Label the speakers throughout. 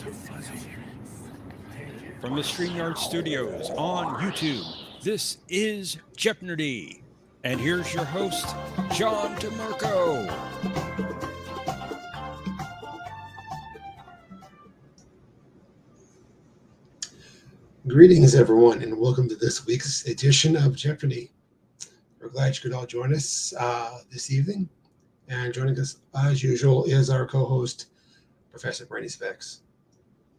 Speaker 1: From the StreamYard Studios on YouTube, this is Jeopnerdy. And here's your host, John DeMarco.
Speaker 2: Greetings, everyone, and welcome to this week's edition of Jeopardy! We're glad you could all join us this evening. And joining us, as usual, is our co-host, Professor Brainy Specs.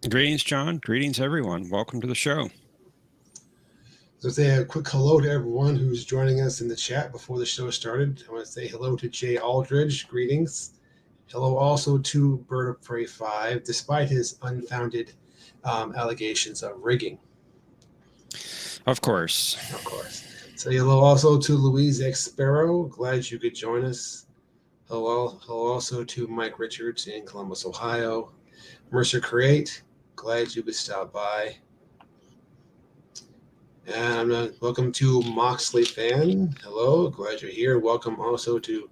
Speaker 1: Greetings, John. Greetings, everyone. Welcome to the show.
Speaker 2: So say a quick hello to everyone who's joining us in the chat before the show started. I want to say hello to Jay Aldridge. Greetings. Hello also to Bird of Prey 5, despite his unfounded allegations of rigging.
Speaker 1: Of course.
Speaker 2: Of course. Say hello also to Louise X Sparrow. Glad you could join us. Hello also to Mike Richards in Columbus, Ohio. Mercer Create. Glad you could stop by. And welcome to Moxley Fan. Hello. Glad you're here. Welcome also to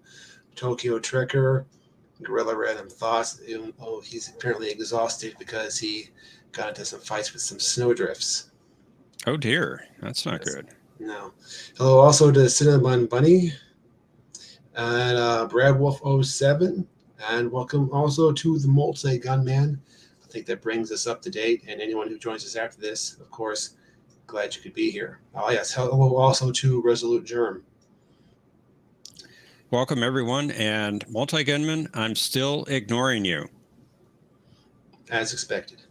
Speaker 2: Tokyo Trekker. Gorilla Random Thoughts. Oh, he's apparently exhausted because he got into some fights with some snowdrifts.
Speaker 1: Oh, dear. That's not good.
Speaker 2: No. Hello also to Cinnamon Bunny and Brad Wolf 07. And welcome also to the Multi-Gunman. I think that brings us up to date. And anyone who joins us after this, of course, glad you could be here. Oh, yes. Hello also to Resolute Germ.
Speaker 1: Welcome, everyone. And Multi-Gunman, I'm still ignoring you.
Speaker 2: As expected.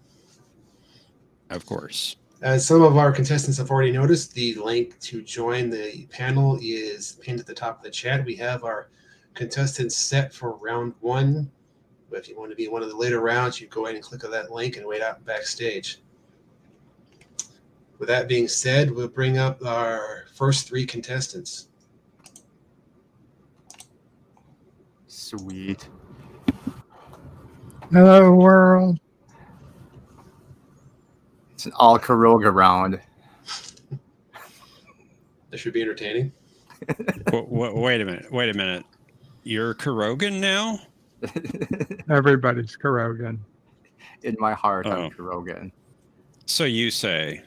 Speaker 1: Of course.
Speaker 2: As some of our contestants have already noticed, the link to join the panel is pinned at the top of the chat. We have our contestants set for round one. But if you want to be one of the later rounds, you go ahead and click on that link and wait out backstage. With that being said, we'll bring up our first three contestants.
Speaker 3: Sweet.
Speaker 4: Hello, world.
Speaker 3: It's an all Karoga round.
Speaker 2: That should be entertaining.
Speaker 1: Wait a minute. You're Kurogan now?
Speaker 4: Everybody's Kurogan.
Speaker 3: In my heart, I'm Kurogan.
Speaker 1: So you say.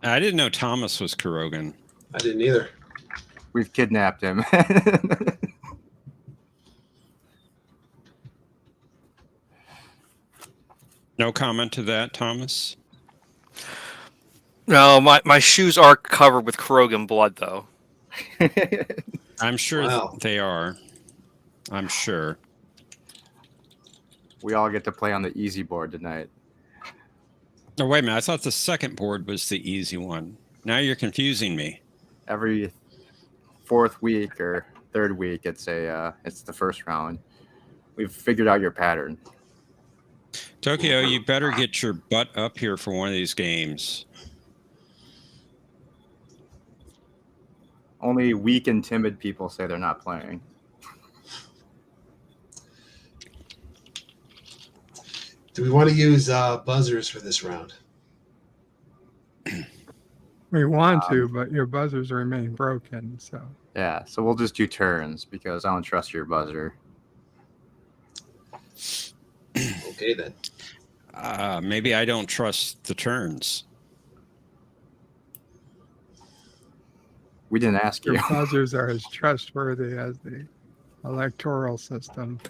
Speaker 1: I didn't know Thomas was Kurogan.
Speaker 2: I didn't either.
Speaker 3: We've kidnapped him.
Speaker 1: No comment to that, Thomas?
Speaker 5: No, my shoes are covered with Krogan blood, though.
Speaker 1: I'm sure
Speaker 2: Wow.
Speaker 1: they are. I'm sure.
Speaker 3: We all get to play on the easy board tonight.
Speaker 1: Oh, wait a minute. I thought the second board was the easy one. Now you're confusing me.
Speaker 3: Every fourth week or third week, it's the first round. We've figured out your pattern.
Speaker 1: Tokyo, you better get your butt up here for one of these games.
Speaker 3: Only weak and timid people say they're not playing.
Speaker 2: Do we want to use buzzers for this round?
Speaker 4: We want to, but your buzzers remain broken. So
Speaker 3: Yeah, so we'll just do turns because I don't trust your buzzer.
Speaker 2: Okay, then.
Speaker 1: Maybe I don't trust the turns.
Speaker 3: We didn't ask you.
Speaker 4: your buzzers are as trustworthy as the electoral system.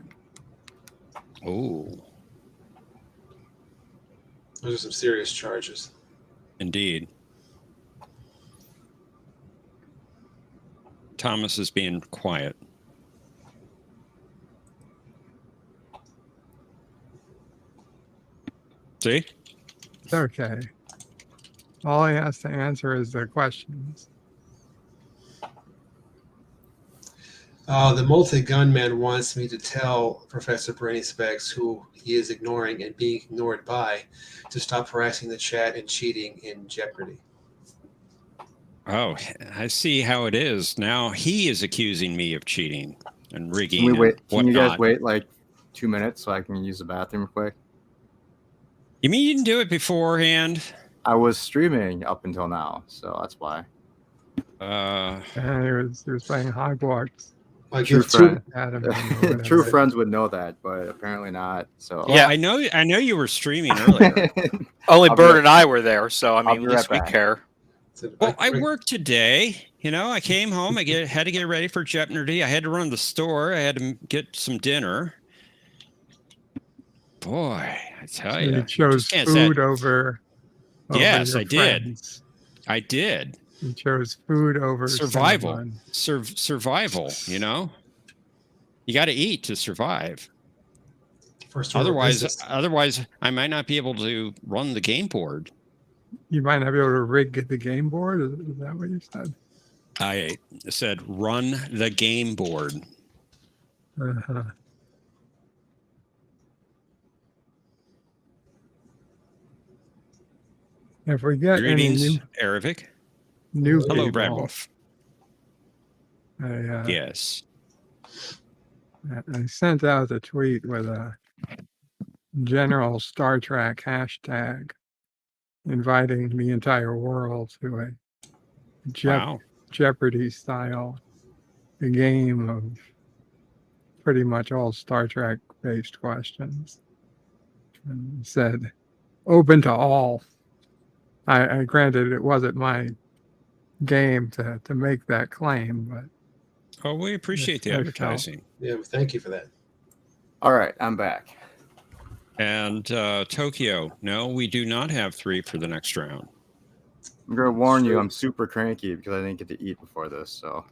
Speaker 1: Oh,
Speaker 2: Those are some serious charges.
Speaker 1: indeed. Thomas is being quiet. See?
Speaker 4: It's okay. All he has to answer is the questions.
Speaker 2: The multi-gunman wants me to tell Professor Brainy Specs, who he is ignoring and being ignored by, to stop harassing the chat and cheating in Jeopardy!
Speaker 1: Oh, I see how it is. Now he is accusing me of cheating and rigging.
Speaker 3: Can we wait?
Speaker 1: And
Speaker 3: Can you
Speaker 1: whatnot.
Speaker 3: guys wait like 2 minutes so I can use the bathroom quick?
Speaker 1: You mean you didn't do it beforehand?
Speaker 3: I was streaming up until now, so that's why.
Speaker 4: And he was playing Hogwarts.
Speaker 2: Like
Speaker 3: True
Speaker 2: if two,
Speaker 3: friend.
Speaker 4: Adam or whatever.
Speaker 3: True friends would know that, but apparently not. So
Speaker 1: Well,
Speaker 5: Yeah.
Speaker 1: I know you were streaming earlier.
Speaker 5: Only
Speaker 3: I'll be
Speaker 5: Bert
Speaker 3: right-
Speaker 5: and I were there, so I
Speaker 3: I'll
Speaker 5: mean,
Speaker 3: be
Speaker 5: at least
Speaker 3: right
Speaker 5: we
Speaker 3: back.
Speaker 5: care.
Speaker 1: Well, I worked today. You know, I came home. Had to get ready for Jeopnerdy. I had to run the store. I had to get some dinner. Boy, I tell
Speaker 4: So
Speaker 1: you,
Speaker 4: you chose food over
Speaker 1: Yes,
Speaker 4: your
Speaker 1: I did.
Speaker 4: friends.
Speaker 1: I did.
Speaker 4: You chose food over
Speaker 1: Survival.
Speaker 4: Cinnabon.
Speaker 1: Survival. You know, you got to eat to survive.
Speaker 2: First order of business.
Speaker 1: Otherwise, I might not be able to run the game board.
Speaker 4: You might not be able to rig the game board. Is that what you said?
Speaker 1: I said, run the game board.
Speaker 4: Uh-huh. If we get
Speaker 1: Greetings,
Speaker 4: any
Speaker 1: Aravic.
Speaker 4: new
Speaker 1: Hello,
Speaker 4: people,
Speaker 1: Brad Wolf.
Speaker 4: I
Speaker 1: Yes.
Speaker 4: sent out a tweet with a general Star Trek hashtag inviting the entire world to a
Speaker 1: Wow.
Speaker 4: Jeopardy style game of pretty much all Star Trek based questions. And said, open to all. I granted it wasn't my game to make that claim, but
Speaker 1: Oh, we appreciate the
Speaker 4: I
Speaker 1: advertising.
Speaker 2: Yeah, thank you for that.
Speaker 3: All right, I'm back.
Speaker 1: And Tokyo, no, we do not have 3 for the next round.
Speaker 3: I'm gonna warn you,
Speaker 2: Sure.
Speaker 3: I'm super cranky because I didn't get to eat before this. So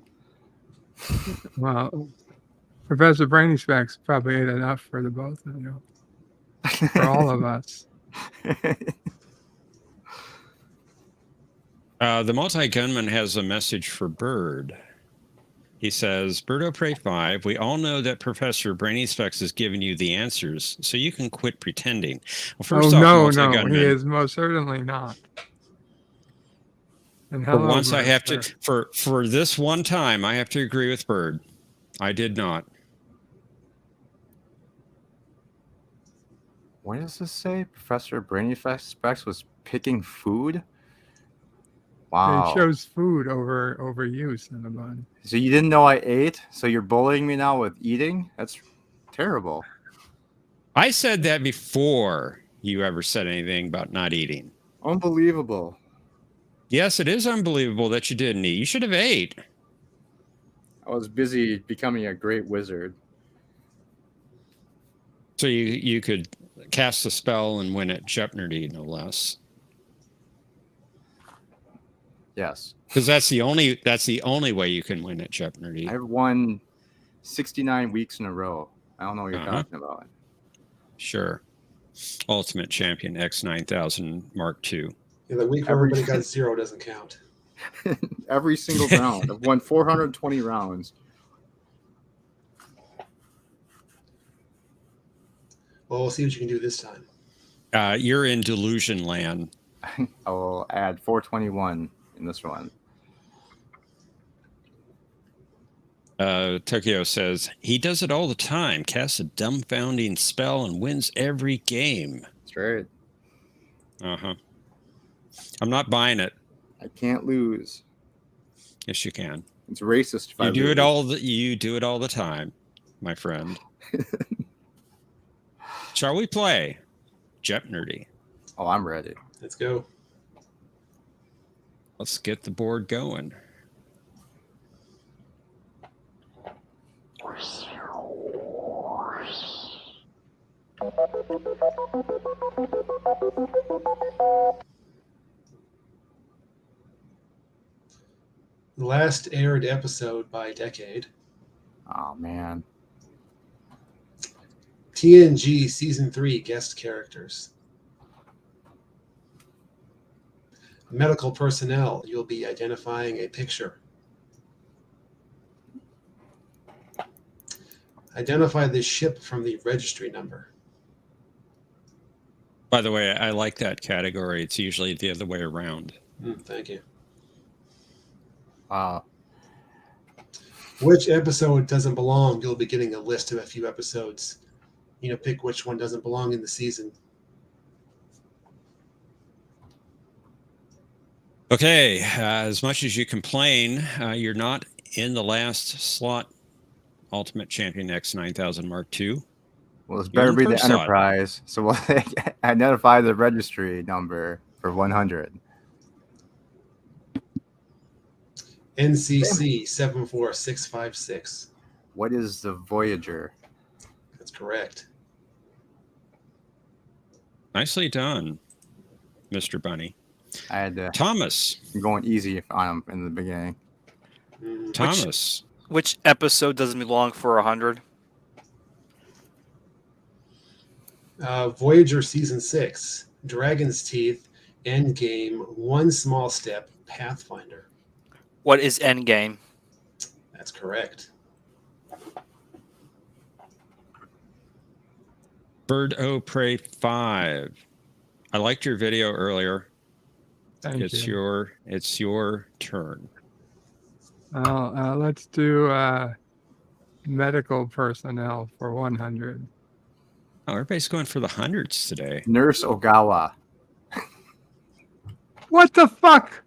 Speaker 4: well, Professor Brainy Specs probably ate enough for the both of you, for all of us.
Speaker 1: The multi-gunman has a message for Bird. He says, Birdo Prey 5, we all know that Professor Brainy Specs has given you the answers, so you can quit pretending. Well, first off,
Speaker 4: no,
Speaker 1: multi-gunman,
Speaker 4: he is most certainly not. And
Speaker 1: for once I have to, for this one time, I have to agree with Bird. I did not.
Speaker 3: What does this say? Professor Brainy Specs was picking food? Wow.
Speaker 4: They chose food over use in the bun.
Speaker 3: So you didn't know I ate? So you're bullying me now with eating? That's terrible.
Speaker 1: I said that before you ever said anything about not eating.
Speaker 3: Unbelievable.
Speaker 1: Yes, it is unbelievable that you didn't eat. You should have ate.
Speaker 3: I was busy becoming a great wizard.
Speaker 1: So you could cast a spell and win at Jeopnerdy, no less.
Speaker 3: Yes.
Speaker 1: Because that's the only way you can win at Jeopnerdy.
Speaker 3: I've won 69 weeks in a row. I don't know what you're
Speaker 1: Uh-huh.
Speaker 3: talking about.
Speaker 1: Sure. Ultimate Champion X9000 Mark II.
Speaker 2: Yeah, the week where everybody got 0 doesn't count.
Speaker 3: Every single round. I've won 420 rounds.
Speaker 2: Well, we'll see what you can do this time.
Speaker 1: You're in delusion land.
Speaker 3: I will add 421 in this one.
Speaker 1: Tokyo says, he does it all the time. Casts a dumbfounding spell and wins every game.
Speaker 3: That's right.
Speaker 1: Uh-huh. I'm not buying it.
Speaker 3: I can't lose.
Speaker 1: Yes, you can.
Speaker 3: It's racist if I
Speaker 1: You do
Speaker 3: lose.
Speaker 1: you do it all the time, my friend. Shall we play Jeopnerdy?
Speaker 3: Oh, I'm ready.
Speaker 2: Let's go.
Speaker 1: Let's get the board going.
Speaker 2: The last aired episode by decade.
Speaker 3: Oh, man.
Speaker 2: TNG Season 3 guest characters. Medical personnel, you'll be identifying a picture. Identify the ship from the registry number.
Speaker 1: By the way, I like that category. It's usually the other way around.
Speaker 2: Thank you.
Speaker 3: Wow.
Speaker 2: Which episode doesn't belong? You'll be getting a list of a few episodes. Pick which one doesn't belong in the season.
Speaker 1: Okay, as much as you complain, you're not in the last slot Ultimate Champion X 9000 Mark II.
Speaker 3: Well, it's
Speaker 1: You're
Speaker 3: better
Speaker 1: in
Speaker 3: be
Speaker 1: pro
Speaker 3: the
Speaker 1: slot.
Speaker 3: Enterprise. So we'll identify the registry number for 100.
Speaker 2: NCC 74656.
Speaker 3: What is the Voyager?
Speaker 2: That's correct.
Speaker 1: Nicely done, Mr. Bunny.
Speaker 3: I had to
Speaker 1: Thomas.
Speaker 3: going easy on him in the beginning.
Speaker 1: Thomas.
Speaker 5: Which episode doesn't belong for 100?
Speaker 2: Voyager Season 6, Dragon's Teeth, Endgame, One Small Step, Pathfinder.
Speaker 5: What is Endgame?
Speaker 2: That's correct.
Speaker 1: Bird O Prey 5. I liked your video earlier.
Speaker 4: Thank you.
Speaker 1: It's your turn.
Speaker 4: Let's do medical personnel for 100.
Speaker 1: Oh, everybody's going for the hundreds today.
Speaker 3: Nurse Ogawa.
Speaker 4: What the fuck?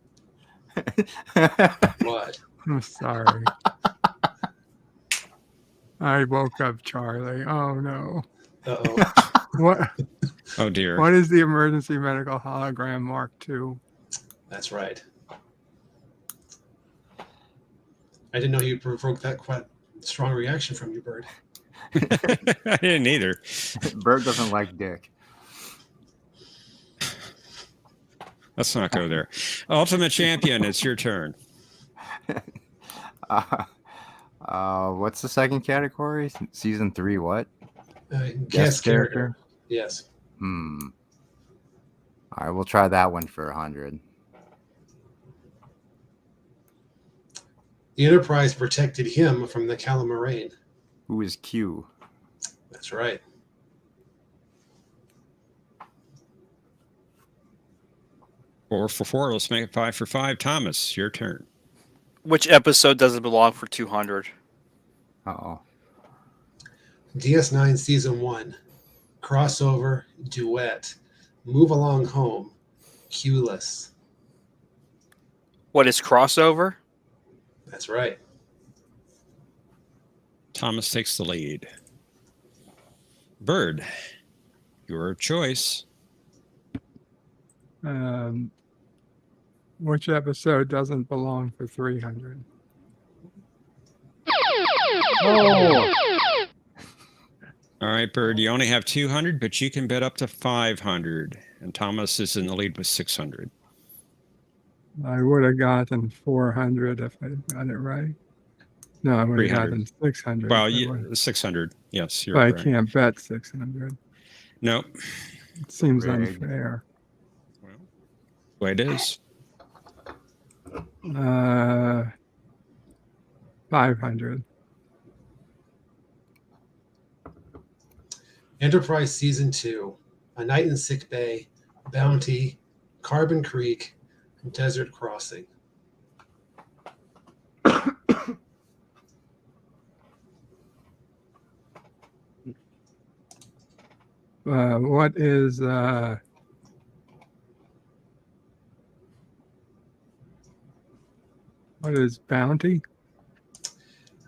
Speaker 2: What?
Speaker 4: I'm sorry. I woke up Charlie. Oh no.
Speaker 2: Uh-oh.
Speaker 4: What?
Speaker 1: Oh dear.
Speaker 4: What is the emergency medical hologram Mark II?
Speaker 2: That's right. I didn't know you provoked that quite strong reaction from you, Bird.
Speaker 1: I didn't either.
Speaker 3: Bird doesn't like dick.
Speaker 1: Let's not go there. Ultimate Champion, it's your turn.
Speaker 3: What's the second category? Season 3, what?
Speaker 2: Guest character. Yes.
Speaker 3: All right, we'll try that one for 100.
Speaker 2: The Enterprise protected him from the Calamarain.
Speaker 3: Who is Q?
Speaker 2: That's right.
Speaker 1: Four for four. Let's make it 5 for 5. Thomas, your turn.
Speaker 5: Which episode doesn't belong for 200?
Speaker 3: Uh-oh.
Speaker 2: DS9 Season 1, Crossover, Duet, Move Along Home, Q-less.
Speaker 5: What is crossover?
Speaker 2: That's right.
Speaker 1: Thomas takes the lead. Bird, your choice.
Speaker 4: Which episode doesn't belong for 300?
Speaker 3: Oh!
Speaker 1: All right, Bird, you only have 200, but you can bet up to 500. And Thomas is in the lead with 600.
Speaker 4: I would have gotten 400 if I got it right. No, I would have
Speaker 1: 300.
Speaker 4: gotten 600.
Speaker 1: Well,
Speaker 4: if I would've-
Speaker 1: 600. Yes, you're
Speaker 4: but I
Speaker 1: correct.
Speaker 4: can't bet 600.
Speaker 1: Nope.
Speaker 4: It seems
Speaker 3: Rigged.
Speaker 4: unfair.
Speaker 1: Well, the way it is.
Speaker 4: 500.
Speaker 2: Enterprise Season 2, A Night in Sick Bay, Bounty, Carbon Creek, and Desert Crossing.
Speaker 4: What is Bounty?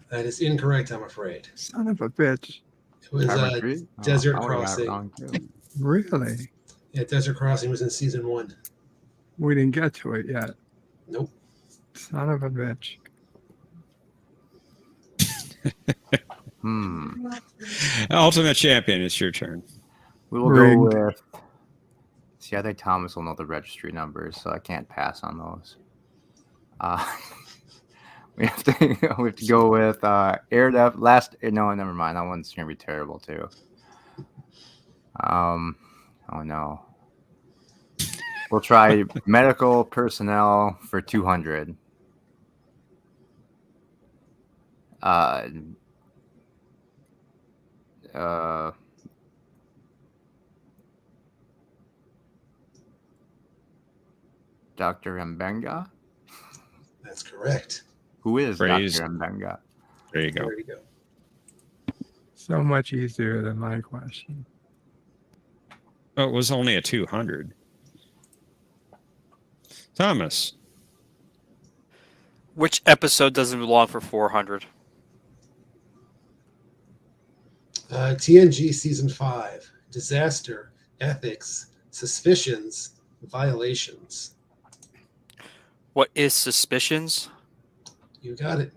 Speaker 2: That is incorrect, I'm afraid.
Speaker 4: Son of a bitch.
Speaker 2: It was
Speaker 3: Carbon Creek?
Speaker 2: Desert
Speaker 3: I would've got it
Speaker 2: Crossing.
Speaker 3: wrong, too.
Speaker 4: Really?
Speaker 2: Yeah, Desert Crossing was in Season 1.
Speaker 4: We didn't get to it yet.
Speaker 2: Nope.
Speaker 4: Son of a bitch.
Speaker 1: Ultimate Champion, it's your turn.
Speaker 3: We will
Speaker 4: Rigged.
Speaker 3: go with. See, I think Thomas will know the registry numbers, so I can't pass on those. We have to go with Air Def. No, never mind. That one's gonna be terrible too. Oh no. We'll try medical personnel for 200. Dr. Mbenga?
Speaker 2: That's correct.
Speaker 3: Who is
Speaker 1: Praise.
Speaker 3: Dr. Mbenga?
Speaker 1: There you go.
Speaker 2: There you go.
Speaker 4: So much easier than my question.
Speaker 1: Oh, it was only a 200. Thomas,
Speaker 5: Which episode doesn't belong for 400?
Speaker 2: TNG Season 5. Disaster, Ethics, Suspicions, Violations.
Speaker 5: What is suspicions?
Speaker 2: You got it.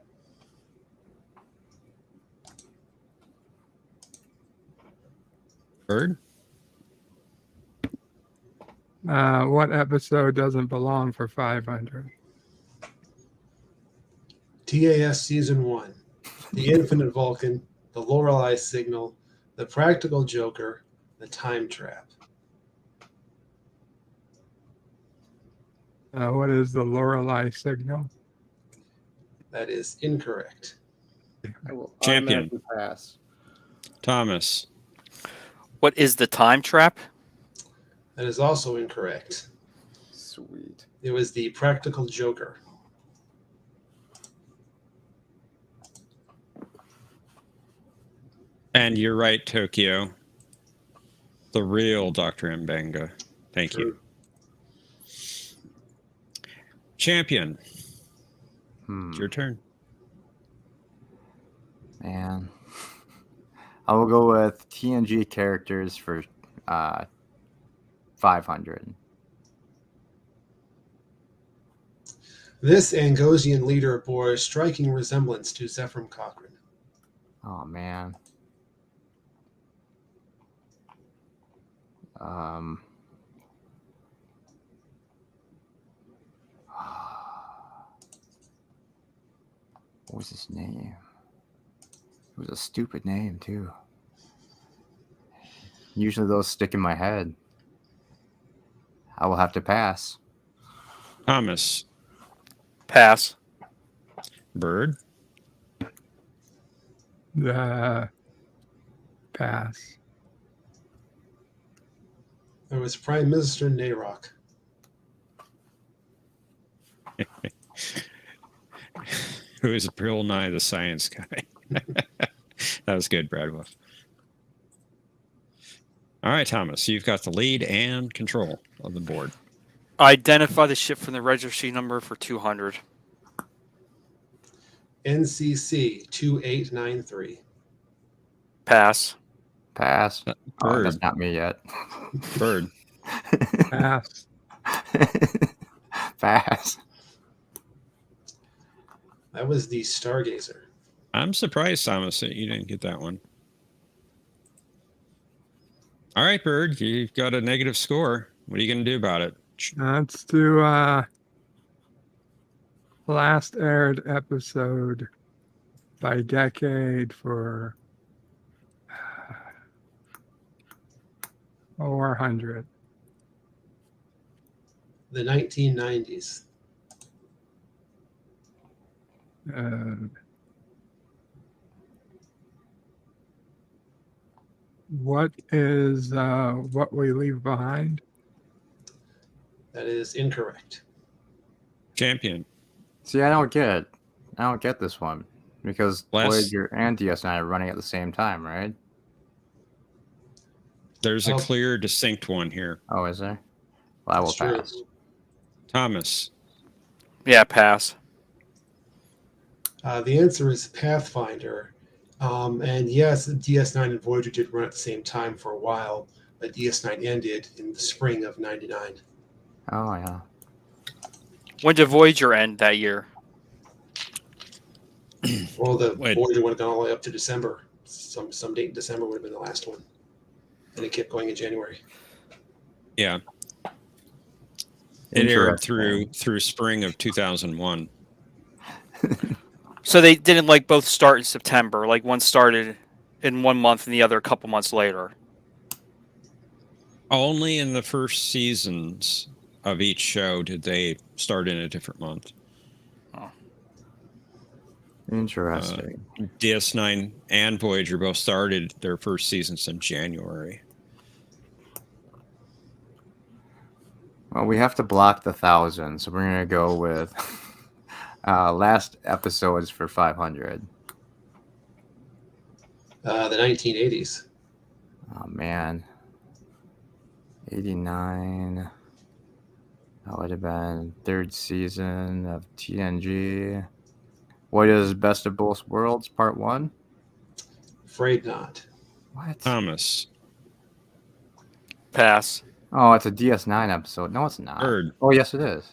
Speaker 1: Bird?
Speaker 4: What episode doesn't belong for 500?
Speaker 2: TAS Season 1. The Infinite Vulcan, The Lorelei Signal, The Practical Joker, The Time Trap.
Speaker 4: What is the Lorelei signal?
Speaker 2: That is incorrect.
Speaker 3: I will
Speaker 1: Champion.
Speaker 3: automatically pass.
Speaker 1: Thomas.
Speaker 5: What is the time trap?
Speaker 2: That is also incorrect.
Speaker 3: Sweet.
Speaker 2: It was The Practical Joker.
Speaker 1: And you're right, Tokyo. The real Dr. Mbanga. Thank you. Champion. It's your turn.
Speaker 3: Man. I will go with TNG characters for 500.
Speaker 2: This Angosian leader bore a striking resemblance to Zephram Cochrane.
Speaker 3: Oh, man. What was his name? It was a stupid name, too. Usually those stick in my head. I will have to pass.
Speaker 1: Thomas.
Speaker 5: Pass.
Speaker 1: Bird.
Speaker 4: Pass.
Speaker 2: It was Prime Minister Nayrock.
Speaker 1: Who is Bill Nye the Science Guy? That was good, Brad Wolf. All right, Thomas, you've got the lead and control of the board.
Speaker 5: Identify the ship from the registry number for 200.
Speaker 2: NCC 2893.
Speaker 5: Pass.
Speaker 3: Pass. Oh,
Speaker 1: Bird.
Speaker 3: that's not me yet.
Speaker 1: Bird.
Speaker 4: Pass.
Speaker 3: Pass.
Speaker 2: That was the Stargazer.
Speaker 1: I'm surprised, Thomas, that you didn't get that one. All right, Bird, you've got a negative score. What are you going to do about it?
Speaker 4: Let's do last aired episode by decade for 400.
Speaker 2: The 1990s.
Speaker 4: What is What We Leave Behind?
Speaker 2: That is incorrect.
Speaker 1: Champion.
Speaker 3: See, I don't get this one because
Speaker 1: Last-
Speaker 3: Voyager and DS9 are running at the same time, right?
Speaker 1: There's a
Speaker 2: Oh.
Speaker 1: clear, distinct one here.
Speaker 3: Oh, is there? Well, I will
Speaker 2: That's true.
Speaker 3: pass.
Speaker 1: Thomas.
Speaker 5: Yeah, pass.
Speaker 2: The answer is Pathfinder. And yes, DS9 and Voyager did run at the same time for a while, but DS9 ended in the spring of 99.
Speaker 3: Oh, yeah.
Speaker 5: When did Voyager end that year?
Speaker 2: Well, the
Speaker 1: Wait.
Speaker 2: Voyager would have gone all the way up to December. Some date in December would have been the last one. And it kept going in January.
Speaker 1: Yeah. It aired
Speaker 3: Interesting.
Speaker 1: through spring of 2001.
Speaker 5: So they didn't like both start in September. Like one started in 1 month and the other a couple months later.
Speaker 1: Only in the first seasons of each show did they start in a different month.
Speaker 3: Interesting.
Speaker 1: DS9 and Voyager both started their first seasons in January.
Speaker 3: Well, we have to block the 1,000, so we're gonna go with last episodes for 500.
Speaker 2: The 1980s.
Speaker 3: Oh man, 89. That would have been third season of TNG. What is Best of Both Worlds Part 1?
Speaker 2: Afraid not.
Speaker 3: What?
Speaker 1: Thomas.
Speaker 5: Pass.
Speaker 3: Oh, it's a DS9 episode. No, it's not.
Speaker 1: Bird.
Speaker 3: Oh, yes, it is.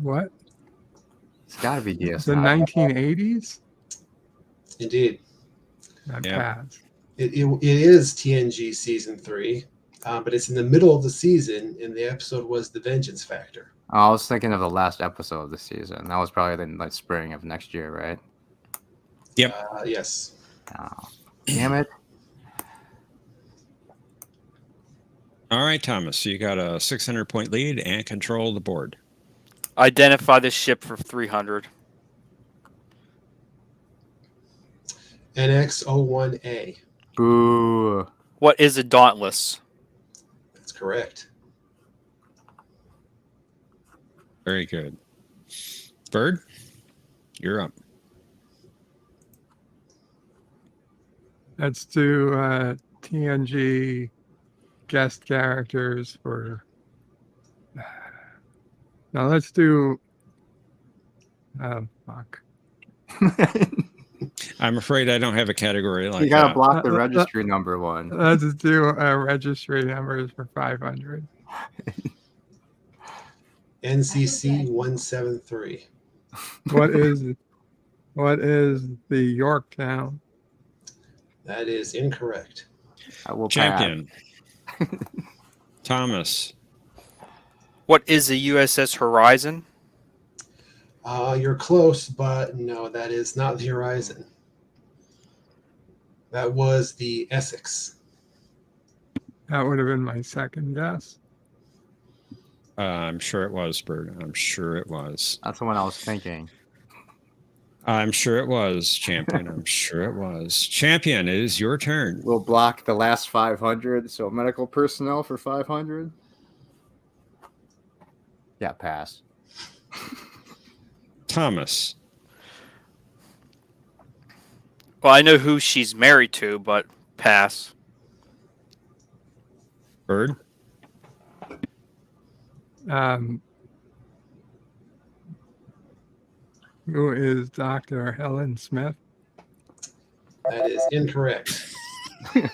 Speaker 4: What?
Speaker 3: It's got to be
Speaker 4: The
Speaker 3: DS9.
Speaker 4: 1980s?
Speaker 2: Indeed.
Speaker 4: That
Speaker 1: Yeah.
Speaker 4: pass.
Speaker 2: It is TNG season 3, but it's in the middle of the season, and the episode was The Vengeance Factor.
Speaker 3: Oh, I was thinking of the last episode of the season. That was probably the like spring of next year, right?
Speaker 1: Yep.
Speaker 2: Yes.
Speaker 3: Oh, damn it.
Speaker 1: All right, Thomas. So you got a 600-point lead and control the board.
Speaker 5: Identify the ship for 300.
Speaker 2: NX-01A.
Speaker 3: Boo.
Speaker 5: What is a Dauntless?
Speaker 2: That's correct.
Speaker 1: Very good. Bird, you're up.
Speaker 4: Let's do TNG guest characters for. Now let's do. Oh, fuck.
Speaker 1: I'm afraid I don't have a category like
Speaker 3: You gotta
Speaker 1: that.
Speaker 3: block the registry number one.
Speaker 4: Let's do registry numbers for 500.
Speaker 2: NCC-173.
Speaker 4: What is the Yorktown?
Speaker 2: That is incorrect.
Speaker 3: I will
Speaker 1: Champion. Thomas.
Speaker 5: What is the USS Horizon?
Speaker 2: You're close, but no, that is not the Horizon. That was the Essex.
Speaker 4: That would have been my second guess.
Speaker 1: I'm sure it was, Bird. I'm sure it was.
Speaker 3: That's the one I was thinking.
Speaker 1: I'm sure it was, Champion. I'm sure it was. Champion, it is your turn.
Speaker 3: We'll block the last 500. So medical personnel for 500. Yeah, pass.
Speaker 1: Thomas.
Speaker 5: Well, I know who she's married to, but pass.
Speaker 1: Bird.
Speaker 4: Who is Dr. Helen Smith?
Speaker 2: That is incorrect. It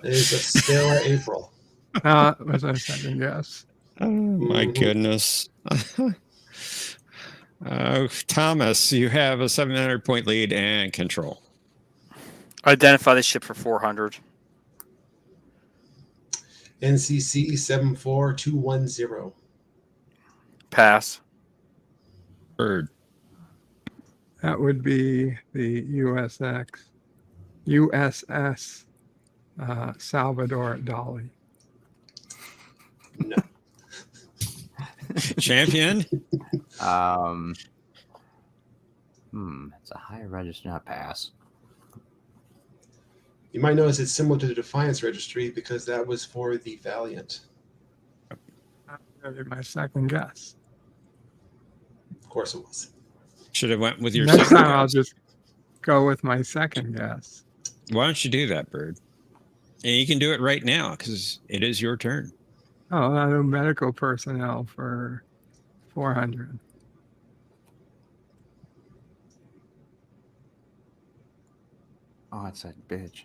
Speaker 2: is a Stella April.
Speaker 4: That was my second guess.
Speaker 1: Oh, my goodness. Thomas, you have a 700-point lead and control.
Speaker 5: Identify the ship for 400.
Speaker 2: NCC 74210.
Speaker 5: Pass.
Speaker 1: Bird.
Speaker 4: That would be the USS Salvador Dali.
Speaker 2: No.
Speaker 1: Champion.
Speaker 3: It's a high register, not pass.
Speaker 2: You might notice it's similar to the Defiance Registry because that was for the Valiant.
Speaker 4: That would be my second guess.
Speaker 2: Of course it was.
Speaker 1: Should have went with your
Speaker 4: Next
Speaker 1: second
Speaker 4: time I'll
Speaker 1: guess.
Speaker 4: just go with my second guess.
Speaker 1: Why don't you do that, Bird? And you can do it right now because it is your turn.
Speaker 4: Oh, I do medical personnel for 400.
Speaker 3: Oh, it's that bitch.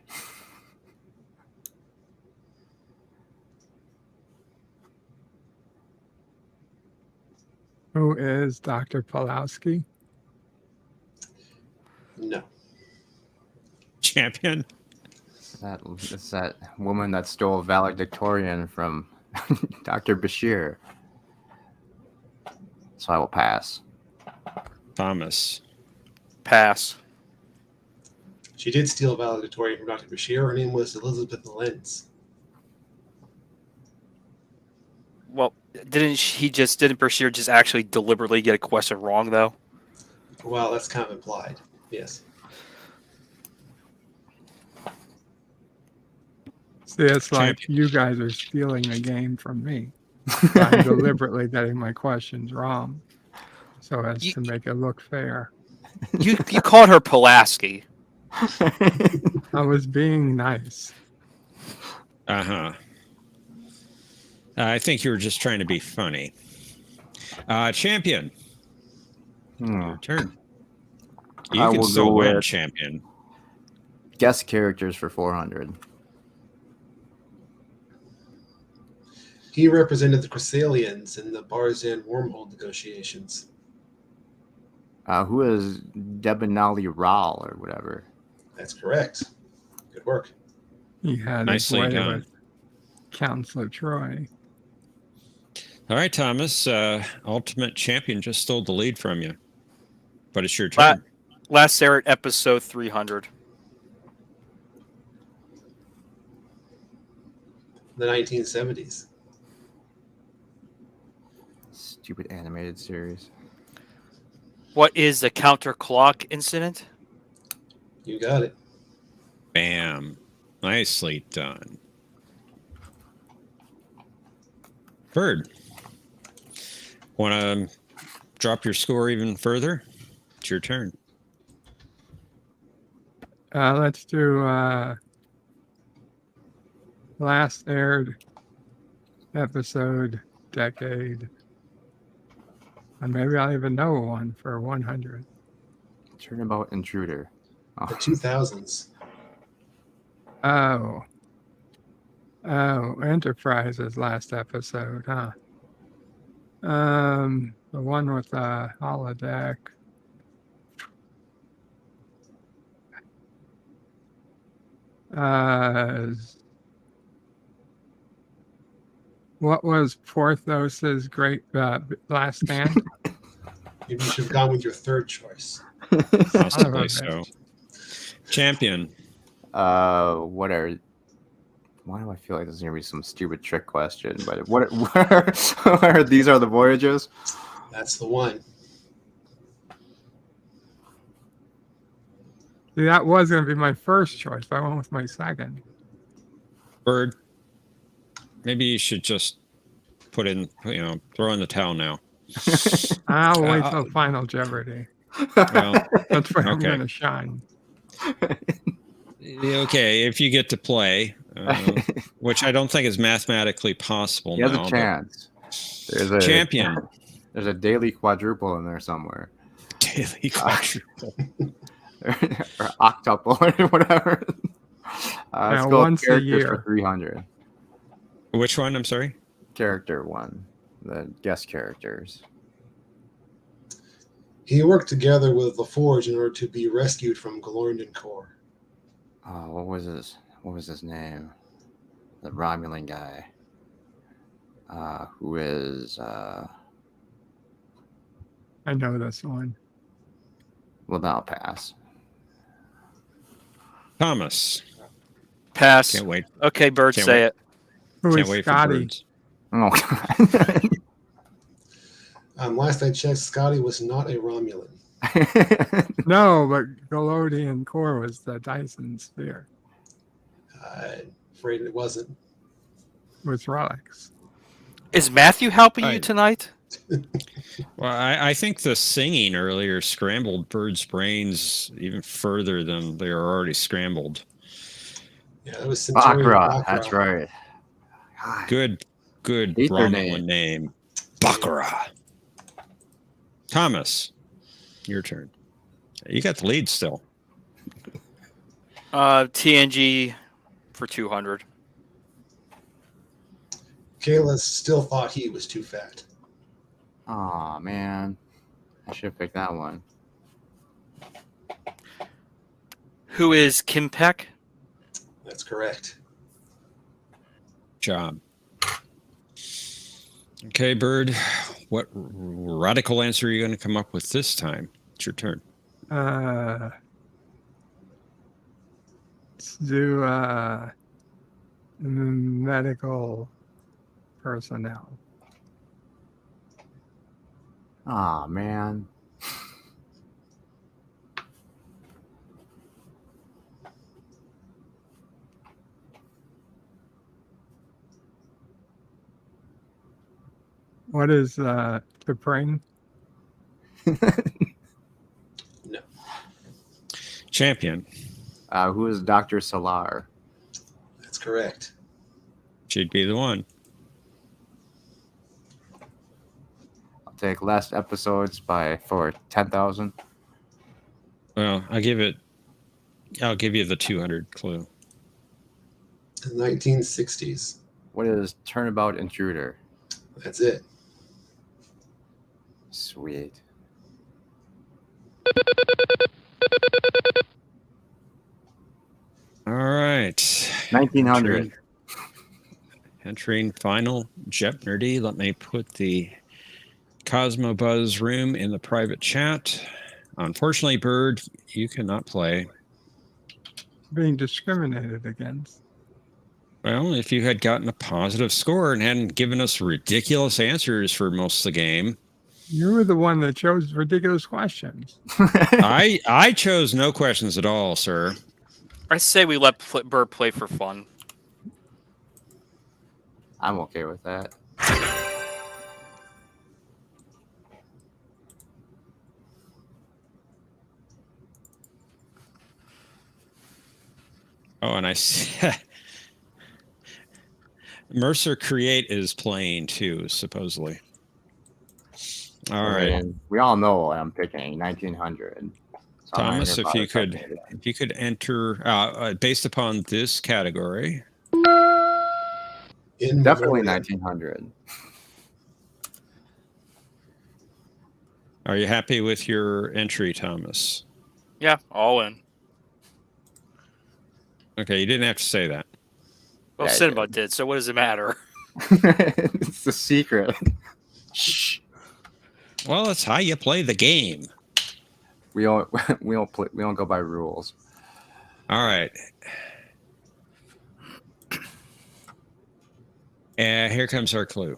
Speaker 4: Who is Dr. Pulowski?
Speaker 2: No.
Speaker 1: Champion.
Speaker 3: It's that woman that stole valedictorian from Dr. Bashir. So I will pass.
Speaker 1: Thomas.
Speaker 5: Pass.
Speaker 2: She did steal valedictorian from Dr. Bashir. Her name was Elizabeth Lenz.
Speaker 5: Well, didn't Bashir just actually deliberately get a question wrong, though?
Speaker 2: Well, that's kind of implied. Yes.
Speaker 4: See, it's like you guys are stealing the game from me. I'm deliberately getting my questions wrong so as to make it look fair.
Speaker 5: You called her Pulaski.
Speaker 4: I was being nice.
Speaker 1: Uh-huh. I think you were just trying to be funny. Champion. Your turn. You
Speaker 3: I
Speaker 1: can
Speaker 3: will
Speaker 1: still
Speaker 3: go
Speaker 1: win,
Speaker 3: with
Speaker 1: champion.
Speaker 3: guest characters for 400.
Speaker 2: He represented the Chrysalians in the Barzan wormhole negotiations.
Speaker 3: Who is Debinali Ral or whatever?
Speaker 2: That's correct. Good work.
Speaker 4: He had
Speaker 1: Nicely
Speaker 4: his way
Speaker 1: done.
Speaker 4: with Counselor Troy.
Speaker 1: All right, Thomas. Ultimate Champion just stole the lead from you, but it's your turn.
Speaker 5: Last aired episode 300.
Speaker 2: The 1970s.
Speaker 3: Stupid animated series.
Speaker 5: What is the counter clock incident?
Speaker 2: You got it.
Speaker 1: Bam. Nicely done. Bird. Want to drop your score even further? It's your turn.
Speaker 4: Let's do last aired episode decade. And maybe I'll even know one for 100.
Speaker 3: Turnabout Intruder. Oh,
Speaker 2: The 2000s.
Speaker 4: Oh, Enterprise's last episode, huh? The one with the holodeck. What was Porthos's great last stand?
Speaker 2: Maybe you should have gone with your third choice.
Speaker 1: Possibly so. Champion.
Speaker 3: What are? Why do I feel like this is gonna be some stupid trick question? But what are these? Are the voyages?
Speaker 2: That's the one.
Speaker 4: See, that was going to be my first choice, but I went with my second.
Speaker 1: Bird. Maybe you should just put in, throw in the towel now.
Speaker 4: I'll wait till Final Jeopardy.
Speaker 1: Well,
Speaker 4: That's where I'm
Speaker 1: okay.
Speaker 4: going to shine.
Speaker 1: Okay, if you get to play, which I don't think is mathematically possible
Speaker 3: He has
Speaker 1: now.
Speaker 3: a chance. There's a
Speaker 1: Champion.
Speaker 3: There's a daily quadruple in there somewhere.
Speaker 1: Daily quadruple.
Speaker 3: Or octuple or whatever. Let's go
Speaker 4: once
Speaker 3: with
Speaker 4: a
Speaker 3: characters
Speaker 4: year.
Speaker 3: for 300.
Speaker 1: Which one? I'm sorry.
Speaker 3: Character one, the guest characters.
Speaker 2: He worked together with LaForge in order to be rescued from Galorndon Core.
Speaker 3: Oh, what was his name? The Romulan guy. Who is
Speaker 4: I know this one.
Speaker 3: well, that'll pass.
Speaker 1: Thomas.
Speaker 5: Pass.
Speaker 1: Can't wait.
Speaker 5: Okay, Bird,
Speaker 1: Can't
Speaker 5: say
Speaker 1: wait.
Speaker 5: it.
Speaker 4: Who
Speaker 1: Can't
Speaker 4: is
Speaker 1: wait for
Speaker 4: Scotty?
Speaker 1: birds.
Speaker 3: Oh God.
Speaker 2: Last I checked, Scotty was not a Romulan.
Speaker 4: No, but Galordian Core was the Dyson Sphere
Speaker 2: I'm afraid it wasn't.
Speaker 4: with relics.
Speaker 5: Is Matthew helping
Speaker 1: I-
Speaker 5: you tonight?
Speaker 1: Well, I think the singing earlier scrambled Bird's brains even further than they are already scrambled.
Speaker 2: Yeah, it was Centurion
Speaker 3: Baccarat. That's right. God,
Speaker 1: Good
Speaker 3: Hate their
Speaker 1: Romulan name. Baccarat. Thomas, your turn. You got the lead still.
Speaker 5: TNG for 200.
Speaker 2: Kayla still thought he was too fat.
Speaker 3: oh man, I should have picked that one.
Speaker 5: Who is Kim Peck?
Speaker 2: That's correct.
Speaker 1: Job. Okay, Bird. What radical answer are you going to come up with this time? It's your turn.
Speaker 4: Let's do medical personnel.
Speaker 3: Oh man.
Speaker 4: What is Capring?
Speaker 2: No.
Speaker 1: Champion.
Speaker 3: Who is Dr. Solar?
Speaker 2: That's correct.
Speaker 1: She'd be the one.
Speaker 3: I'll take last episodes for 10,000.
Speaker 1: Well, I'll give you the 200 clue.
Speaker 2: The 1960s.
Speaker 3: What is Turnabout Intruder?
Speaker 2: That's it.
Speaker 3: Sweet.
Speaker 1: All right.
Speaker 3: 1900.
Speaker 1: Entering final Jeopnerdy. Let me put the Cosmo Buzz room in the private chat. Unfortunately, Bird, you cannot play.
Speaker 4: Being discriminated against.
Speaker 1: Well, if you had gotten a positive score and hadn't given us ridiculous answers for most of the game.
Speaker 4: You were the one that chose ridiculous questions.
Speaker 1: I chose no questions at all, sir.
Speaker 5: I say we let Bird play for fun.
Speaker 3: I'm okay with that.
Speaker 1: Oh, and I said Mercer Create is playing too, supposedly. All right,
Speaker 3: We all know what I'm picking. 1900. So
Speaker 1: Thomas, if you could enter based upon this category.
Speaker 3: Definitely
Speaker 2: Memoriam.
Speaker 3: 1900.
Speaker 1: Are you happy with your entry, Thomas?
Speaker 5: Yeah, all in.
Speaker 1: Okay, you didn't have to say that.
Speaker 5: Well,
Speaker 3: Yeah,
Speaker 5: Cinema did, so what does it matter?
Speaker 3: It's the secret. Shh.
Speaker 1: Well, that's how you play the game.
Speaker 3: We don't go by rules.
Speaker 1: All right. Here comes our clue.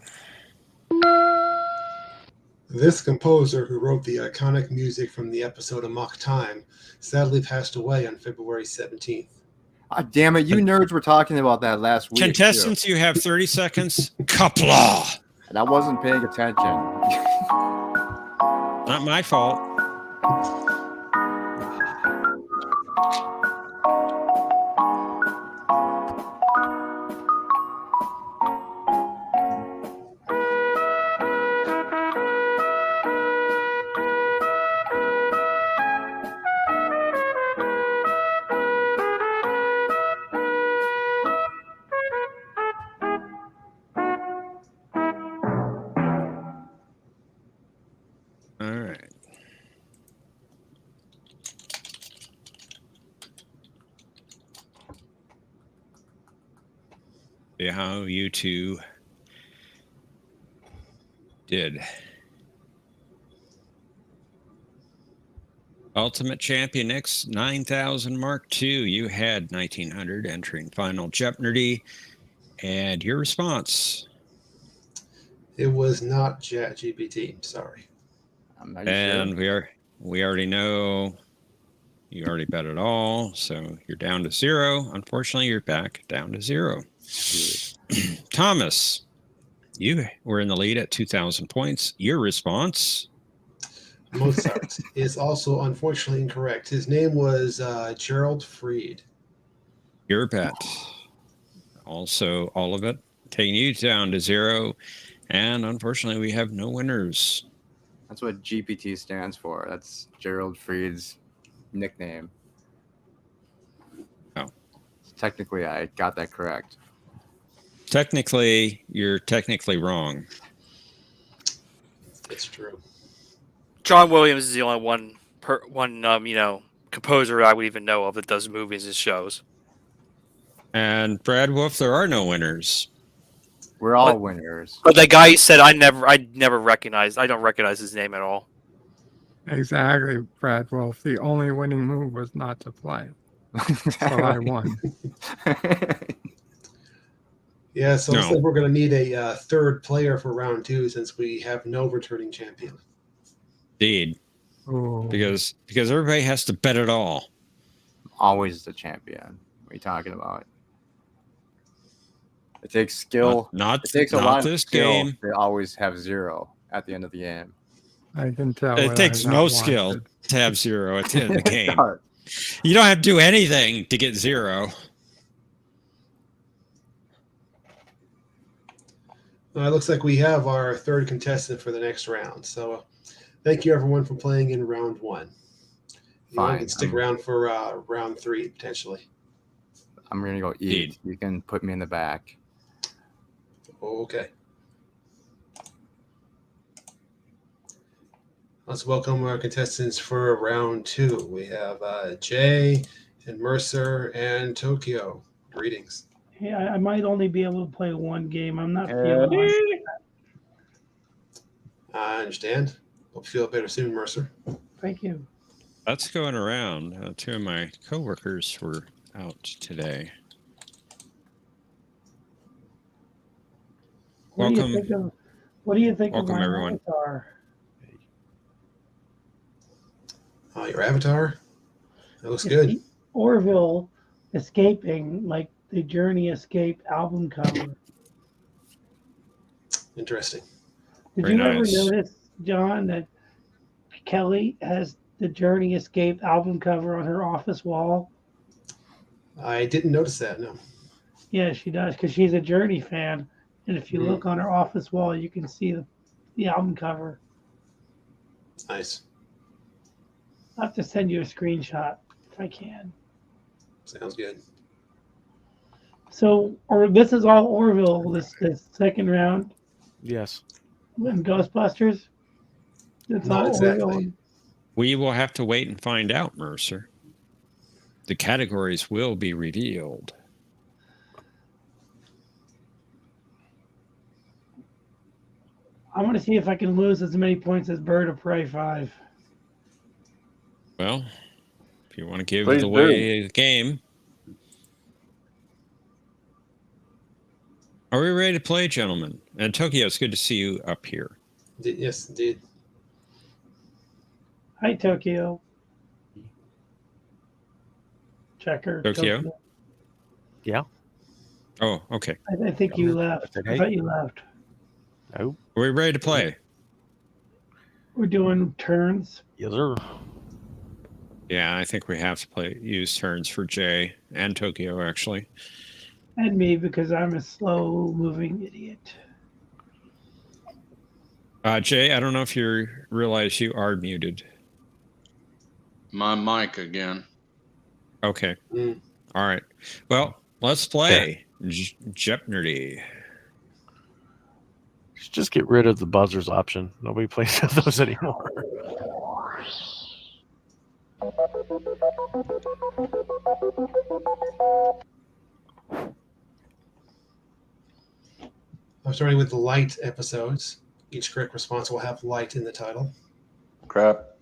Speaker 2: This composer, who wrote the iconic music from the episode Amok Time, sadly passed away on February 17th.
Speaker 3: Ah, damn it! You nerds were talking about that last week.
Speaker 1: Contestants, you have 30 seconds. Kapla!
Speaker 3: And I wasn't paying attention.
Speaker 1: Not my fault. All right. See how you two did. Ultimate Champion X 9000 Mark II. You had 1900 entering final Jeopnerdy. And your response?
Speaker 2: It was not ChatGPT. Sorry.
Speaker 1: And we already know you already bet it all, so you're down to 0. Unfortunately, you're back down to 0. Thomas, you were in the lead at 2,000 points. Your response?
Speaker 2: Mozart is also unfortunately incorrect. His name was Gerald Fried.
Speaker 1: Your bet. Also, all of it taking you down to 0. And unfortunately, we have no winners.
Speaker 3: That's what GPT stands for. That's Gerald Fried's nickname.
Speaker 1: Oh.
Speaker 3: Technically, I got that correct.
Speaker 1: Technically, you're technically wrong.
Speaker 2: It's true.
Speaker 5: John Williams is the only one composer I would even know of that does movies and shows.
Speaker 1: And Brad Wolf, there are no winners.
Speaker 3: We're all winners.
Speaker 5: But the guy said I don't recognize his name at all.
Speaker 4: Exactly, Brad Wolf. The only winning move was not to play. So I won.
Speaker 2: Yeah, so
Speaker 1: No.
Speaker 2: looks like we're going to need a third player for round 2 since we have no returning champion.
Speaker 1: Indeed.
Speaker 4: Ooh.
Speaker 1: Because everybody has to bet it all.
Speaker 3: Always the champion. What are you talking about? It takes skill.
Speaker 1: Not
Speaker 3: It takes a
Speaker 1: not
Speaker 3: lot of
Speaker 1: this
Speaker 3: skill
Speaker 1: game.
Speaker 3: to always have 0 at the end of the game.
Speaker 4: I can tell.
Speaker 1: It
Speaker 4: what
Speaker 1: takes
Speaker 4: I've
Speaker 1: no
Speaker 4: not
Speaker 1: skill
Speaker 4: wanted.
Speaker 1: to have 0 at the end of the game.
Speaker 3: Darn.
Speaker 1: You don't have to do anything to get 0.
Speaker 2: It looks like we have our third contestant for the next round. So thank you, everyone, for playing in round 1. You all
Speaker 3: Fine.
Speaker 2: can stick around for round 3, potentially.
Speaker 3: I'm gonna go eat. You can put me in the back.
Speaker 2: Okay. Let's welcome our contestants for round 2. We have Jay and Mercer and Tokyo. Greetings.
Speaker 6: Hey, I might only be able to play one game. I'm not feeling like
Speaker 2: I understand. Hope you feel better soon, Mercer.
Speaker 6: Thank you.
Speaker 1: That's going around. 2 of my coworkers were out today.
Speaker 6: What
Speaker 1: Welcome.
Speaker 6: Do you think
Speaker 1: Welcome,
Speaker 6: of my
Speaker 1: everyone.
Speaker 6: avatar?
Speaker 2: Your avatar? That looks good.
Speaker 6: Orville escaping, like the Journey Escape album cover.
Speaker 2: Interesting.
Speaker 6: Did
Speaker 1: Very
Speaker 6: you
Speaker 1: nice.
Speaker 6: ever notice, John, that Kelly has the Journey Escape album cover on her office wall?
Speaker 2: I didn't notice that, no.
Speaker 6: Yeah, she does, because she's a Journey fan. And if you look on her office wall, you can see the album cover.
Speaker 2: Nice.
Speaker 6: I'll have to send you a screenshot if I can.
Speaker 2: Sounds good.
Speaker 6: So, or this is all Orville. This second round
Speaker 7: Yes.
Speaker 6: in Ghostbusters. It's
Speaker 2: Not
Speaker 6: all
Speaker 2: exactly.
Speaker 6: Orville.
Speaker 1: We will have to wait and find out, Mercer. The categories will be revealed.
Speaker 6: I want to see if I can lose as many points as Bird of Prey 5.
Speaker 1: Well, if you want to give
Speaker 8: Please
Speaker 1: away the game. Are we ready to play, gentlemen? And Tokyo, it's good to see you up here.
Speaker 2: Yes, indeed.
Speaker 6: Hi, Tokyo. Checker.
Speaker 1: Tokyo?
Speaker 7: Yeah.
Speaker 1: Oh, okay.
Speaker 6: I think you left. I thought you left.
Speaker 7: No.
Speaker 1: Are we ready to play?
Speaker 6: We're doing turns.
Speaker 7: Yes, sir.
Speaker 1: Yeah, I think we have to use turns for Jay and Tokyo, actually.
Speaker 6: And me, because I'm a slow-moving idiot.
Speaker 1: Jay, I don't know if you realize you are muted.
Speaker 8: My mic again.
Speaker 1: Okay.
Speaker 2: Mm.
Speaker 1: All right. Well, let's play Jeopnerdy.
Speaker 7: Just get rid of the buzzers option. Nobody plays with those anymore.
Speaker 2: I'm starting with the light episodes. Each correct response will have light in the title.
Speaker 8: Crap.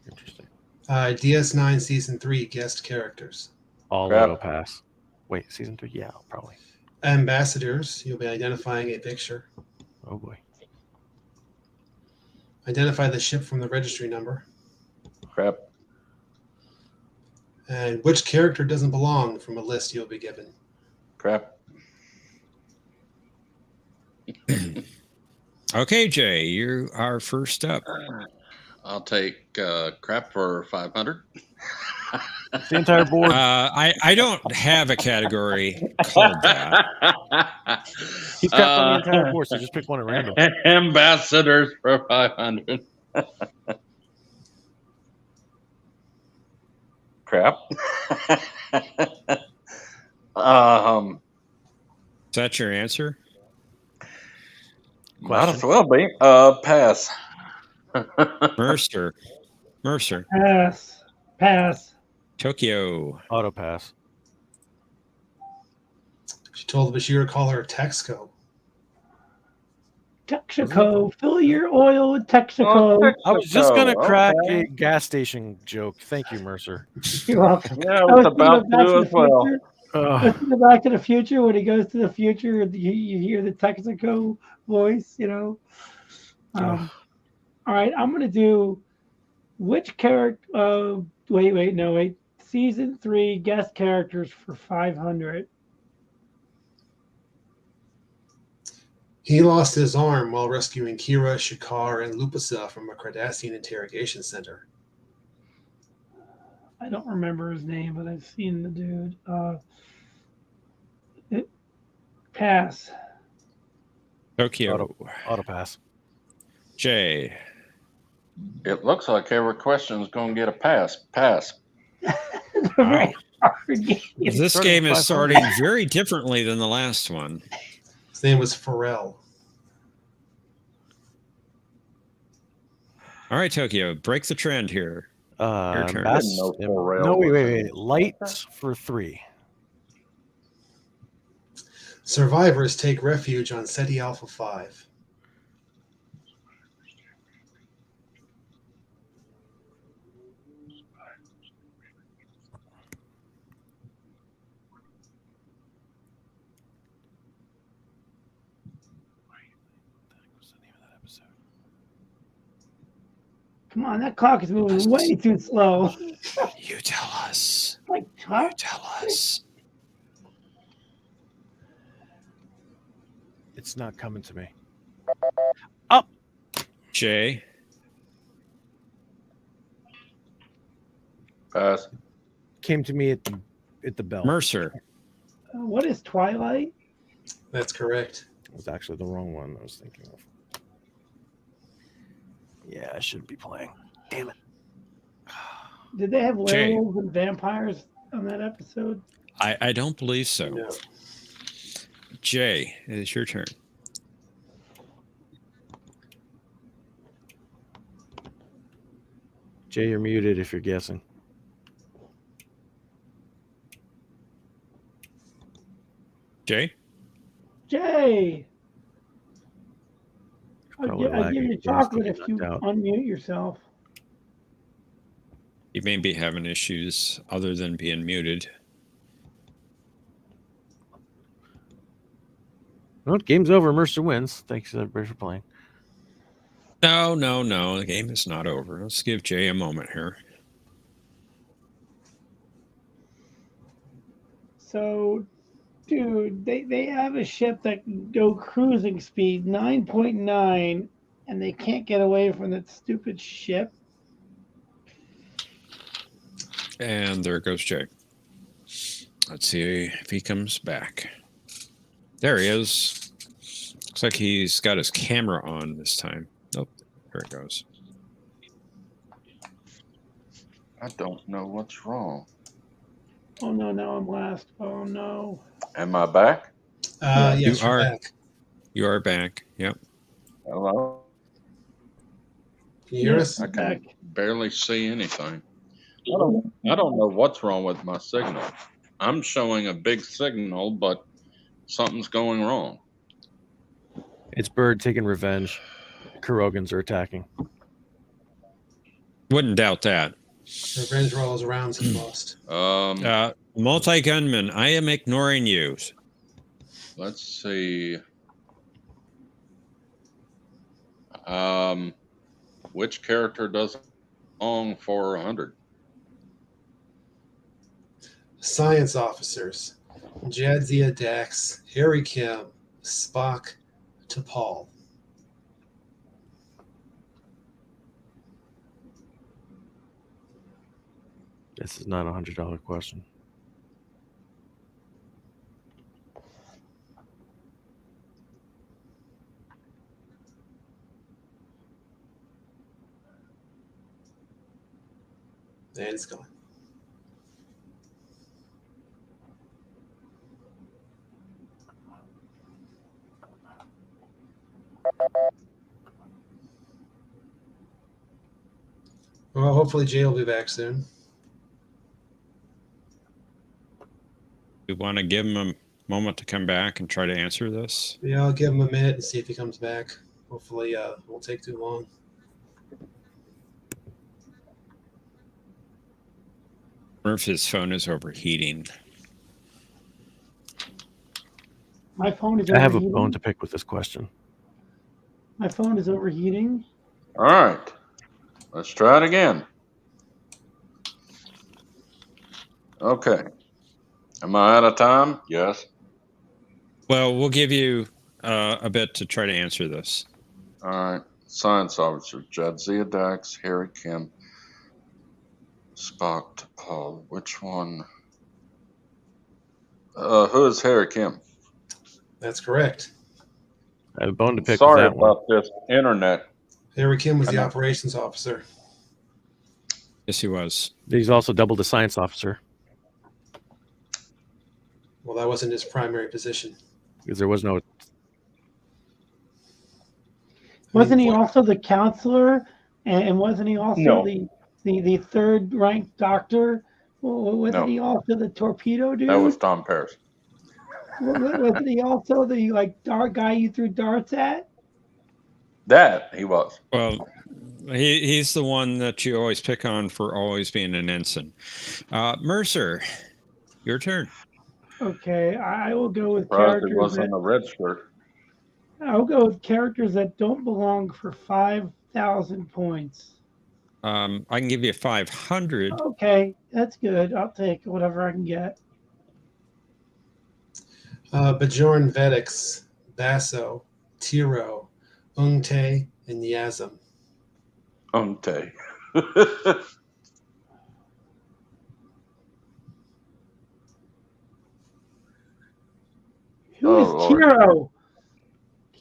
Speaker 7: Interesting.
Speaker 2: DS9 Season 3 guest characters.
Speaker 7: All
Speaker 8: Crap.
Speaker 7: auto pass. Wait, season 3? Yeah, probably.
Speaker 2: Ambassadors, you'll be identifying a picture.
Speaker 7: Oh boy.
Speaker 2: Identify the ship from the registry number.
Speaker 8: Crap.
Speaker 2: And which character doesn't belong from a list you'll be given.
Speaker 8: Crap.
Speaker 1: Okay, Jay, you are first up.
Speaker 8: I'll take crap for 500.
Speaker 7: The entire board.
Speaker 1: I don't have a category called that.
Speaker 7: He's got on the entire board, so just pick one at random.
Speaker 8: Ambassadors for 500. Crap.
Speaker 1: Is that your answer?
Speaker 8: Might as well be. Pass.
Speaker 1: Mercer.
Speaker 6: Pass.
Speaker 1: Tokyo.
Speaker 7: Auto pass.
Speaker 2: She told Bashir to call her Texaco.
Speaker 6: Texaco. Fill your oil with Texaco.
Speaker 7: I was just gonna crack a gas station joke. Thank you, Mercer.
Speaker 6: You're welcome.
Speaker 8: Yeah, I was about to as well.
Speaker 6: Listen to Back to the Future. When he goes to the future, you hear the Texaco voice, you know. All right, I'm going to do which character... wait. Season 3 guest characters for 500.
Speaker 2: He lost his arm while rescuing Kira, Shakar, and Lupasa from a Cardassian interrogation center.
Speaker 6: I don't remember his name, but I've seen the dude. Pass.
Speaker 1: Tokyo.
Speaker 7: Auto pass.
Speaker 1: Jay.
Speaker 8: It looks like every question is going to get a pass. Pass.
Speaker 6: It's a very hard game.
Speaker 1: This
Speaker 7: Starting
Speaker 1: game
Speaker 7: at
Speaker 1: is
Speaker 7: 500.
Speaker 1: starting very differently than the last one.
Speaker 2: His name was Pharrell.
Speaker 1: All right, Tokyo, break the trend here. Your turn.
Speaker 8: I didn't know Pharrell
Speaker 7: No,
Speaker 8: was
Speaker 7: wait.
Speaker 8: in-
Speaker 7: Lights for 3.
Speaker 2: Survivors take refuge on SETI Alpha 5.
Speaker 7: What's the name of that episode?
Speaker 6: Come on, that clock is moving way too slow.
Speaker 1: You tell us.
Speaker 6: Like,
Speaker 1: You
Speaker 6: huh?
Speaker 1: tell us.
Speaker 7: It's not coming to me.
Speaker 1: Jay.
Speaker 8: Pass.
Speaker 7: Came to me at the bell.
Speaker 1: Mercer.
Speaker 6: What is Twilight?
Speaker 2: That's correct.
Speaker 7: It was actually the wrong one I was thinking of. Yeah, I shouldn't be playing. Damn it.
Speaker 6: Did they have
Speaker 1: Jay.
Speaker 6: werewolves and vampires on that episode?
Speaker 1: I don't believe so.
Speaker 2: No.
Speaker 1: Jay, it is your turn.
Speaker 7: Jay, you're muted if you're guessing.
Speaker 1: Jay?
Speaker 6: Jay! I'll
Speaker 7: Probably
Speaker 6: give
Speaker 7: lagging.
Speaker 6: you
Speaker 7: Jay's
Speaker 6: chocolate
Speaker 7: getting
Speaker 6: if you
Speaker 7: knocked out.
Speaker 6: unmute yourself.
Speaker 1: You may be having issues other than being muted.
Speaker 7: No, game's over. Mercer wins. Thanks everybody for playing.
Speaker 1: No. The game is not over. Let's give Jay a moment here.
Speaker 6: So, dude, they have a ship that can go cruising speed 9.9, and they can't get away from that stupid ship.
Speaker 1: And there goes Jay. Let's see if he comes back. There he is. Looks like he's got his camera on this time. Nope. There it goes.
Speaker 8: I don't know what's wrong.
Speaker 6: Oh no, now I'm last. Oh no.
Speaker 8: Am I back?
Speaker 2: Yes,
Speaker 1: You
Speaker 2: you're
Speaker 1: are.
Speaker 2: back.
Speaker 1: You are back. Yep.
Speaker 8: Hello?
Speaker 2: Can you hear
Speaker 6: Yes,
Speaker 2: us?
Speaker 8: I can
Speaker 6: back.
Speaker 8: barely see anything. I don't know what's wrong with my signal. I'm showing a big signal, but something's going wrong.
Speaker 7: It's Bird taking revenge. Kurogans are attacking.
Speaker 1: Wouldn't doubt that.
Speaker 2: Revenge rolls around he lost.
Speaker 1: Multi-gunman, I am ignoring you.
Speaker 8: Let's see. Which character does long for 100?
Speaker 2: Science officers. Jadzia Dax, Harry Kim, Spock, T'Pol.
Speaker 7: This is not a $100 question.
Speaker 2: And it's gone. Well, hopefully Jay will be back soon.
Speaker 1: We want to give him a moment to come back and try to answer this.
Speaker 2: Yeah, I'll give him a minute and see if he comes back. Hopefully, it won't take too long.
Speaker 1: Or if his phone is overheating.
Speaker 6: My phone is
Speaker 7: I have a
Speaker 6: overheating.
Speaker 7: bone to pick with this question.
Speaker 6: My phone is overheating.
Speaker 8: All right. Let's try it again. Okay. Am I out of time? Yes.
Speaker 1: Well, we'll give you a bit to try to answer this.
Speaker 8: All right. Science officer, Jadzia Dax, Harry Kim, Spock, T'Pol. Which one? Who is Harry Kim?
Speaker 2: That's correct.
Speaker 7: I have a bone to pick with
Speaker 8: Sorry
Speaker 7: that one.
Speaker 8: about this internet.
Speaker 2: Harry Kim was the
Speaker 8: Come on.
Speaker 2: operations officer.
Speaker 1: Yes, he was.
Speaker 7: He's also double the science officer
Speaker 2: Well, that wasn't his primary position.
Speaker 7: because there was no.
Speaker 6: Wasn't he also the counselor? And wasn't he also
Speaker 8: No.
Speaker 6: the third ranked doctor? Wasn't
Speaker 8: No.
Speaker 6: he also the torpedo dude?
Speaker 8: That was Tom Paris.
Speaker 6: Wasn't he also the like dart guy you threw darts at?
Speaker 8: That he was.
Speaker 1: Well, he's the one that you always pick on for always being an ensign. Mercer, your turn.
Speaker 6: Okay, I will go with
Speaker 8: Surprised he
Speaker 6: characters
Speaker 8: wasn't
Speaker 6: that
Speaker 8: a red shirt.
Speaker 6: I'll go with characters that don't belong for 5,000 points.
Speaker 1: I can give you 500.
Speaker 6: Okay, that's good. I'll take whatever I can get.
Speaker 2: Bajorn Vedix, Basso, Tiro, Ungte, and Yazam.
Speaker 8: Umte.
Speaker 6: Who is
Speaker 8: Lord.
Speaker 6: Tiro?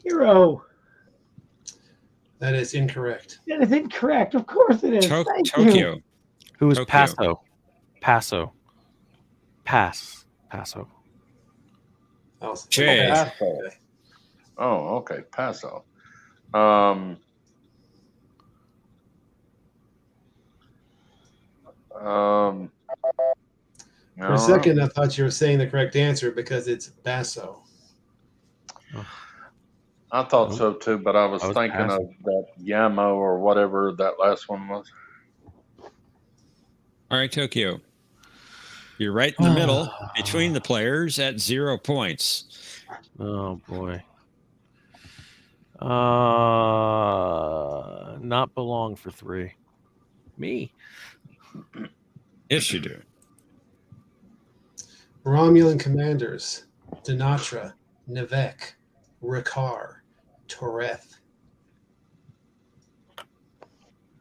Speaker 6: Tiro.
Speaker 2: That is incorrect.
Speaker 6: That is incorrect. Of course it is. Thank you.
Speaker 1: Tokyo.
Speaker 7: Who is
Speaker 1: Tokyo.
Speaker 7: Paso? Paso.
Speaker 1: Jay.
Speaker 8: Paso. Oh, okay. Paso. No.
Speaker 2: For a second, I thought you were saying the correct answer because it's Basso.
Speaker 8: I thought so too, but I was thinking
Speaker 7: Paso.
Speaker 8: of that Yamo or whatever that last one was.
Speaker 1: All right, Tokyo. You're right in the middle between the players at 0 points.
Speaker 7: Oh boy. Not belong for 3. Me.
Speaker 1: Yes, you do.
Speaker 2: Romulan commanders: Denatra, Nevek, Ricard, Toreth.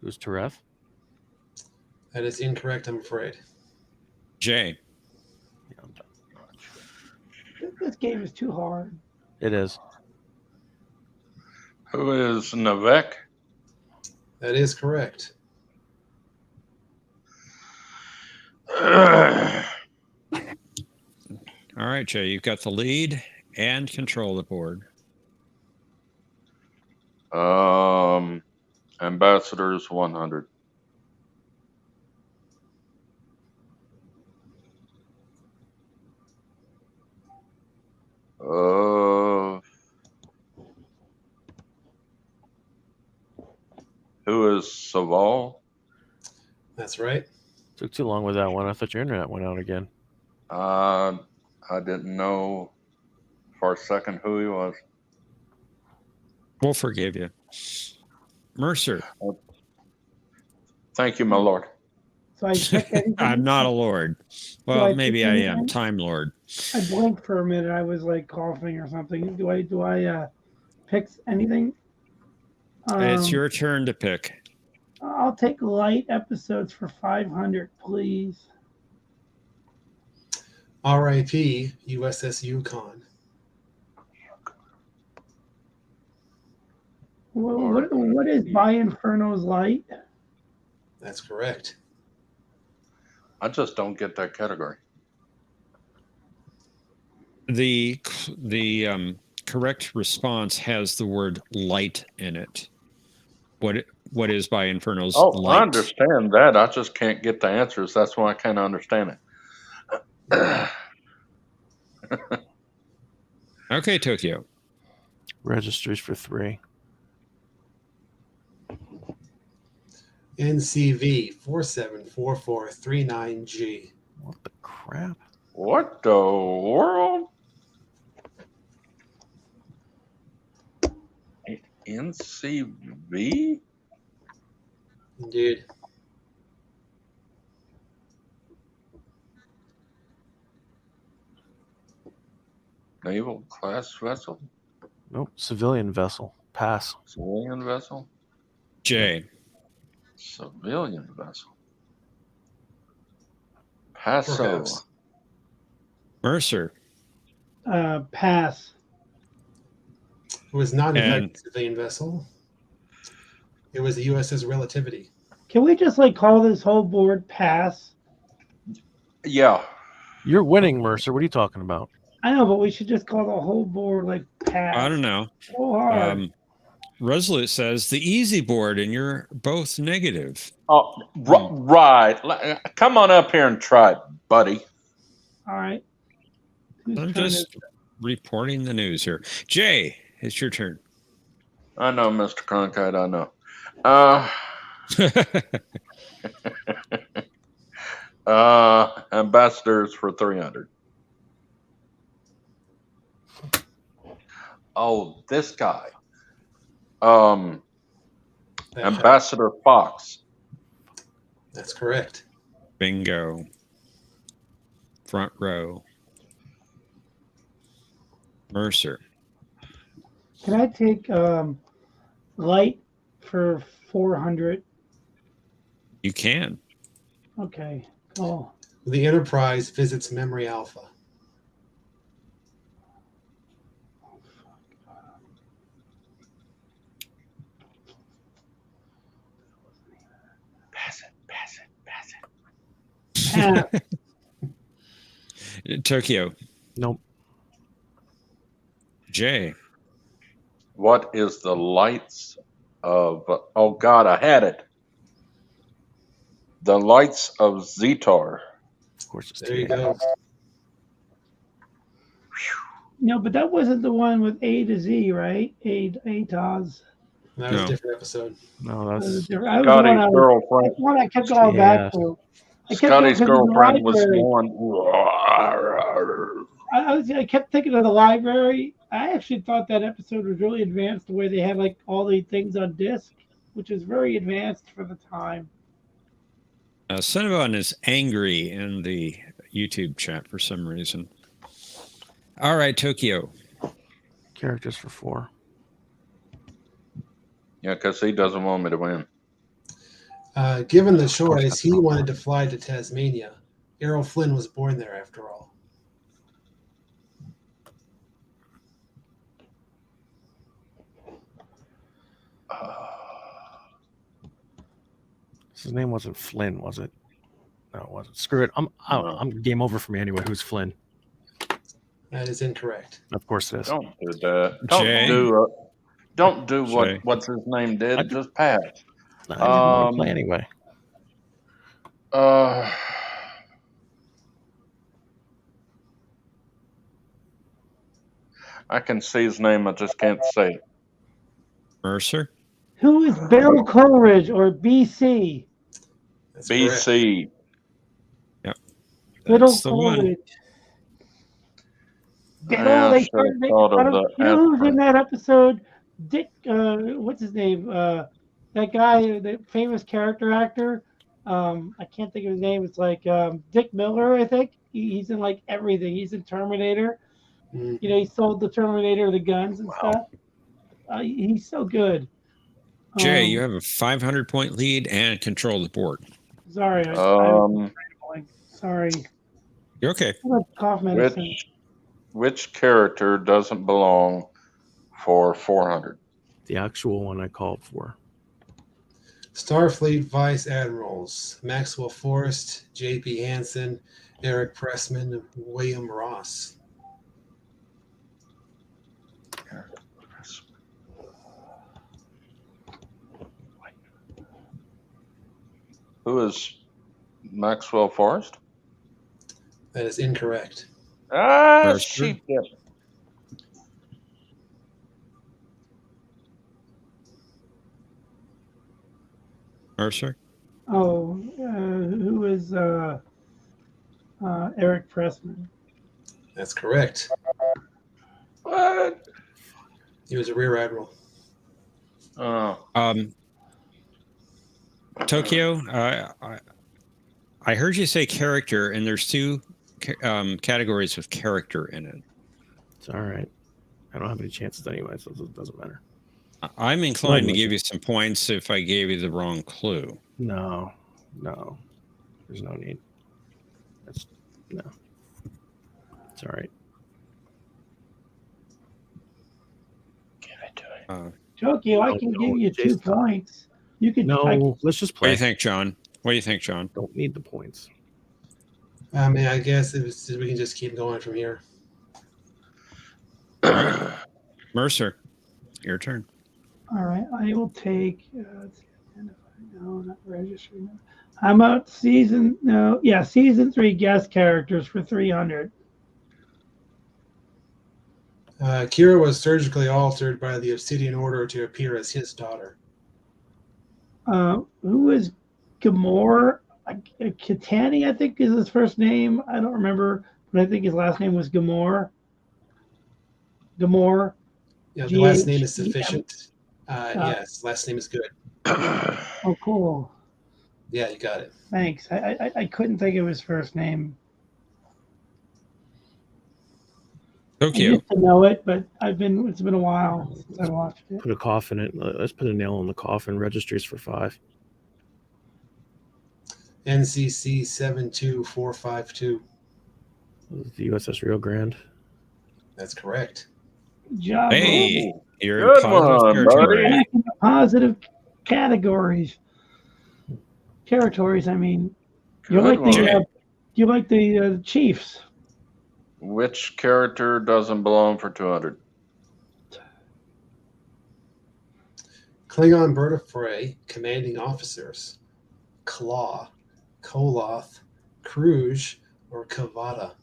Speaker 7: Who's Teref?
Speaker 2: That is incorrect, I'm afraid.
Speaker 1: Jay.
Speaker 7: Yeah, I'm done.
Speaker 6: This game is too hard.
Speaker 7: It is.
Speaker 8: Who is Navek?
Speaker 2: That is correct.
Speaker 1: All right, Jay, you've got the lead and control the board.
Speaker 8: Ambassadors 100. Who is Saval?
Speaker 2: That's right.
Speaker 7: Took too long with that one. I thought your internet went out again.
Speaker 8: I didn't know for a second who he was.
Speaker 1: We'll forgive you. Mercer.
Speaker 8: Thank you, my lord.
Speaker 6: So I check anything.
Speaker 1: I'm not a lord. Well,
Speaker 6: I
Speaker 1: maybe
Speaker 6: pick
Speaker 1: I
Speaker 6: anything?
Speaker 1: am. Time Lord.
Speaker 6: I blinked for a minute. I was like coughing or something. Do I pick anything?
Speaker 1: It's your turn to pick.
Speaker 6: I'll take light episodes for 500, please.
Speaker 2: R.I.P. USS Yukon.
Speaker 6: What is By Inferno's Light?
Speaker 2: That's correct.
Speaker 8: I just don't get that category.
Speaker 1: The correct response has the word light in it. What is By Inferno's light?
Speaker 8: I understand that. I just can't get the answers. That's why I can't understand it.
Speaker 1: Okay, Tokyo.
Speaker 7: Registers for 3.
Speaker 2: NCV 474439G.
Speaker 7: What the crap?
Speaker 8: What the world? NCV?
Speaker 2: Indeed.
Speaker 8: Naval class vessel?
Speaker 7: Nope. Civilian vessel. Pass.
Speaker 8: Civilian vessel?
Speaker 1: Jay.
Speaker 8: Civilian vessel. Paso.
Speaker 2: Perhaps.
Speaker 1: Mercer.
Speaker 6: Pass.
Speaker 2: It was not in
Speaker 1: And-
Speaker 2: fact a civilian vessel. It was the USS Relativity.
Speaker 6: Can we just call this whole board pass?
Speaker 8: Yeah.
Speaker 7: You're winning, Mercer. What are you talking about?
Speaker 6: I know, but we should just call the whole board pass.
Speaker 1: I don't know.
Speaker 6: So hard.
Speaker 1: Resolute says the easy board, and you're both negative.
Speaker 8: Oh, right. Come on up here and try it, buddy.
Speaker 6: All right. Whose
Speaker 1: I'm
Speaker 6: turn
Speaker 1: just reporting the news here. Jay, it's your turn.
Speaker 8: I know, Mr. Cronkite. I know. Ambassadors for 300. Oh, this guy. Ambassador Fox.
Speaker 2: That's correct.
Speaker 1: Bingo. Front row. Mercer.
Speaker 6: Can I take light for 400?
Speaker 1: You can.
Speaker 6: Okay. Cool.
Speaker 2: The Enterprise visits Memory Alpha.
Speaker 8: Pass it.
Speaker 1: Tokyo.
Speaker 7: Nope.
Speaker 1: Jay.
Speaker 8: What is the lights of... Oh, God, I had it. The lights of Zetar.
Speaker 7: Of course it's
Speaker 2: There you
Speaker 7: TA.
Speaker 2: go.
Speaker 6: No, but that wasn't the one with A to Z, right? ATOZ.
Speaker 2: That was
Speaker 1: No.
Speaker 2: a different episode.
Speaker 7: No,
Speaker 6: That was
Speaker 7: that's
Speaker 6: different. I was the
Speaker 8: Scotty's
Speaker 6: one I
Speaker 8: girlfriend.
Speaker 6: that's the one I kept going back to. I kept
Speaker 8: Scotty's
Speaker 6: going to the
Speaker 8: girlfriend was
Speaker 6: library.
Speaker 8: going.
Speaker 6: I kept thinking of the library. I actually thought that episode was really advanced, the way they had all the things on disc, which is very advanced for the time.
Speaker 1: Cinnabon is angry in the YouTube chat for some reason. All right, Tokyo.
Speaker 7: characters for 4.
Speaker 8: Yeah, because he doesn't want me to win.
Speaker 2: Given the
Speaker 7: course,
Speaker 2: choice,
Speaker 7: that's
Speaker 2: he
Speaker 7: not
Speaker 2: wanted
Speaker 7: fun.
Speaker 2: to fly to Tasmania. Errol Flynn was born there after all.
Speaker 7: His name wasn't Flynn, was it? No, it wasn't. Screw it. I'm game over for me anyway. Who's Flynn?
Speaker 2: That is incorrect.
Speaker 7: Of course it is.
Speaker 8: Don't do that.
Speaker 1: Jay?
Speaker 8: Don't do
Speaker 1: Jay.
Speaker 8: what's his name did. Just pass.
Speaker 7: I didn't want to play anyway.
Speaker 8: I can see his name. I just can't say it.
Speaker 1: Mercer.
Speaker 6: Who is Bill Coleridge or BC?
Speaker 2: That's correct.
Speaker 8: BC.
Speaker 6: Bill
Speaker 1: That's the one.
Speaker 6: Coleridge. Bill,
Speaker 8: Yeah, I
Speaker 6: they
Speaker 8: should
Speaker 6: started
Speaker 8: have
Speaker 6: making
Speaker 8: thought
Speaker 6: fun
Speaker 8: of
Speaker 6: of.
Speaker 8: the
Speaker 6: You know who's in
Speaker 8: aspirin.
Speaker 6: that episode? Dick. What's his name? That guy, the famous character actor. I can't think of his name. It's Dick Miller, I think. He's in everything. He's in Terminator.
Speaker 2: Mm.
Speaker 6: He sold the Terminator the guns and stuff. He's so good.
Speaker 1: Jay, you have a 500-point lead and control of the board.
Speaker 6: Sorry. Sorry.
Speaker 1: You're okay.
Speaker 6: Cough medicine.
Speaker 8: Which character doesn't belong for 400?
Speaker 7: The actual one I called for.
Speaker 2: Starfleet Vice Admirals Maxwell Forrest, J.P. Hansen, Eric Pressman, and William Ross.
Speaker 8: Who is Maxwell Forrest?
Speaker 2: That is incorrect.
Speaker 1: Mercer?
Speaker 8: Sheep dip.
Speaker 1: Mercer.
Speaker 6: Oh, who is Eric Pressman?
Speaker 2: That's correct.
Speaker 8: What?
Speaker 2: He was a rear admiral.
Speaker 8: Oh,
Speaker 1: Tokyo. I heard you say character, and there's two categories with character in it.
Speaker 7: It's all right. I don't have any chances anyway, so it doesn't matter.
Speaker 1: I'm inclined to
Speaker 7: Listen.
Speaker 1: give you some points if I gave you the wrong clue.
Speaker 7: No. There's no need. No. It's all right.
Speaker 8: give
Speaker 6: Tokyo, I
Speaker 7: No,
Speaker 6: can
Speaker 7: no,
Speaker 6: give you 2
Speaker 7: Jason.
Speaker 6: points. You could.
Speaker 7: No, let's just
Speaker 1: What do
Speaker 7: play.
Speaker 1: you think, John? What do you think, John?
Speaker 7: Don't need the points.
Speaker 2: I mean, I guess we can just keep going from here.
Speaker 1: All right. Mercer, your turn.
Speaker 6: All right, I will take. Let's see, identify. No, not registry. No. I'm out season. No, yeah, season 3 guest characters for 300.
Speaker 2: Kira was surgically altered by the Obsidian Order to appear as his daughter.
Speaker 6: Who is Gamor? Kitani, I think, is his first name. I don't remember, but I think his last name was Gamor. Gamor.
Speaker 2: Yeah, the last name is
Speaker 6: G-H-E-M.
Speaker 2: sufficient. Yes, last name is good.
Speaker 6: Oh, cool.
Speaker 2: Yeah, you got it.
Speaker 6: Thanks. I couldn't think of his first name. I
Speaker 1: Tokyo.
Speaker 6: used to know it, but it's been a while since I watched it.
Speaker 7: Put a coffin in. Let's put a nail in the coffin. Registries for 5.
Speaker 2: NCC 72452.
Speaker 7: The USS Rio Grande.
Speaker 2: That's correct.
Speaker 6: Good job.
Speaker 1: Hey, you're
Speaker 8: Good
Speaker 1: in positive
Speaker 8: one,
Speaker 1: territory.
Speaker 8: buddy.
Speaker 6: Back in the positive categories. Territories, I mean. You
Speaker 8: Good
Speaker 6: like the Chiefs.
Speaker 8: Which character doesn't belong for 200?
Speaker 2: Klingon bird of prey, commanding officers. Claw, Koloth, Kruj, or Kavada.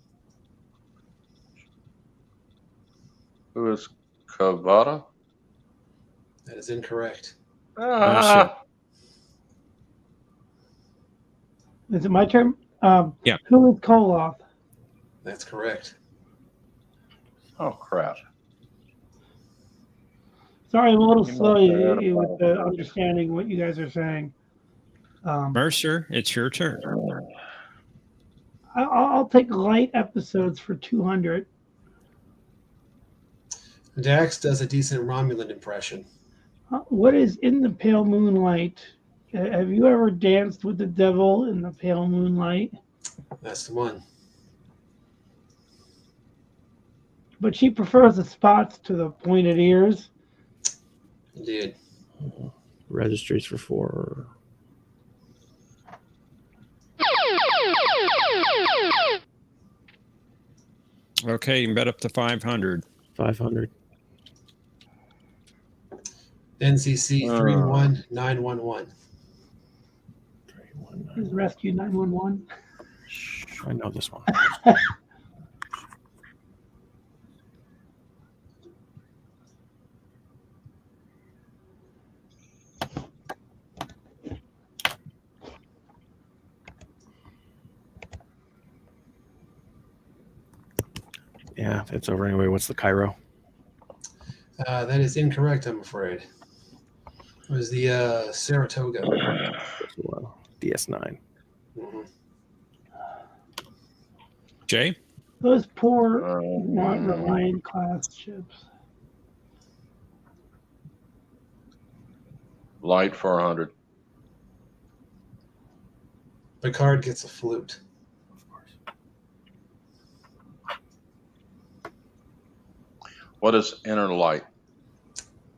Speaker 8: Who is Kavada?
Speaker 2: That is incorrect.
Speaker 8: Ah,
Speaker 6: Is it my turn?
Speaker 1: Yeah.
Speaker 6: Who is Koloth?
Speaker 2: That's correct.
Speaker 8: oh, crap.
Speaker 6: Sorry, I'm a little
Speaker 8: You
Speaker 6: slow
Speaker 8: must have had a
Speaker 6: with the understanding what you guys are saying.
Speaker 1: Mercer, it's your turn.
Speaker 6: I'll take light episodes for 200.
Speaker 2: Dax does a decent Romulan impression.
Speaker 6: What is in the pale moonlight? Have you ever danced with the devil in the pale moonlight?
Speaker 2: That's the one.
Speaker 6: But she prefers the spots to the pointed ears.
Speaker 2: Indeed.
Speaker 7: Registries for 4.
Speaker 1: Okay, you can bet up to 500.
Speaker 7: 500.
Speaker 2: NCC 31911.
Speaker 7: 319.
Speaker 6: Is Rescue 911?
Speaker 7: I know this one. Yeah, it's over anyway. What's the Cairo?
Speaker 2: That is incorrect, I'm afraid. It was the Saratoga.
Speaker 7: DS9.
Speaker 2: Mhm.
Speaker 1: Jay?
Speaker 6: Those poor Reliant class ships.
Speaker 8: Light 400.
Speaker 2: Picard gets a flute.
Speaker 7: Of course.
Speaker 8: What is inner light?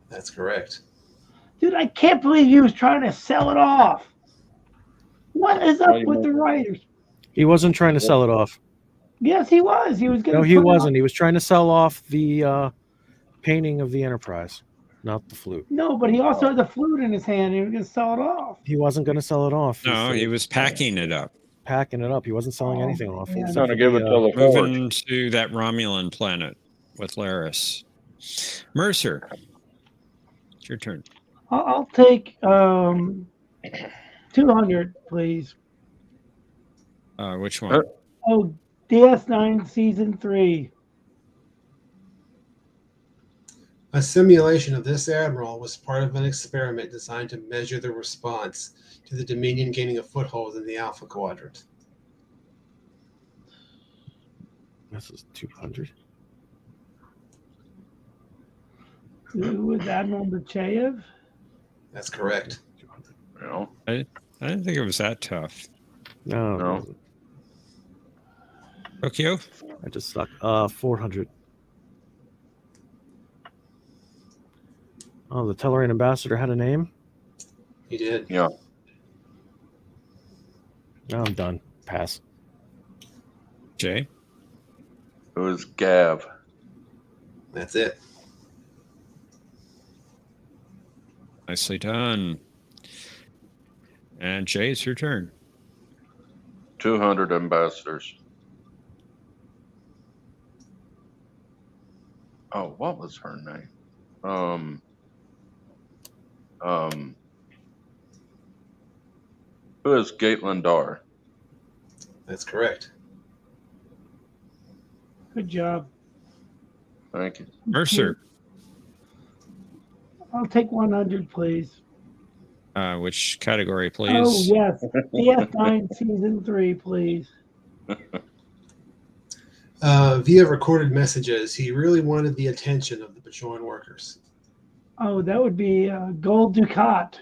Speaker 2: That's correct.
Speaker 6: Dude, I can't believe he was trying to sell it off. What is up
Speaker 8: Why you
Speaker 6: with the
Speaker 8: won't-
Speaker 6: writers?
Speaker 7: He wasn't trying to sell it off.
Speaker 6: Yes, he was. He was going to.
Speaker 7: No, he wasn't. He was trying to sell off the painting of the Enterprise, not the flute.
Speaker 6: No, but he also had the flute in his hand. He was going to sell it off.
Speaker 7: He wasn't going to sell it off.
Speaker 1: No, he was packing it up.
Speaker 7: Packing it up. He wasn't selling anything off.
Speaker 6: man.
Speaker 8: He's
Speaker 7: except
Speaker 8: going to
Speaker 7: for
Speaker 8: give it
Speaker 7: the,
Speaker 8: to the forge.
Speaker 1: Moving to that Romulan planet with Laris. Mercer, it's your turn.
Speaker 6: I'll take 200, please.
Speaker 1: Which one?
Speaker 6: Oh, DS9 Season 3.
Speaker 2: A simulation of this admiral was part of an experiment designed to measure the response to the Dominion gaining a foothold in the Alpha Quadrant.
Speaker 7: This is 200.
Speaker 6: Who was Admiral Bachayev?
Speaker 2: That's correct.
Speaker 7: 200.
Speaker 8: You know?
Speaker 1: I didn't think it was that tough.
Speaker 7: No.
Speaker 8: No.
Speaker 7: It wasn't.
Speaker 1: Tokyo?
Speaker 7: I just suck. 400. Oh, the Tellurian ambassador had a name?
Speaker 2: He did.
Speaker 8: Yeah.
Speaker 7: No, I'm done. Pass.
Speaker 1: Jay?
Speaker 8: It was Gav.
Speaker 2: That's it.
Speaker 1: Nicely done. And Jay, it's your turn.
Speaker 8: 200 ambassadors. Oh, what was her name? Who is Caitlin Dar?
Speaker 2: That's correct.
Speaker 6: Good job.
Speaker 8: Thank you.
Speaker 1: Mercer,
Speaker 6: I'll take 100, please.
Speaker 1: which category, please?
Speaker 6: Oh, yes. DS9 Season 3, please.
Speaker 2: Via recorded messages, he really wanted the attention of the Bajoran workers.
Speaker 6: Oh, that would be Gold Ducat.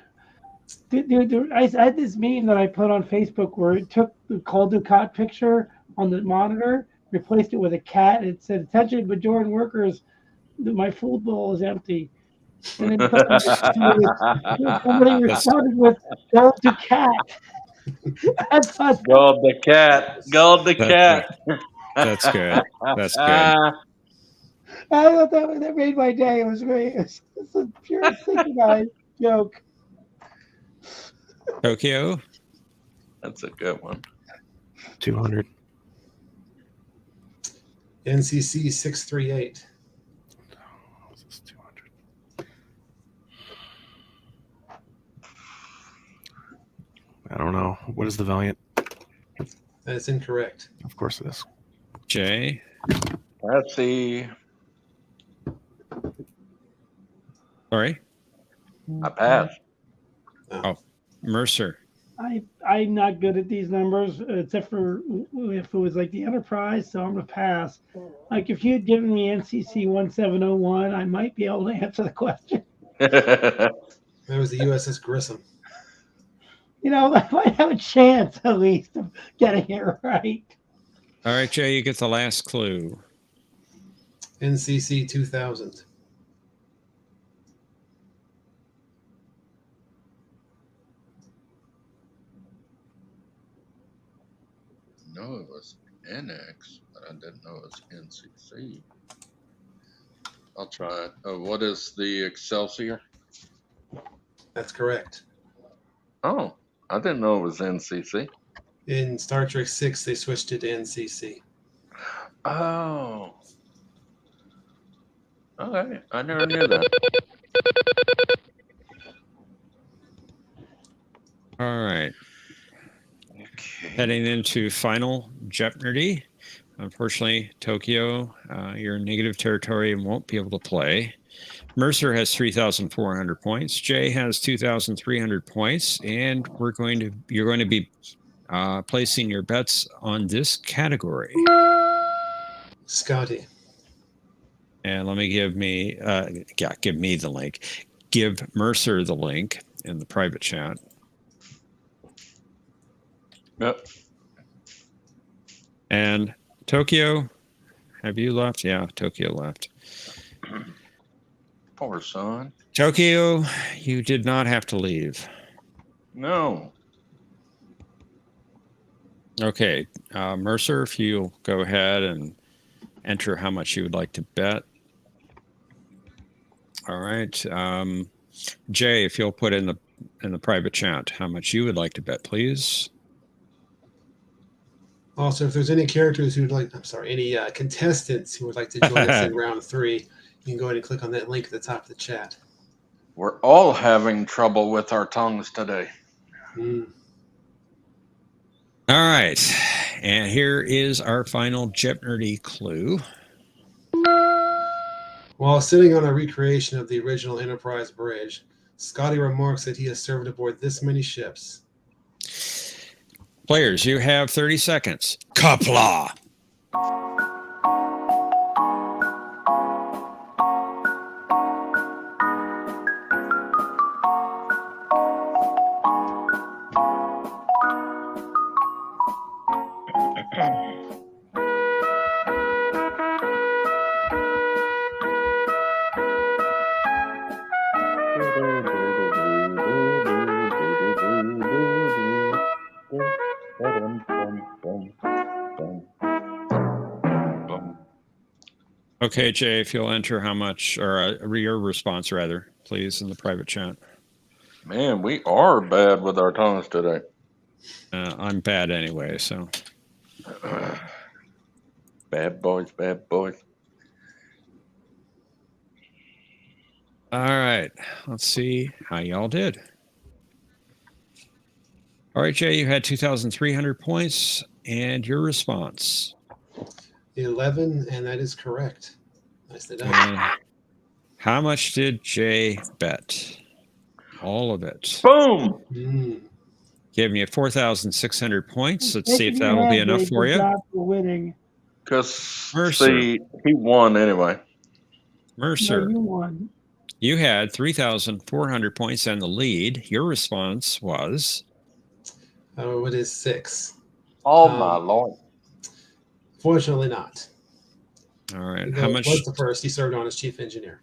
Speaker 6: Dude, I had this meme that I put on Facebook where it took the Gold Ducat picture on the monitor, replaced it with a cat. It said, "Attention, Bajoran workers, my food bowl is empty." And then somebody responded with Gold Ducat. I thought
Speaker 8: Gold the cat. Gold the cat.
Speaker 1: That's good. That's good.
Speaker 6: I thought that made my day. It was great. It's a pure synchronized joke.
Speaker 1: Tokyo?
Speaker 8: That's a good one.
Speaker 7: 200.
Speaker 2: NCC 638.
Speaker 7: This is 200. I don't know. What is the Valiant?
Speaker 2: That is incorrect.
Speaker 7: Of course it is.
Speaker 1: Jay?
Speaker 8: Let's see.
Speaker 1: Sorry?
Speaker 8: I passed.
Speaker 1: Mercer.
Speaker 6: I'm not good at these numbers, except for if it was like the Enterprise, so I'm gonna pass. Like if you had given me NCC 1701, I might be able to answer the question.
Speaker 2: That was the USS Grissom.
Speaker 6: You know, I might have a chance at least of getting it right.
Speaker 1: All right, Jay, you get the last clue.
Speaker 2: NCC 2000.
Speaker 8: No, it was NX, but I didn't know it was NCC. I'll try it. What is the Excelsior?
Speaker 2: That's correct.
Speaker 8: Oh, I didn't know it was NCC.
Speaker 2: In Star Trek 6, they switched it to NCC.
Speaker 8: Oh. Okay, I never knew that.
Speaker 1: All right.
Speaker 8: Okay.
Speaker 1: Heading into final Jeopnerdy. Unfortunately, Tokyo, you're in negative territory and won't be able to play. Mercer has 3,400 points. Jay has 2,300 points, and you're going to be placing your bets on this category.
Speaker 2: Scotty.
Speaker 1: And let me give me the link. Give Mercer the link in the private chat.
Speaker 8: Yep.
Speaker 1: And Tokyo, have you left? Yeah, Tokyo left.
Speaker 8: Poor son.
Speaker 1: Tokyo, you did not have to leave.
Speaker 8: No.
Speaker 1: Okay, Mercer, if you'll go ahead and enter how much you would like to bet. All right, Jay, if you'll put in the private chat how much you would like to bet, please.
Speaker 2: Also, if there's any characters who would like, any contestants who would like to join us in round 3, you can go ahead and click on that link at the top of the chat.
Speaker 8: We're all having trouble with our tongues today.
Speaker 1: All right, and here is our final Jeopnerdy clue.
Speaker 2: While sitting on a recreation of the original Enterprise bridge, Scotty remarks that he has served aboard this many ships.
Speaker 1: Players, you have 30 seconds. Kapla! Okay, Jay, if you'll enter how much, or your response rather, please, in the private chat.
Speaker 8: Man, we are bad with our tongues today.
Speaker 1: I'm bad anyway, so.
Speaker 8: Bad boys, bad boys.
Speaker 1: All right, let's see how y'all did. All right, Jay, you had 2,300 points, and your response.
Speaker 2: 11, and that is correct. Nicely done.
Speaker 1: And how much did Jay bet? All of it.
Speaker 8: Boom!
Speaker 1: Giving you 4,600 points. Let's see if
Speaker 6: Shaking your
Speaker 1: that'll be
Speaker 6: hand,
Speaker 1: enough
Speaker 6: Dave.
Speaker 1: for
Speaker 6: Good
Speaker 1: you.
Speaker 6: job for winning.
Speaker 8: Because,
Speaker 1: Mercer.
Speaker 8: see, he won anyway.
Speaker 1: Mercer,
Speaker 6: No, you won.
Speaker 1: you had 3,400 points and the lead. Your response was?
Speaker 2: Oh, it is 6.
Speaker 8: Oh, my Lord.
Speaker 2: Fortunately not.
Speaker 1: All right.
Speaker 2: How much was the first he served on as chief engineer?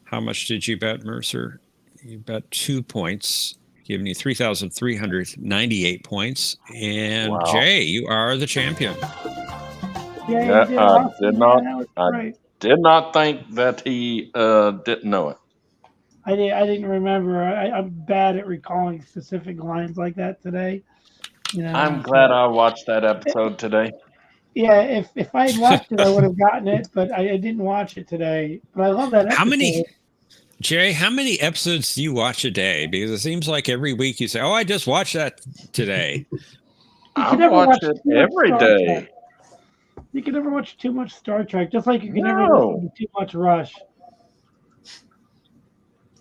Speaker 1: How much did you bet, Mercer? You bet 2 points, giving you 3,398 points. And
Speaker 8: Wow.
Speaker 1: Jay, you are the champion.
Speaker 6: Yeah,
Speaker 8: Yeah,
Speaker 6: you did
Speaker 8: I
Speaker 6: awesome,
Speaker 8: did
Speaker 6: man.
Speaker 8: not-
Speaker 6: That was
Speaker 8: I-
Speaker 6: great.
Speaker 8: Did not think that he didn't know it.
Speaker 6: I didn't remember. I'm bad at recalling specific lines like that today. You know,
Speaker 8: I'm glad I watched that episode today.
Speaker 6: Yeah, if I had watched it, I would have gotten it, but I didn't watch it today. But I love that episode.
Speaker 1: How many, Jay, how many episodes do you watch a day? Because it seems like every week you say, oh, I just watched that today.
Speaker 8: I
Speaker 6: can never
Speaker 8: watch
Speaker 6: watch
Speaker 8: it
Speaker 6: too much
Speaker 8: every
Speaker 6: Star
Speaker 8: day.
Speaker 6: Trek. You can never watch too much Star Trek, just like you can never
Speaker 8: No.
Speaker 6: listen to too much Rush.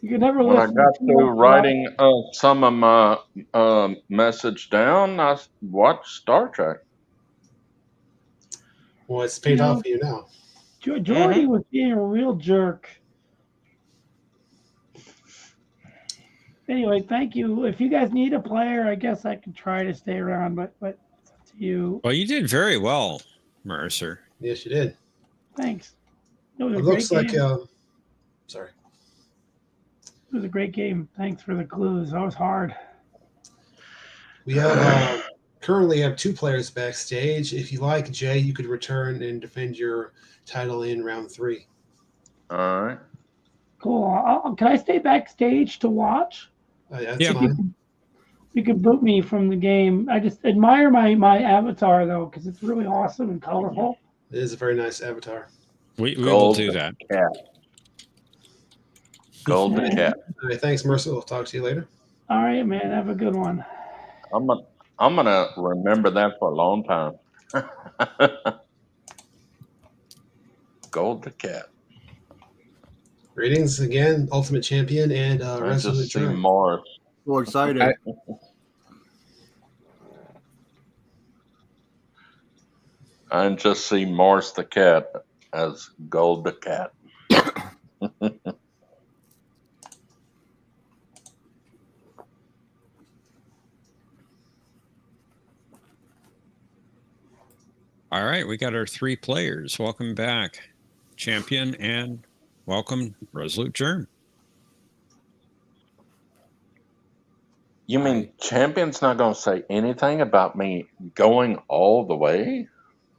Speaker 6: You can never
Speaker 8: When I
Speaker 6: listen
Speaker 8: got
Speaker 6: to too
Speaker 8: through
Speaker 6: much
Speaker 8: writing some of my message down, I watched Star Trek.
Speaker 2: Well, it's paid
Speaker 6: You know,
Speaker 2: off for you now.
Speaker 6: Jordy was being a real jerk. Anyway, thank you. If you guys need a player, I guess I can try to stay around, but it's up to you.
Speaker 1: Well, you did very well, Mercer.
Speaker 2: Yes, you did.
Speaker 6: Thanks. It was a
Speaker 2: It
Speaker 6: great
Speaker 2: looks like,
Speaker 6: game.
Speaker 2: sorry.
Speaker 6: It was a great game. Thanks for the clues. That was hard.
Speaker 2: We have currently have 2 players backstage. If you like, Jay, you could return and defend your title in round 3.
Speaker 8: All right.
Speaker 6: Cool. Can I stay backstage to watch?
Speaker 2: That's
Speaker 1: Yeah.
Speaker 2: fine.
Speaker 6: You can boot me from the game. I just admire my avatar though, because it's really awesome and colorful.
Speaker 2: It is a very nice avatar.
Speaker 1: We will
Speaker 8: Gold
Speaker 1: do that.
Speaker 8: Cat. Golden Cat.
Speaker 2: All right, thanks, Mercer. We'll talk to you later.
Speaker 6: All right, man. Have a good one.
Speaker 8: I'm gonna remember that for a long time. Golden Cat.
Speaker 2: Greetings again, Ultimate Champion and
Speaker 8: I
Speaker 2: Resolute
Speaker 8: just see
Speaker 2: Germ.
Speaker 8: Mars.
Speaker 3: So excited.
Speaker 8: I just see Mars the cat as Gold the Cat.
Speaker 1: All right, we got our 3 players. Welcome back, champion, and welcome, Resolute Germ.
Speaker 8: You mean Champion's not going to say anything about me going all the way?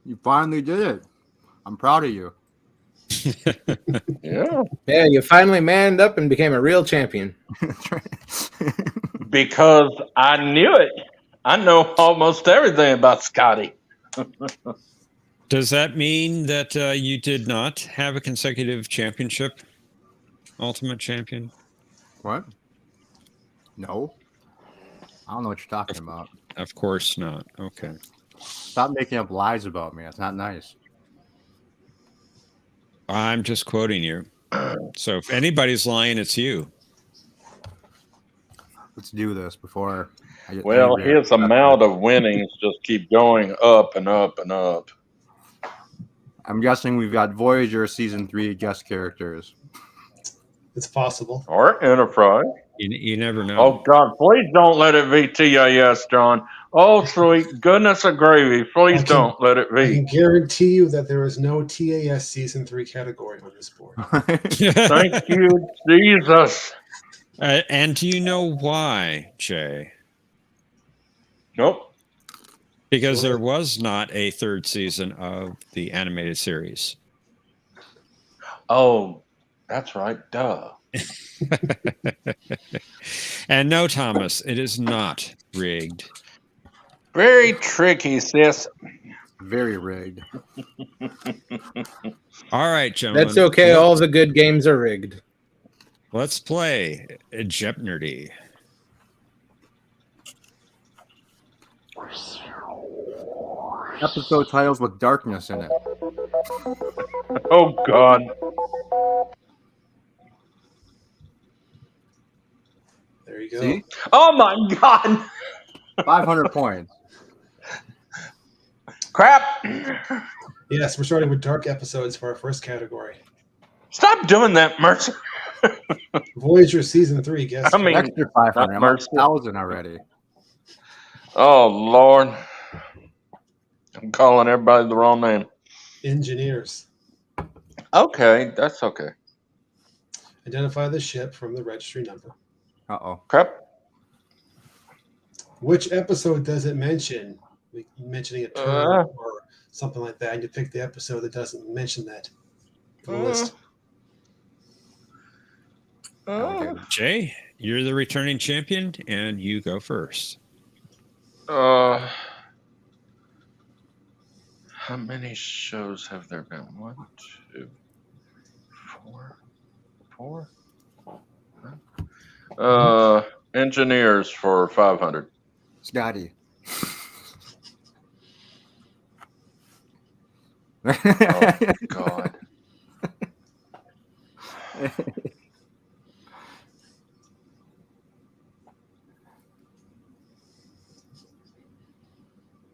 Speaker 3: You finally did it. I'm proud of you.
Speaker 8: Yeah.
Speaker 9: Yeah, you finally manned up and became a real champion.
Speaker 8: Because I knew it. I know almost everything about Scotty.
Speaker 1: Does that mean that you did not have a consecutive championship, Ultimate Champion?
Speaker 3: What? No. I don't know what you're talking about.
Speaker 1: Of course not. Okay.
Speaker 3: Stop making up lies about me. That's not nice.
Speaker 1: I'm just quoting you. So if anybody's lying, it's you.
Speaker 3: Let's do this before I get
Speaker 8: Well,
Speaker 3: angry.
Speaker 8: his amount of winnings just keep going up and up and up.
Speaker 3: I'm guessing we've got Voyager Season 3 guest characters.
Speaker 2: It's possible.
Speaker 8: Or Enterprise.
Speaker 1: You never know.
Speaker 8: Oh, God, please don't let it be TAS, John. Oh, sweet goodness of gravy. Please don't let it
Speaker 2: I
Speaker 8: be.
Speaker 2: can guarantee you that there is no TAS Season 3 category on this board.
Speaker 8: Thank you, Jesus.
Speaker 1: And do you know why, Jay?
Speaker 8: Nope.
Speaker 1: Because
Speaker 2: Sure.
Speaker 1: there was not a third season of the animated series.
Speaker 8: Oh, that's right. Duh.
Speaker 1: And no, Thomas, it is not rigged.
Speaker 8: Very tricky, sis.
Speaker 3: Very rigged.
Speaker 1: All right, gentlemen.
Speaker 9: That's okay. All the good games are rigged.
Speaker 1: Let's play Jeopnerdy.
Speaker 3: Episode titles with darkness in it.
Speaker 8: Oh, God.
Speaker 2: There you go.
Speaker 3: See?
Speaker 8: Oh, my God.
Speaker 3: 500 points.
Speaker 8: Crap.
Speaker 2: Yes, we're starting with dark episodes for our first category.
Speaker 8: Stop doing that, Mercer.
Speaker 2: Voyager season 3. Guess.
Speaker 8: I mean,
Speaker 3: Extra 500.
Speaker 8: not
Speaker 3: I'm at
Speaker 8: mercy.
Speaker 3: 1,000 already.
Speaker 8: Oh, Lord. I'm calling everybody the wrong name.
Speaker 2: Engineers.
Speaker 8: Okay, that's okay.
Speaker 2: Identify the ship from the registry number.
Speaker 3: Uh-oh.
Speaker 8: Crap.
Speaker 2: Which episode does it mention? Mentioning a term or something like that. And you pick the episode that doesn't mention that for the list.
Speaker 1: Jay, you're the returning champion, and you go first.
Speaker 8: How many shows have there been? 1, 2, 4. Engineers for 500.
Speaker 3: Scotty.
Speaker 8: Oh, God.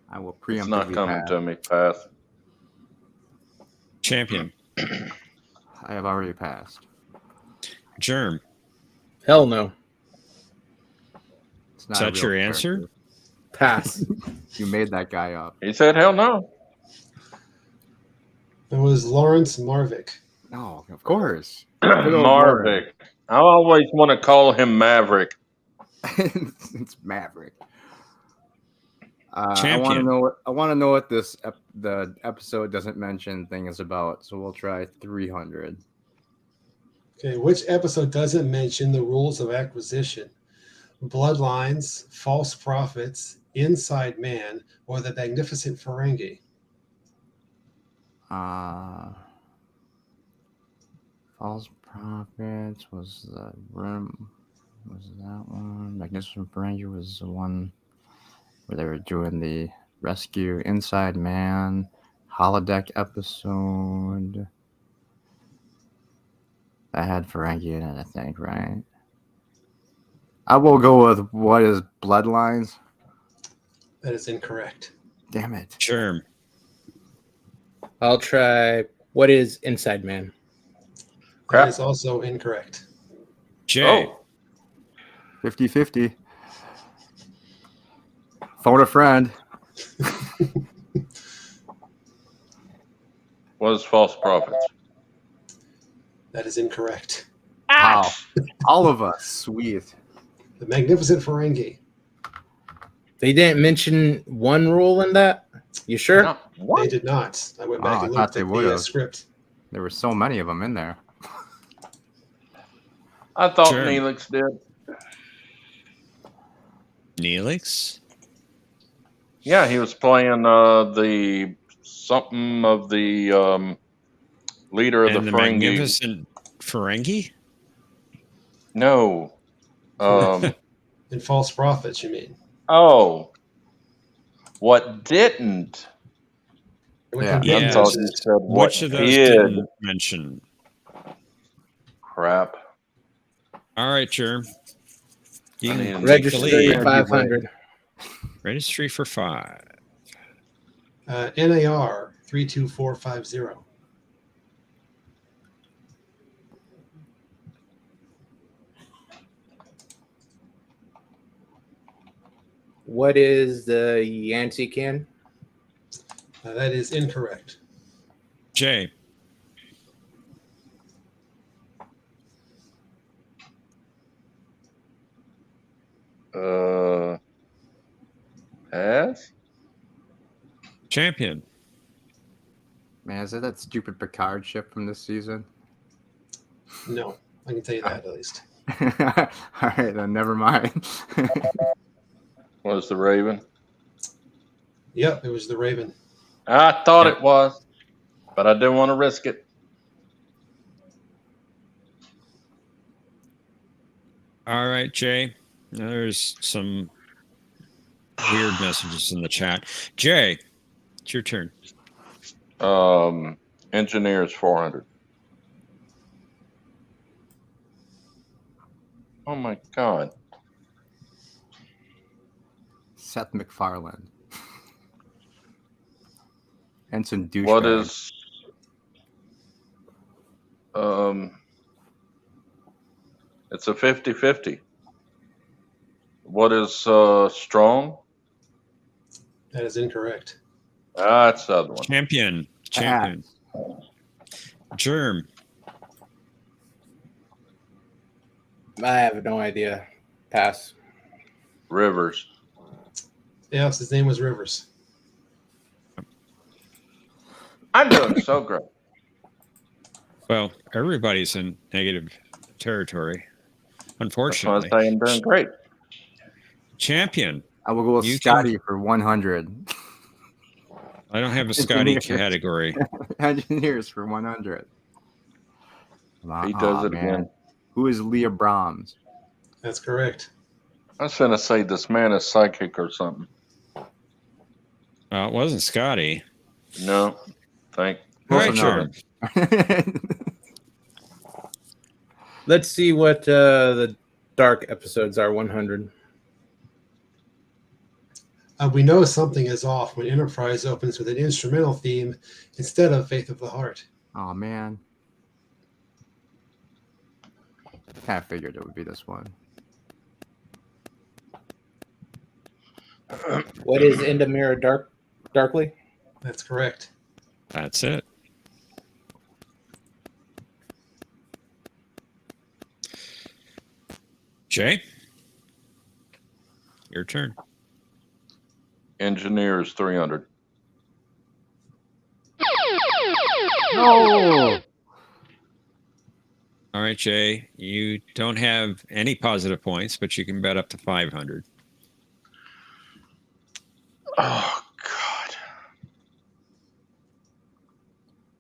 Speaker 3: I will
Speaker 8: It's
Speaker 3: preemptively
Speaker 8: not coming
Speaker 3: pass.
Speaker 8: to me. Pass.
Speaker 1: Champion.
Speaker 3: I have already passed.
Speaker 1: Germ.
Speaker 9: Hell no.
Speaker 3: It's
Speaker 1: Is
Speaker 3: not a
Speaker 1: that
Speaker 3: real
Speaker 1: your answer?
Speaker 3: character.
Speaker 9: Pass.
Speaker 3: You made that guy up.
Speaker 8: He said, hell no.
Speaker 2: It was Lawrence Marvick.
Speaker 3: No, of course. Good old
Speaker 8: Marvick. I always want to call him Maverick.
Speaker 3: It's Maverick. I
Speaker 1: Champion.
Speaker 3: want to know what this the episode doesn't mention thing is about. So we'll try 300.
Speaker 2: Okay, which episode doesn't mention the rules of acquisition? Bloodlines, False Prophets, Inside Man, or The Magnificent Ferengi?
Speaker 3: False Prophets was the room. Was that one? Magnificent Ferengi was the one where they were doing the rescue. Inside Man, holodeck episode. That had Ferengi in it, I think, right? I will go with what is Bloodlines.
Speaker 2: That is incorrect.
Speaker 3: Damn it.
Speaker 1: Germ.
Speaker 9: I'll try. What is Inside Man?
Speaker 2: That is also incorrect.
Speaker 1: Jay.
Speaker 8: Oh.
Speaker 3: 50-50. Phone a friend.
Speaker 8: Was False Prophets.
Speaker 2: That is incorrect.
Speaker 3: Wow. All of us. Sweet.
Speaker 2: The Magnificent Ferengi.
Speaker 9: They didn't mention one rule in that? You sure?
Speaker 8: No, what?
Speaker 2: They did not. I went back
Speaker 3: Oh,
Speaker 2: and
Speaker 3: I thought
Speaker 2: looked
Speaker 3: they
Speaker 2: at the
Speaker 3: would've.
Speaker 2: script.
Speaker 3: There were so many of them in there.
Speaker 8: I thought
Speaker 1: Sure.
Speaker 8: Neelix did.
Speaker 1: Neelix.
Speaker 8: Yeah, he was playing the something of the leader of
Speaker 1: And
Speaker 8: the
Speaker 1: the
Speaker 8: Ferengi.
Speaker 1: Magnificent Ferengi?
Speaker 8: No.
Speaker 2: In False Prophets, you mean?
Speaker 8: Oh. What didn't?
Speaker 2: What
Speaker 3: Yeah.
Speaker 8: I
Speaker 1: Yes.
Speaker 8: thought you said what
Speaker 1: Which of those
Speaker 8: did.
Speaker 1: didn't mention?
Speaker 8: Crap.
Speaker 1: All right, Germ. You
Speaker 8: I
Speaker 1: can
Speaker 8: need
Speaker 1: take the
Speaker 9: Registry
Speaker 1: lead.
Speaker 9: 500.
Speaker 1: Registry for 5.
Speaker 2: NAR 32450.
Speaker 9: What is the Yancey can?
Speaker 2: That is incorrect.
Speaker 1: Jay.
Speaker 8: Pass?
Speaker 1: Champion.
Speaker 3: Man, is it that stupid Picard ship from this season?
Speaker 2: No, I can tell you that at least.
Speaker 3: All right, then never mind.
Speaker 8: Was the Raven?
Speaker 2: Yep, it was the Raven.
Speaker 8: I thought it was, but I didn't want to risk it.
Speaker 1: All right, Jay. There's some weird messages in the chat. Jay, it's your turn.
Speaker 8: Engineers 400. Oh my God.
Speaker 3: Seth MacFarlane. Ensign douchebag.
Speaker 8: What is it's a 50-50. What is strong?
Speaker 2: That is incorrect.
Speaker 8: That's the other one.
Speaker 1: Champion. Germ.
Speaker 9: I have no idea. Pass.
Speaker 8: Rivers.
Speaker 2: Yes, his name was Rivers.
Speaker 8: I'm doing so great.
Speaker 1: Well, everybody's in negative territory,
Speaker 8: That's why I
Speaker 1: unfortunately.
Speaker 8: say I'm doing great.
Speaker 1: Champion.
Speaker 3: I will go with
Speaker 1: You
Speaker 3: Scotty for 100.
Speaker 1: I don't have a Scotty
Speaker 3: Engineers.
Speaker 1: category.
Speaker 3: Engineers for 100.
Speaker 8: He does it again.
Speaker 3: Who is Leah Brahms?
Speaker 2: That's correct.
Speaker 8: I was going to say this man is psychic or something.
Speaker 1: It wasn't Scotty.
Speaker 8: No. Thank
Speaker 1: All right,
Speaker 3: Also
Speaker 1: Germ.
Speaker 9: Let's see what the dark episodes are. 100.
Speaker 2: We know something is off when Enterprise opens with an instrumental theme instead of Faith of the Heart.
Speaker 3: Oh man. Kind of figured it would be this one.
Speaker 9: What is In the Mirror Darkly?
Speaker 2: That's correct.
Speaker 1: That's it. Jay, your turn.
Speaker 8: Engineers 300.
Speaker 3: No.
Speaker 1: All right, Jay, you don't have any positive points, but you can bet up to 500.
Speaker 8: Oh, God.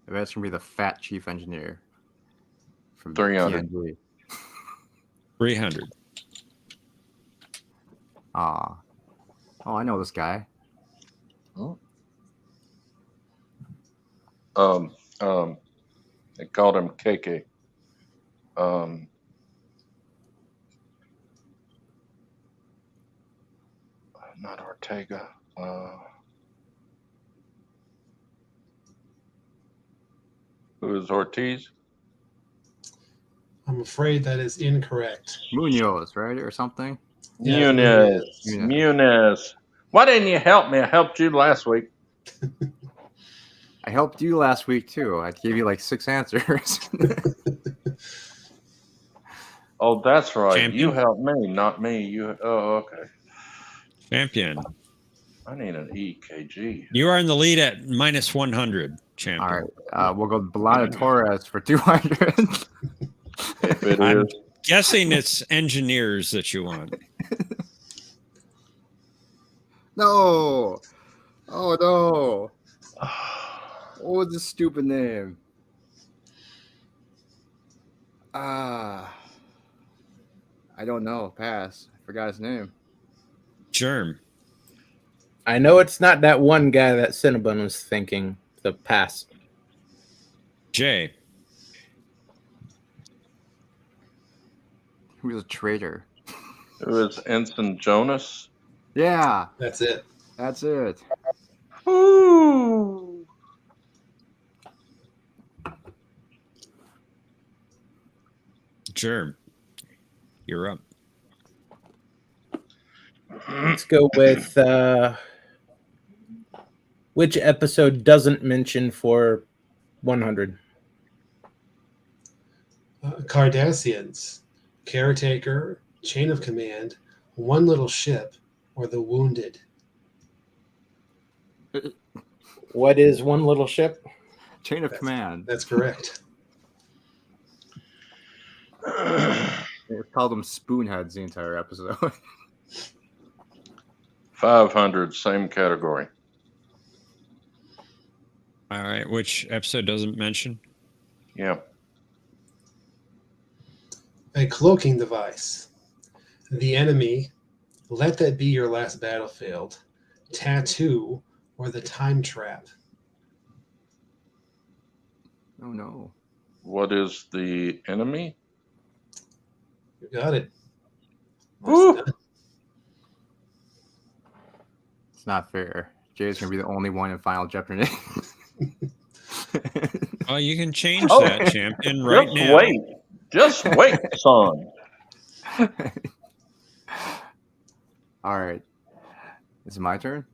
Speaker 3: That's gonna be the fat chief engineer from
Speaker 8: 300.
Speaker 3: TNG.
Speaker 1: 300.
Speaker 3: Ah. Oh, I know this guy.
Speaker 8: They called him KK. Not Ortega. Who is Ortiz?
Speaker 2: I'm afraid that is incorrect.
Speaker 3: Munoz, right? Or something?
Speaker 2: Yeah,
Speaker 8: Muniz. Why didn't you help me? I helped you last week.
Speaker 3: I helped you last week too. I gave you like 6 answers.
Speaker 8: Oh, that's right.
Speaker 1: Champion?
Speaker 8: You helped me, not me. You. Oh, okay.
Speaker 1: Champion.
Speaker 8: I need an EKG.
Speaker 1: You are in the lead at minus 100, champion.
Speaker 3: All right. We'll go Belana Torres for 200.
Speaker 8: If it
Speaker 1: I'm
Speaker 8: is,
Speaker 1: guessing it's engineers that you want.
Speaker 3: No. Oh, no. What was this stupid name? I don't know. Pass. I forgot his name.
Speaker 1: Germ.
Speaker 9: I know it's not that one guy that Cinnabon was thinking. The pass.
Speaker 1: Jay.
Speaker 3: He was a traitor.
Speaker 8: it was Ensign Jonas.
Speaker 3: Yeah,
Speaker 2: That's it.
Speaker 3: that's it.
Speaker 8: Ooh.
Speaker 1: Germ. You're up.
Speaker 9: Let's go with which episode doesn't mention for 100?
Speaker 2: Cardassians, Caretaker, Chain of Command, One Little Ship, or The Wounded.
Speaker 9: What is one little ship?
Speaker 3: Chain of command.
Speaker 2: That's correct.
Speaker 3: They called them spoonheads the entire episode.
Speaker 8: 500, same category.
Speaker 1: All right. Which episode doesn't mention?
Speaker 8: Yeah.
Speaker 2: A cloaking device. The enemy. Let that be your last battlefield. Tattoo or the time trap.
Speaker 3: Oh no.
Speaker 8: What is the enemy?
Speaker 2: You got it.
Speaker 8: Woo!
Speaker 3: It's not fair. Jay's gonna be the only one in Final Jeopardy.
Speaker 1: Oh, you can change
Speaker 8: Oh,
Speaker 1: that, champion, right
Speaker 8: Just
Speaker 1: now.
Speaker 8: wait. Just wait, son.
Speaker 3: All right. Is it my turn?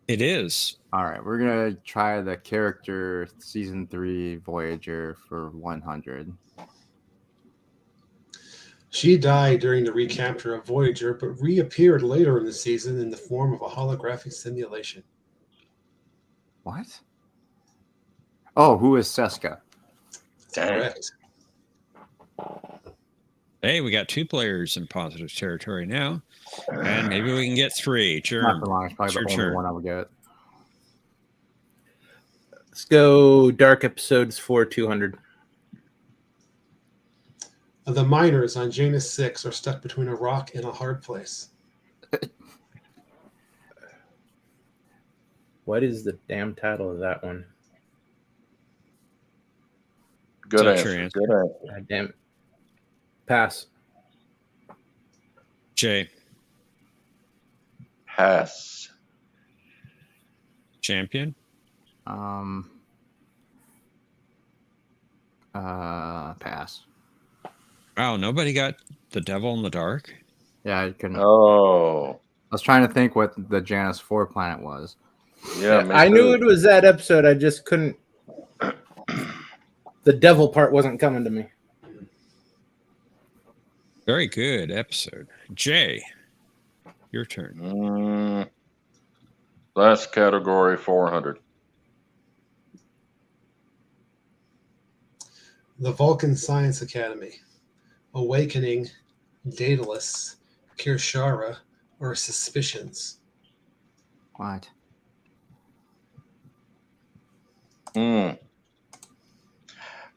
Speaker 1: It is.
Speaker 3: All right. We're gonna try the character season 3 Voyager for 100.
Speaker 2: She died during the recapture of Voyager, but reappeared later in the season in the form of a holographic simulation.
Speaker 3: What? Oh, who is Seska?
Speaker 8: Dang.
Speaker 2: Correct.
Speaker 1: Hey, we got 2 players in positive territory now. And maybe we can get 3.
Speaker 3: Not
Speaker 1: Germ.
Speaker 3: for long. It's probably
Speaker 1: It's your
Speaker 3: the only
Speaker 1: turn.
Speaker 3: one I would get.
Speaker 9: Let's go dark episodes 4-200.
Speaker 2: The miners on Janus 6 are stuck between a rock and a hard place.
Speaker 9: What is the damn title of that one?
Speaker 8: Good
Speaker 1: That's your
Speaker 8: answer.
Speaker 1: answer.
Speaker 8: Good answer.
Speaker 9: God damn it. Pass.
Speaker 1: Jay,
Speaker 8: Pass.
Speaker 1: champion.
Speaker 3: Pass.
Speaker 1: Wow, nobody got The Devil in the Dark?
Speaker 3: Yeah, I couldn't.
Speaker 8: Oh.
Speaker 3: I was trying to think what the Janus 4 planet was.
Speaker 8: Yeah, me
Speaker 9: I knew
Speaker 8: too.
Speaker 9: it was that episode. I just couldn't. The devil part wasn't coming to me.
Speaker 1: Very good episode. Jay, your turn.
Speaker 8: Last category, 400.
Speaker 2: The Vulcan Science Academy. Awakening, Daedalus, Kirshara, or Suspicions.
Speaker 3: What?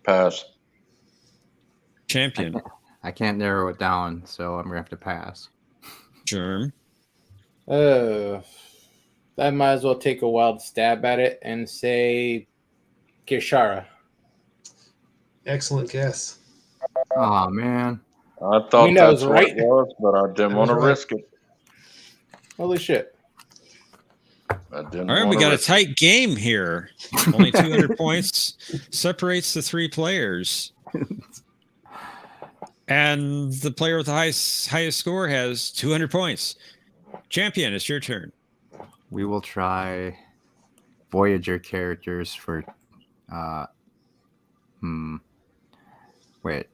Speaker 8: Pass.
Speaker 1: Champion.
Speaker 3: I can't narrow it down, so I'm gonna have to pass.
Speaker 1: Germ.
Speaker 9: I might as well take a wild stab at it and say Kishara.
Speaker 2: Excellent guess.
Speaker 3: Oh man.
Speaker 8: I thought
Speaker 9: mean, that
Speaker 8: that's
Speaker 9: was
Speaker 8: what
Speaker 9: right.
Speaker 8: it was, but I didn't
Speaker 2: That
Speaker 8: want to
Speaker 2: was right.
Speaker 8: risk it.
Speaker 9: Holy shit.
Speaker 8: I didn't
Speaker 1: All right, we
Speaker 8: wanna
Speaker 1: got a
Speaker 8: risk it.
Speaker 1: tight game here. Only 200 points separates the 3 players. And the player with the highest score has 200 points. Champion, it's your turn.
Speaker 3: We will try Voyager characters for wait.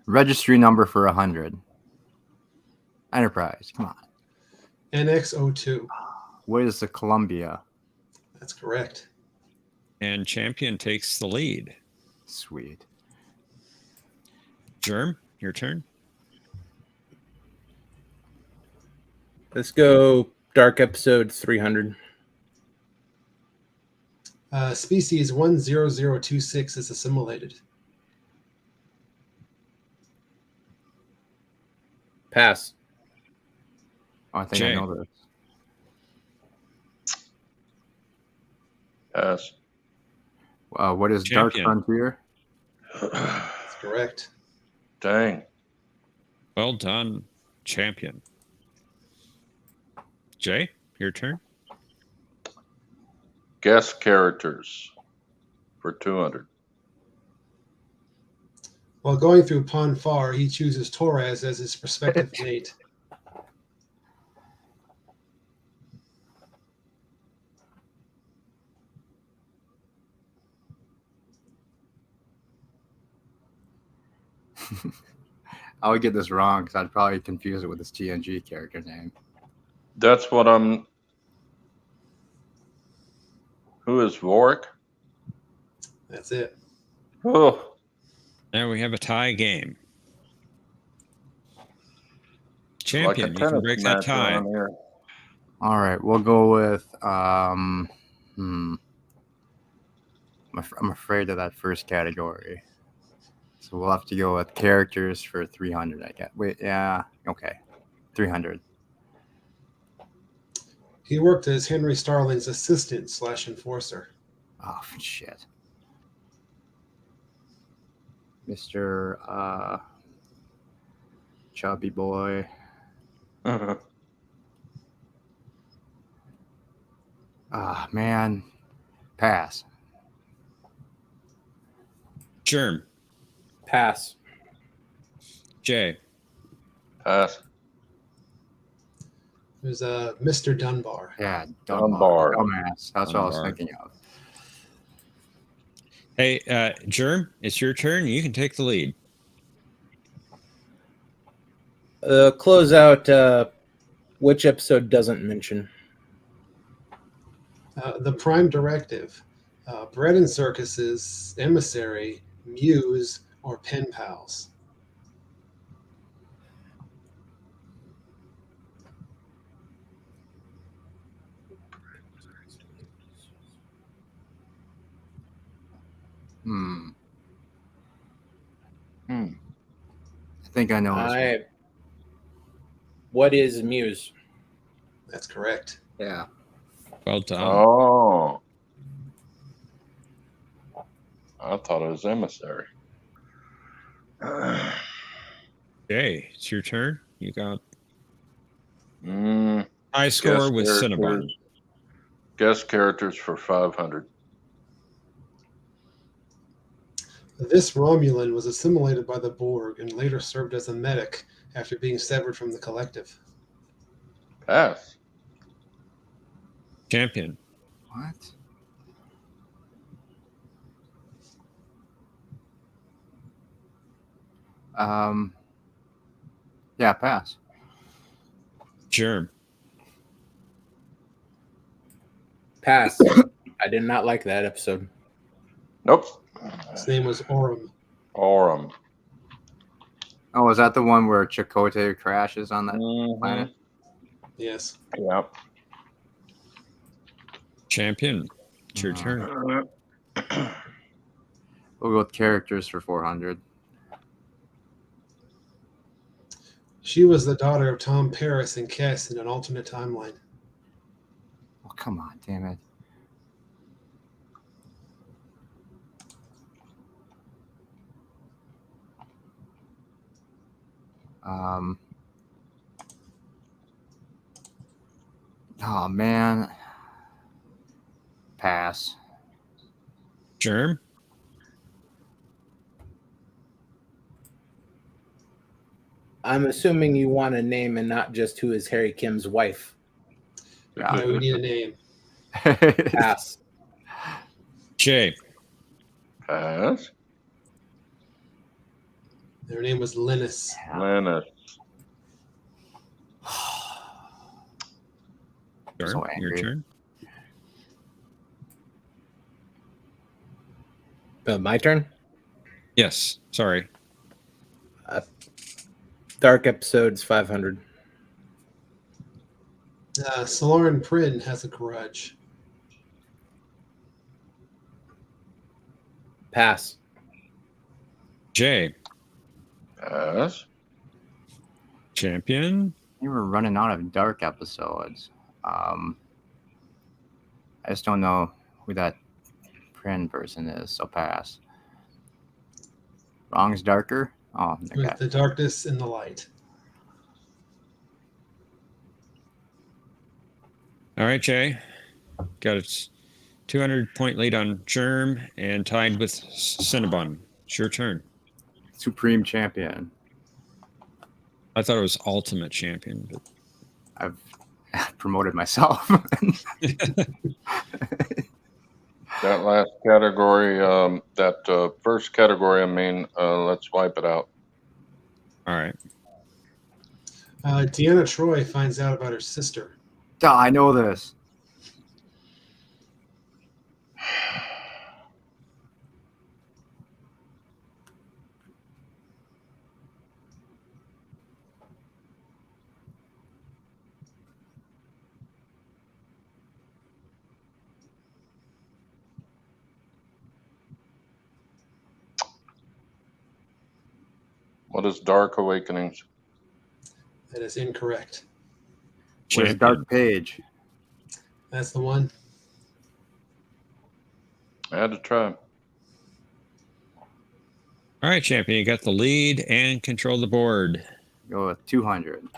Speaker 3: Registry number for 100. Enterprise, come on.
Speaker 2: NX02.
Speaker 3: What is the Columbia?
Speaker 2: That's correct.
Speaker 1: And Champion takes the lead.
Speaker 3: Sweet.
Speaker 1: Germ, your turn.
Speaker 9: Let's go dark episode 300.
Speaker 2: Species 10026 is assimilated.
Speaker 9: Pass.
Speaker 3: Oh, I think
Speaker 1: Jay.
Speaker 3: I know this.
Speaker 8: Pass.
Speaker 3: What is
Speaker 1: Champion.
Speaker 3: Dark Frontier?
Speaker 2: That's correct.
Speaker 8: Dang.
Speaker 1: Well done, Champion. Jay, your turn.
Speaker 8: Guest characters for 200.
Speaker 2: While going through Pon Far, he chooses Torres as his prospective mate.
Speaker 3: I would get this wrong because I'd probably confuse it with his TNG character name.
Speaker 8: That's what I'm Who is Vorik?
Speaker 2: That's it.
Speaker 8: Oh,
Speaker 1: Now we have a tie game.
Speaker 8: it's like a
Speaker 1: Champion, you can
Speaker 8: tennis
Speaker 1: break that
Speaker 8: match
Speaker 1: tie.
Speaker 8: around here.
Speaker 3: All right, we'll go with. I'm afraid of that first category, so we'll have to go with characters for 300. I guess. Wait, yeah, okay, 300.
Speaker 2: He worked as Henry Starling's assistant / enforcer.
Speaker 3: Oh shit, Mr. Chubby Boy. Ah man, pass.
Speaker 1: Germ,
Speaker 9: Pass.
Speaker 1: Jay,
Speaker 8: Pass.
Speaker 2: It was Mr. Dunbar.
Speaker 3: Yeah,
Speaker 8: Dunbar.
Speaker 3: Dumbass. That's what I was
Speaker 1: Dunbar.
Speaker 3: thinking of.
Speaker 1: Hey, Germ, it's your turn. You can take the lead.
Speaker 9: Close out. Which episode doesn't mention?
Speaker 2: The Prime Directive, Bread and Circuses, Emissary, Muse, or Pen Pals.
Speaker 3: Hmm.
Speaker 8: Hmm.
Speaker 3: I think I know this one.
Speaker 9: What is Muse?
Speaker 2: That's correct.
Speaker 3: Yeah.
Speaker 1: Well done.
Speaker 8: Oh. I thought it was Emissary.
Speaker 1: Jay, it's your turn. You got
Speaker 8: Mm,
Speaker 1: high score with
Speaker 8: characters.
Speaker 1: Cinnabon.
Speaker 8: Guest characters for 500.
Speaker 2: This Romulan was assimilated by the Borg and later served as a medic after being severed from the collective.
Speaker 8: Pass.
Speaker 1: Champion,
Speaker 3: What? Yeah, pass.
Speaker 1: Germ,
Speaker 9: Pass. I did not like that episode.
Speaker 8: Nope.
Speaker 2: His name was Orem.
Speaker 8: Aurum.
Speaker 3: Oh, is that the one where Chakotay crashes on that
Speaker 8: Mhm.
Speaker 3: planet?
Speaker 2: Yes.
Speaker 8: Yep.
Speaker 1: champion, it's your turn.
Speaker 3: We'll go with characters for 400.
Speaker 2: She was the daughter of Tom Paris and Kess in an alternate timeline.
Speaker 3: Oh, come on, damn it. Oh man. Pass.
Speaker 1: Germ,
Speaker 9: I'm assuming you want a name and not just who is Harry Kim's wife.
Speaker 2: Yeah, we need a name.
Speaker 9: Pass.
Speaker 1: Jay,
Speaker 8: Pass.
Speaker 2: Their name was Linus.
Speaker 8: Linus.
Speaker 1: Germ,
Speaker 3: So
Speaker 1: your
Speaker 3: angry.
Speaker 1: turn.
Speaker 9: My turn.
Speaker 1: Yes, sorry.
Speaker 9: Dark episodes 500.
Speaker 2: Solara Prin has a grudge.
Speaker 9: Pass.
Speaker 1: Jay,
Speaker 8: Pass.
Speaker 1: champion,
Speaker 3: You were running out of dark episodes. I just don't know who that Prin person is, so pass. Wrong's darker? Oh,
Speaker 2: It was
Speaker 3: okay.
Speaker 2: The Darkness and the Light.
Speaker 1: all right, Jay. Got its 200-point lead on Germ and tied with Cinnabon. It's your turn.
Speaker 3: Supreme champion.
Speaker 1: I thought it was Ultimate Champion, but
Speaker 3: I've promoted myself.
Speaker 8: That last category, that first category, I mean, let's wipe it out.
Speaker 1: all right.
Speaker 2: Deanna Troy finds out about her sister.
Speaker 3: Duh, I know this.
Speaker 8: What is Dark Awakenings?
Speaker 2: That is incorrect.
Speaker 3: Where's
Speaker 1: Champion.
Speaker 3: Dark Page?
Speaker 2: That's the one.
Speaker 8: I had to try.
Speaker 1: All right, champion. You got the lead and control the board.
Speaker 3: Go with 200.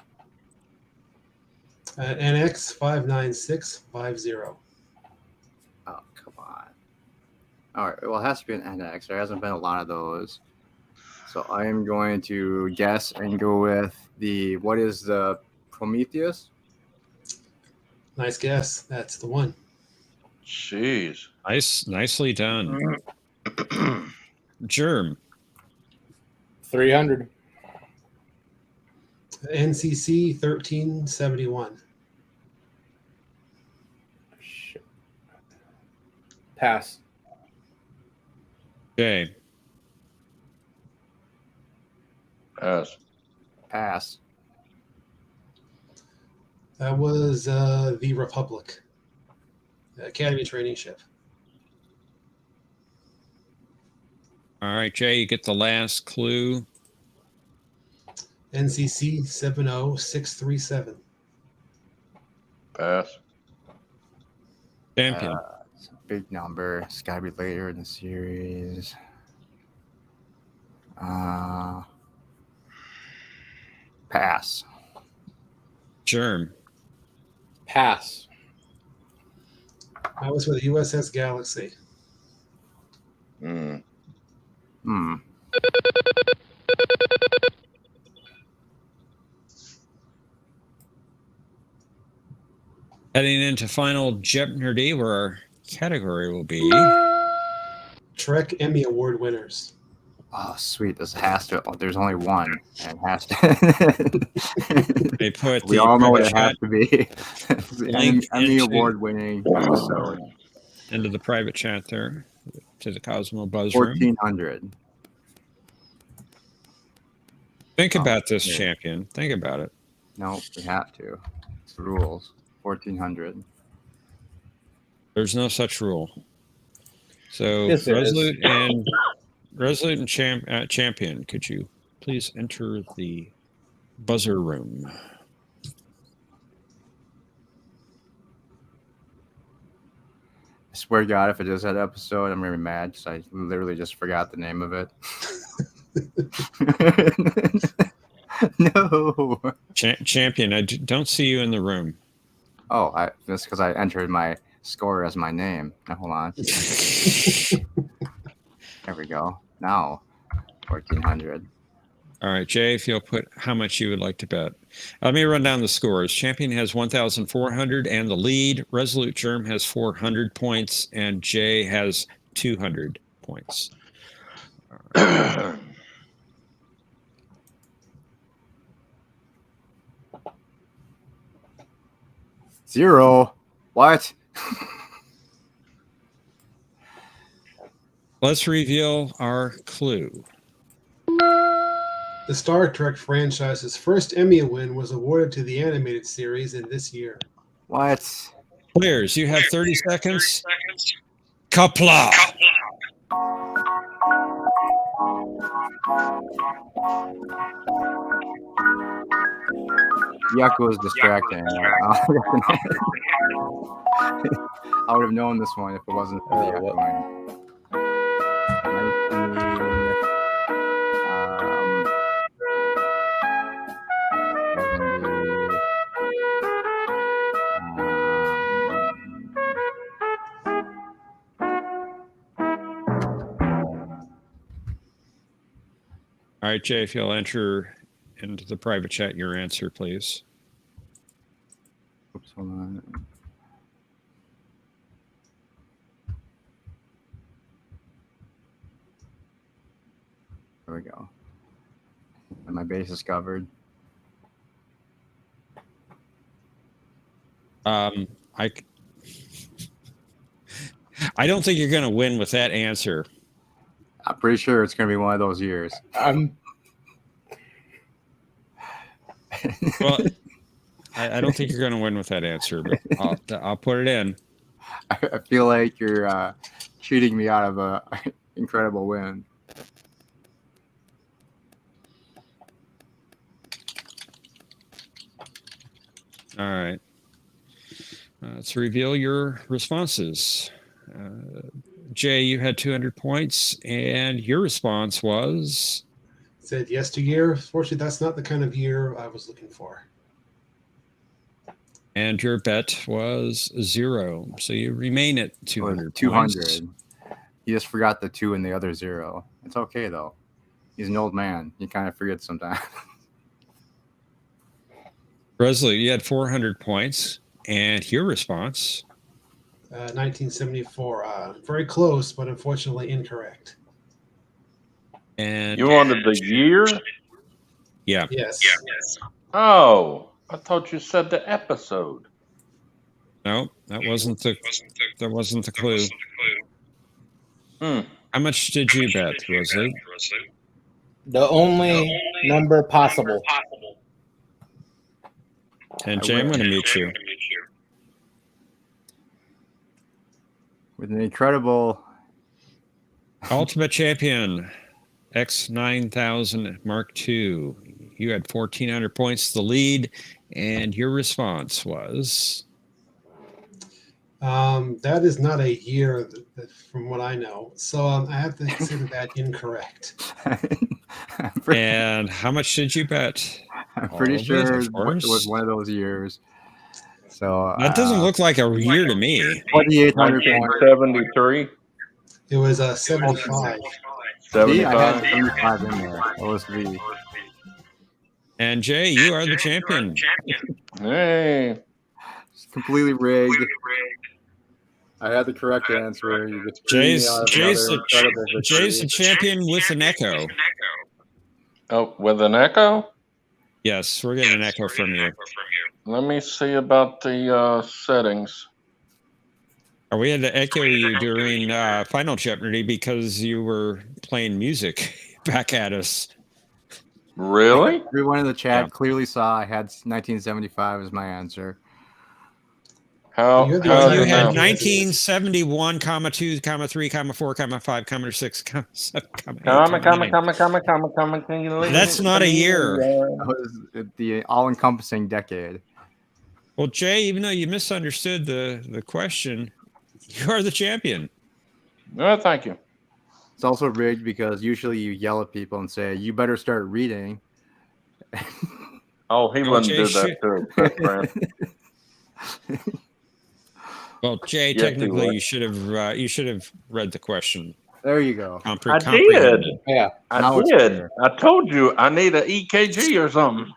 Speaker 2: NX 59650.
Speaker 3: Oh, come on. All right. Well, it has to be an NX. There hasn't been a lot of those. So I am going to guess and go with what is the Prometheus?
Speaker 2: Nice guess. That's the one.
Speaker 8: Jeez.
Speaker 1: Nicely done. Germ.
Speaker 9: 300.
Speaker 2: NCC 1371.
Speaker 9: Shit. Pass.
Speaker 1: Okay.
Speaker 8: Pass.
Speaker 3: Pass.
Speaker 2: That was the Republic. Academy training ship.
Speaker 1: All right, Jay, you get the last clue.
Speaker 2: NCC 70637.
Speaker 8: Pass.
Speaker 1: Champion.
Speaker 3: It's a big number. It's got to be later in the series. Pass.
Speaker 1: Germ.
Speaker 9: Pass.
Speaker 2: That was for the USS Galaxy.
Speaker 8: Mm.
Speaker 3: Hmm.
Speaker 1: Heading into final Jeopnerdy, where our category will be.
Speaker 2: Trek Emmy Award winners.
Speaker 3: Oh, sweet. This has to. Oh, there's only one. And it has to.
Speaker 1: They put
Speaker 3: We
Speaker 1: the
Speaker 3: all know what it
Speaker 1: private
Speaker 3: has to be. The
Speaker 1: Link
Speaker 3: Emmy
Speaker 1: into-
Speaker 3: Award winning episode.
Speaker 1: into the private chat there to the Cosmo Buzz Room.
Speaker 3: 1400.
Speaker 1: Think about this,
Speaker 3: yeah.
Speaker 1: champion. Think about it.
Speaker 3: No, we have to. It's the rules. 1400.
Speaker 1: There's no such rule. So
Speaker 9: Yes, there is.
Speaker 1: Resolute and champion, could you please enter the buzzer room?
Speaker 3: I swear to God, if it is that episode, I'm going to be mad because I literally just forgot the name of it. No.
Speaker 1: Champion, I don't see you in the room.
Speaker 3: Oh, that's because I entered my score as my name. Now, hold on. There we go. Now, 1400.
Speaker 1: All right, Jay, if you'll put how much you would like to bet. Let me run down the scores. Champion has 1,400 and the lead. Resolute Germ has 400 points and Jay has 200 points.
Speaker 3: Zero. What?
Speaker 1: Let's reveal our clue.
Speaker 2: The Star Trek franchise's first Emmy win was awarded to the animated series in this year.
Speaker 3: What?
Speaker 1: Players, you have 30 seconds. Kapla.
Speaker 3: Yuck was distracting. I would have known this one if it wasn't for the echoing. 19,
Speaker 1: All right, Jay, if you'll enter into the private chat your answer, please.
Speaker 3: Oops, hold on. There we go. And my base is covered.
Speaker 1: I don't think you're going to win with that answer.
Speaker 3: I'm pretty sure it's going to be one of those years.
Speaker 1: Well, I don't think you're going to win with that answer, but I'll put it in.
Speaker 3: I feel like you're cheating me out of a incredible win.
Speaker 1: All right. Let's reveal your responses. Jay, you had 200 points, and your response was?
Speaker 2: Said yesteryear. Fortunately, that's not the kind of year I was looking for.
Speaker 1: And your bet was 0. So you remain at 200
Speaker 3: 200.
Speaker 1: points.
Speaker 3: He just forgot the 2 and the other 0. It's okay, though. He's an old man. He kind of forgets sometimes.
Speaker 1: Presley, you had 400 points. And your response?
Speaker 2: 1974. Very close, but unfortunately incorrect.
Speaker 1: And
Speaker 8: You wanted the year?
Speaker 1: yeah.
Speaker 2: Yes.
Speaker 8: Oh, I thought you said the episode.
Speaker 1: No, that wasn't the clue. How much did you bet, Rosalie?
Speaker 9: The only number possible.
Speaker 1: And Jay, I'm going to mute you.
Speaker 3: With an incredible
Speaker 1: Ultimate Champion X9000 Mark II. You had 1,400 points, the lead, and your response was?
Speaker 2: That is not a year from what I know. So I have to consider that incorrect.
Speaker 1: And how much did you bet?
Speaker 3: I'm pretty
Speaker 1: All of it,
Speaker 3: sure
Speaker 1: of
Speaker 3: it
Speaker 1: course.
Speaker 3: was one of those years. So
Speaker 1: That doesn't look like a year to me.
Speaker 3: 2,800 points.
Speaker 8: 1973.
Speaker 2: It was 75.
Speaker 3: See, I had
Speaker 8: 75.
Speaker 3: 75 in there. That was the
Speaker 1: And Jay, you are the champion.
Speaker 8: Hey.
Speaker 3: completely rigged. I had the correct answer. You just
Speaker 1: Jay's
Speaker 3: the
Speaker 1: the champion with an echo.
Speaker 8: Oh, with an echo?
Speaker 1: Yes, we're getting an echo from you.
Speaker 8: Let me see about the settings.
Speaker 1: We had to echo you during Final Jeopardy because you were playing music back at us.
Speaker 8: Really?
Speaker 3: Everyone in the chat clearly saw I had 1975 as my answer.
Speaker 8: How?
Speaker 2: You had the
Speaker 8: how
Speaker 2: other
Speaker 1: You
Speaker 8: did
Speaker 1: had
Speaker 8: now?
Speaker 1: 1971, 2, 3, 4, 5, 6, 7, 9. That's not a year.
Speaker 3: That was the all-encompassing decade.
Speaker 1: Well, Jay, even though you misunderstood the question, you are the champion.
Speaker 8: No, thank you.
Speaker 3: It's also rigged because usually you yell at people and say, "You better start reading."
Speaker 8: Oh, he
Speaker 1: No,
Speaker 8: wouldn't
Speaker 1: Jay,
Speaker 8: do that to his best friend.
Speaker 1: Well, Jay,
Speaker 8: Yes, he
Speaker 1: technically,
Speaker 8: would.
Speaker 1: you should have read the question.
Speaker 3: There you go.
Speaker 8: I
Speaker 1: Comprehend
Speaker 8: did.
Speaker 1: it.
Speaker 9: Yeah.
Speaker 8: I
Speaker 3: Now it's
Speaker 8: did.
Speaker 3: clear.
Speaker 8: I told you I need an EKG or something.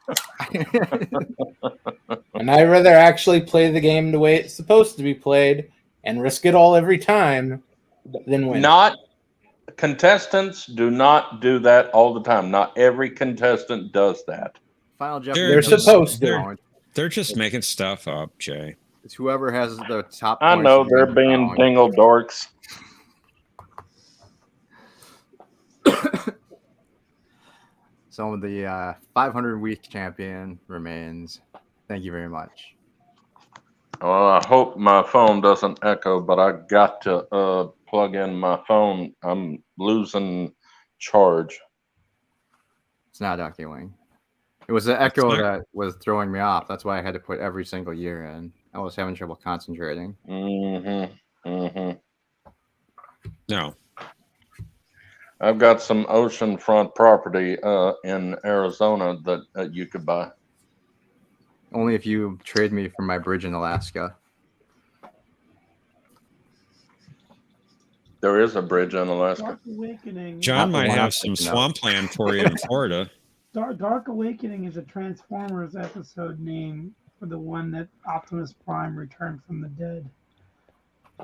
Speaker 9: And I'd rather actually play the game the way it's supposed to be played and risk it all every time than win.
Speaker 8: Not contestants do not do that all the time. Not every contestant does that.
Speaker 3: Final
Speaker 1: They're
Speaker 3: Jeopardy.
Speaker 9: They're
Speaker 1: just-
Speaker 9: supposed to.
Speaker 1: they're- They're just making stuff up, Jay.
Speaker 3: It's whoever has the top.
Speaker 8: I
Speaker 3: points
Speaker 8: know
Speaker 3: wins
Speaker 8: they're
Speaker 3: the
Speaker 8: being
Speaker 3: round.
Speaker 8: dingle dorks.
Speaker 3: So the 500-week champion remains. Thank you very much.
Speaker 8: Well, I hope my phone doesn't echo, but I got to plug in my phone. I'm losing charge.
Speaker 3: It's not echoing. It was the echo
Speaker 1: not-
Speaker 3: that was throwing me off. That's why I had to put every single year in. I was having trouble concentrating.
Speaker 8: Mm-hmm. Mm-hmm.
Speaker 1: No.
Speaker 8: I've got some oceanfront property in Arizona that you could buy.
Speaker 3: Only if you trade me for my bridge in Alaska.
Speaker 8: There is a bridge in Alaska.
Speaker 6: Dark Awakening.
Speaker 1: John
Speaker 3: Not the
Speaker 1: might
Speaker 3: one I'm
Speaker 1: have some
Speaker 3: thinking of.
Speaker 1: swampland for you in Florida.
Speaker 6: Dark Awakening is a Transformers episode name for the one that Optimus Prime returned from the dead.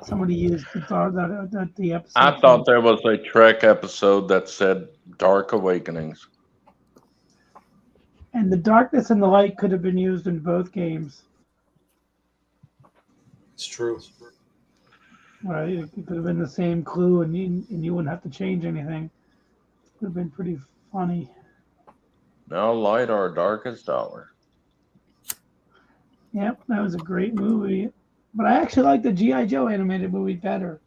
Speaker 6: Somebody used the episode.
Speaker 8: I thought there was a Trek episode that said Dark Awakenings.
Speaker 6: And the darkness and the light could have been used in both games.
Speaker 2: It's true.
Speaker 6: Right? It could have been the same clue, and you wouldn't have to change anything. It would have been pretty funny.
Speaker 8: Now light our darkest hour.
Speaker 6: Yep, that was a great movie. But I actually like the G.I. Joe animated movie better.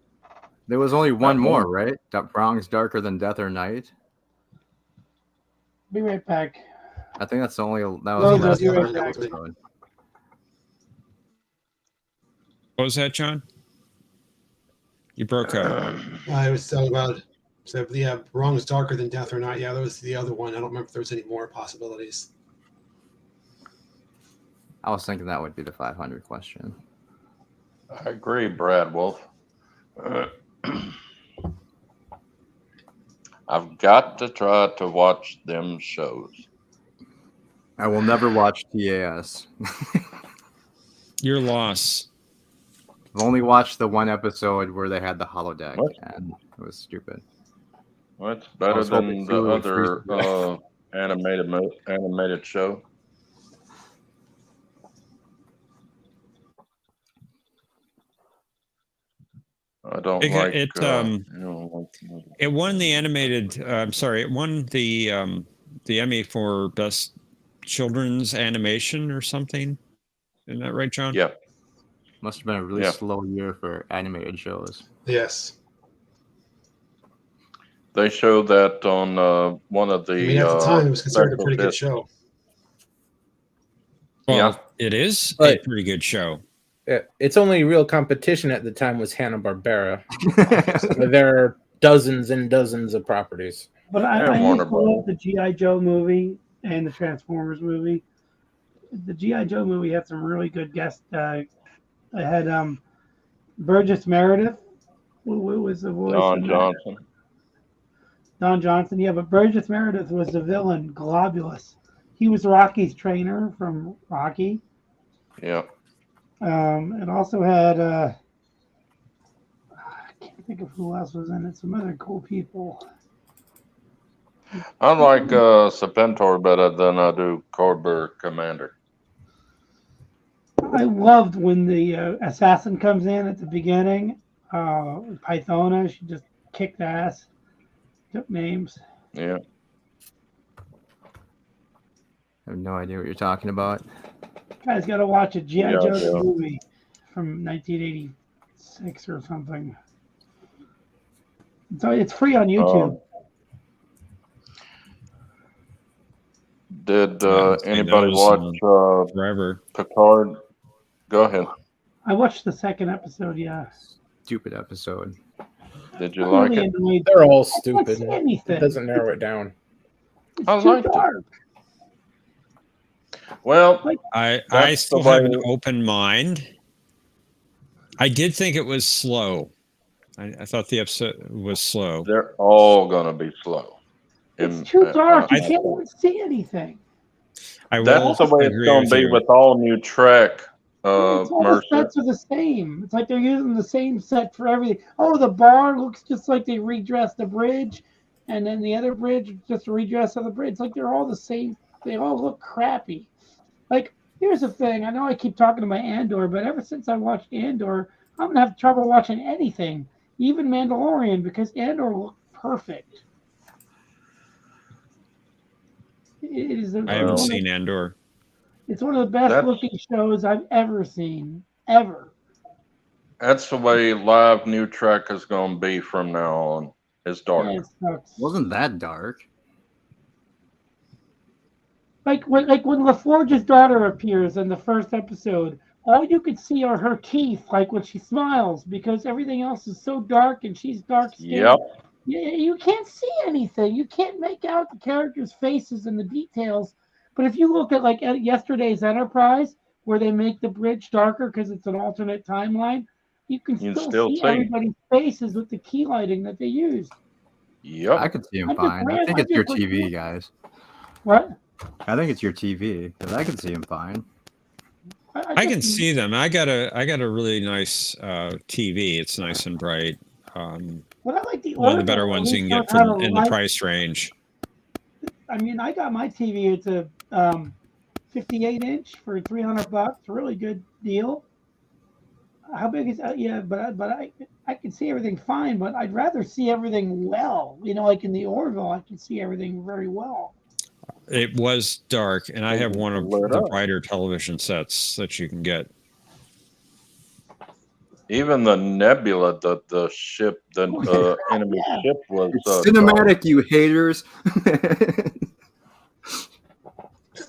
Speaker 3: There was only one more, right? Bronx Darker Than Death or Night.
Speaker 6: Be right back.
Speaker 3: I think that's the only. That
Speaker 6: Oh,
Speaker 3: was the
Speaker 6: no,
Speaker 3: last
Speaker 6: you're
Speaker 3: first
Speaker 6: right.
Speaker 3: episode.
Speaker 1: What was that, John? You broke up.
Speaker 2: I was talking about. So yeah, wrong is darker than death or not. Yeah, that was the other one. I don't remember if there was any more possibilities.
Speaker 3: I was thinking that would be the 500 question.
Speaker 8: I agree, Brad Wolf. I've got to try to watch them shows.
Speaker 3: I will never watch TAS.
Speaker 1: Your loss.
Speaker 3: I've only watched the one episode where they had the holodeck,
Speaker 8: What?
Speaker 3: and it was stupid.
Speaker 8: Well, it's
Speaker 3: I
Speaker 8: better
Speaker 3: was hoping
Speaker 8: than the
Speaker 3: Hulu would freeze
Speaker 8: other
Speaker 3: it.
Speaker 8: animated show. I don't like
Speaker 1: It won the animated. It won the Emmy for best children's animation or something. Isn't that right, John?
Speaker 8: Yeah.
Speaker 3: Must have been a really slow year for animated shows.
Speaker 2: Yes.
Speaker 8: They showed that on one of the.
Speaker 2: I mean, at the time, it was considered a
Speaker 8: special
Speaker 2: pretty good
Speaker 8: discs.
Speaker 2: show.
Speaker 1: Well, it is a
Speaker 9: But-
Speaker 1: pretty good show.
Speaker 9: Its only real competition at the time was Hanna-Barbera. There are dozens and dozens of properties.
Speaker 6: But I
Speaker 8: And
Speaker 6: used
Speaker 8: Warner
Speaker 6: to
Speaker 8: Brothers.
Speaker 6: love the G.I. Joe movie and the Transformers movie. The G.I. Joe movie had some really good guests. I had Burgess Meredith, who was the voice.
Speaker 8: Don
Speaker 6: in that.
Speaker 8: Johnson.
Speaker 6: Don Johnson, yeah, but Burgess Meredith was the villain, Globulus. He was Rocky's trainer from Rocky.
Speaker 8: Yeah.
Speaker 6: It also had, I can't think of who else was in it, some other cool people.
Speaker 8: I like Serpentor better than I do Cobra Commander.
Speaker 6: I loved when the assassin comes in at the beginning. Pythona, she just kicked ass. Took names.
Speaker 8: Yeah.
Speaker 3: I have no idea what you're talking about.
Speaker 6: Guys, got to watch a G.I.
Speaker 8: Yeah,
Speaker 6: Joe
Speaker 8: yeah.
Speaker 6: movie from 1986 or something. So it's free on YouTube.
Speaker 8: Did
Speaker 1: I've seen
Speaker 8: anybody
Speaker 1: those,
Speaker 8: watch
Speaker 1: Forever.
Speaker 8: Picard? Go ahead.
Speaker 6: I watched the second episode. Yeah.
Speaker 3: Stupid episode.
Speaker 8: Did you
Speaker 6: I'm
Speaker 8: like
Speaker 6: really
Speaker 8: it?
Speaker 6: annoyed.
Speaker 9: They're all
Speaker 6: I can't
Speaker 9: stupid.
Speaker 6: see
Speaker 9: It
Speaker 6: anything.
Speaker 9: doesn't narrow it down.
Speaker 6: It's
Speaker 8: I
Speaker 6: too
Speaker 8: liked it.
Speaker 6: dark.
Speaker 8: Well,
Speaker 1: I
Speaker 8: That's
Speaker 1: still
Speaker 8: the
Speaker 1: have an
Speaker 8: way-
Speaker 1: open mind. I did think it was slow. I thought the episode was slow.
Speaker 8: they're all gonna be slow.
Speaker 6: It's too dark. You
Speaker 8: I-
Speaker 6: can't even see anything.
Speaker 1: I will
Speaker 8: That's the way it's
Speaker 1: agree
Speaker 8: gonna
Speaker 1: with
Speaker 8: be
Speaker 1: you.
Speaker 8: with all new Trek.
Speaker 6: It's all the
Speaker 8: Mercer.
Speaker 6: sets are the same. It's like they're using the same set for everything. Oh, the bar looks just like they redressed the bridge, and then the other bridge just a redress of the bridge. It's like they're all the same. They all look crappy. Like, here's the thing. I know I keep talking about Andor, but ever since I watched Andor, I'm gonna have trouble watching anything, even Mandalorian, because Andor looked perfect. It is.
Speaker 1: I haven't seen Andor.
Speaker 6: It's one of the best looking shows I've ever seen, ever.
Speaker 8: That's the way live new Trek is gonna be from now on. It's dark.
Speaker 6: Yeah, it sucks.
Speaker 3: Wasn't that dark?
Speaker 6: Like when LaForge's daughter appears in the first episode, all you could see are her teeth, like when she smiles, because everything else is so dark and she's dark skinned.
Speaker 8: Yep.
Speaker 6: You can't see anything. You can't make out the characters' faces and the details. But if you look at yesterday's Enterprise, where they make the bridge darker because it's an alternate timeline, you can still see everybody's faces with the key lighting that they used.
Speaker 8: Yep.
Speaker 3: I could see him
Speaker 6: I just
Speaker 3: fine.
Speaker 6: ran-
Speaker 3: I think
Speaker 6: I
Speaker 3: it's your
Speaker 6: just went-
Speaker 3: TV, guys.
Speaker 6: What?
Speaker 3: I think it's your TV because I can see him fine.
Speaker 1: I can see them. I got a really nice TV. It's nice and bright.
Speaker 6: But I like the
Speaker 1: One of the
Speaker 6: Orville.
Speaker 1: better
Speaker 6: At
Speaker 1: ones you
Speaker 6: least
Speaker 1: can get
Speaker 6: knows how
Speaker 1: from
Speaker 6: to
Speaker 1: in the
Speaker 6: light-
Speaker 1: price range.
Speaker 6: I mean, I got my TV. It's a 58 inch for $300. Really good deal. How big is that? Yeah, but I can see everything fine. But I'd rather see everything well. You know, like in the Orville, I can see everything very well.
Speaker 1: It was dark, and I have one of
Speaker 8: Lit
Speaker 1: the
Speaker 8: up.
Speaker 1: brighter television sets that you can get.
Speaker 8: Even the Nebula, the ship, the enemy
Speaker 6: Yeah.
Speaker 8: ship was
Speaker 3: It's cinematic, you haters.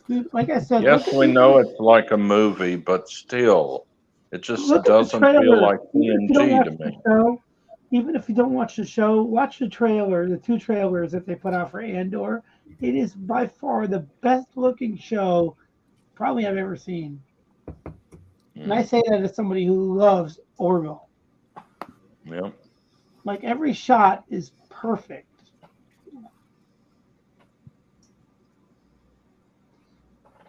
Speaker 6: Dude, like I said,
Speaker 8: Yes,
Speaker 6: look at
Speaker 8: we
Speaker 6: the-
Speaker 8: know it's like a movie, but still, It just
Speaker 6: Look at the
Speaker 8: doesn't feel
Speaker 6: trailer.
Speaker 8: like
Speaker 6: Even if you don't
Speaker 8: TNG
Speaker 6: watch
Speaker 8: to
Speaker 6: the
Speaker 8: me.
Speaker 6: show, even if you don't watch the show, watch the trailer, the 2 trailers that they put out for Andor. It is by far the best looking show probably I've ever seen. And I say that as somebody who loves Orville.
Speaker 8: Yep.
Speaker 6: Like every shot is perfect.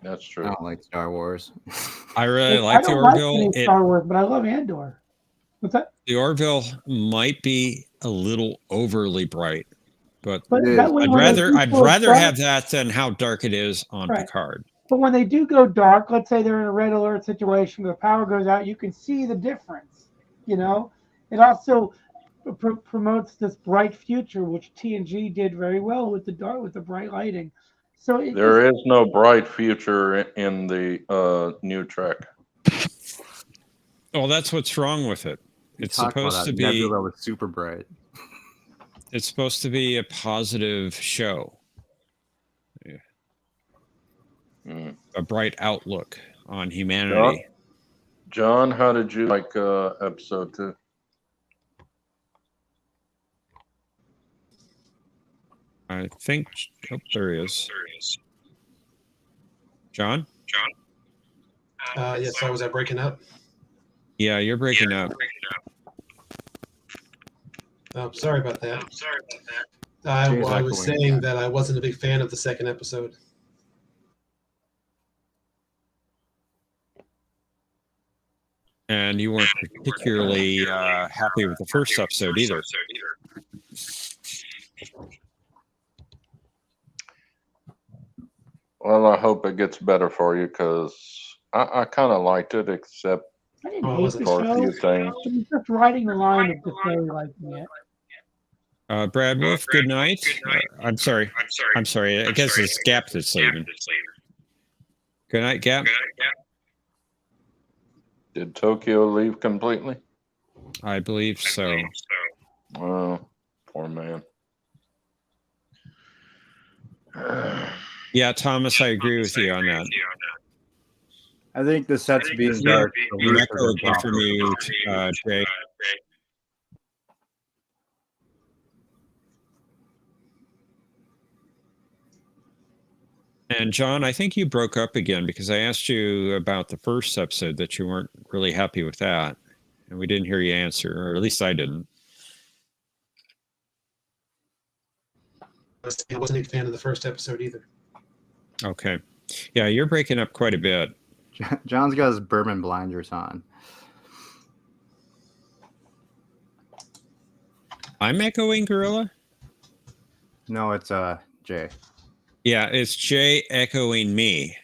Speaker 8: That's
Speaker 3: I
Speaker 8: true.
Speaker 3: don't like Star Wars.
Speaker 1: I really
Speaker 6: I
Speaker 1: like the
Speaker 6: don't like
Speaker 1: Orville.
Speaker 6: any Star Wars, but I love Andor. What's that?
Speaker 1: The Orville might be a little overly bright, but
Speaker 6: But
Speaker 3: It
Speaker 6: that
Speaker 3: is.
Speaker 6: way,
Speaker 1: I'd
Speaker 6: when they
Speaker 1: rather
Speaker 6: do
Speaker 1: I'd
Speaker 6: go
Speaker 1: rather
Speaker 6: dark,
Speaker 1: have that than how dark it is on
Speaker 6: right.
Speaker 1: Picard.
Speaker 6: But when they do go dark, let's say they're in a red alert situation where the power goes out, you can see the difference. You know, it also promotes this bright future, which TNG did very well with the dark, with the bright lighting. So it
Speaker 8: There is no bright future in the new Trek.
Speaker 1: Well, that's what's wrong with it. It's
Speaker 3: Talk about
Speaker 1: supposed
Speaker 3: that.
Speaker 1: to be.
Speaker 3: Nebula was super bright.
Speaker 1: It's supposed to be a positive show, a bright outlook on humanity.
Speaker 8: John, how did you like episode 2?
Speaker 1: I think. Oh, there he is. John?
Speaker 2: Yes, sorry, was I breaking up?
Speaker 1: Yeah, you're breaking up.
Speaker 2: Oh, sorry about that.
Speaker 3: Jay's
Speaker 2: I was
Speaker 3: echoing
Speaker 2: saying
Speaker 3: again.
Speaker 2: that I wasn't a big fan of the second episode.
Speaker 1: And you weren't particularly happy with the first episode either.
Speaker 8: Well, I hope it gets better for you because I kind of liked it, except
Speaker 6: I didn't hate the
Speaker 8: for a
Speaker 6: show.
Speaker 8: few things.
Speaker 6: I was just riding the line of just really liking it.
Speaker 1: Brad Wolf, good night. I'm sorry. I guess it's Gap that's leaving. Good night, Gap.
Speaker 8: Did Tokyo leave completely?
Speaker 1: I believe so.
Speaker 8: Oh, poor man.
Speaker 1: Yeah, Thomas, I agree with you on that.
Speaker 3: I think the sets being
Speaker 1: Yeah,
Speaker 3: dark.
Speaker 1: an echo again from you, Jay. And John, I think you broke up again because I asked you about the first episode that you weren't really happy with that. And we didn't hear you answer, or at least I didn't.
Speaker 2: I wasn't a big fan of the first episode either.
Speaker 1: Okay. Yeah, you're breaking up quite a bit.
Speaker 3: John's got his Berman blinders on.
Speaker 1: I'm echoing, Gorilla?
Speaker 3: No, it's Jay.
Speaker 1: Yeah, it's Jay echoing me.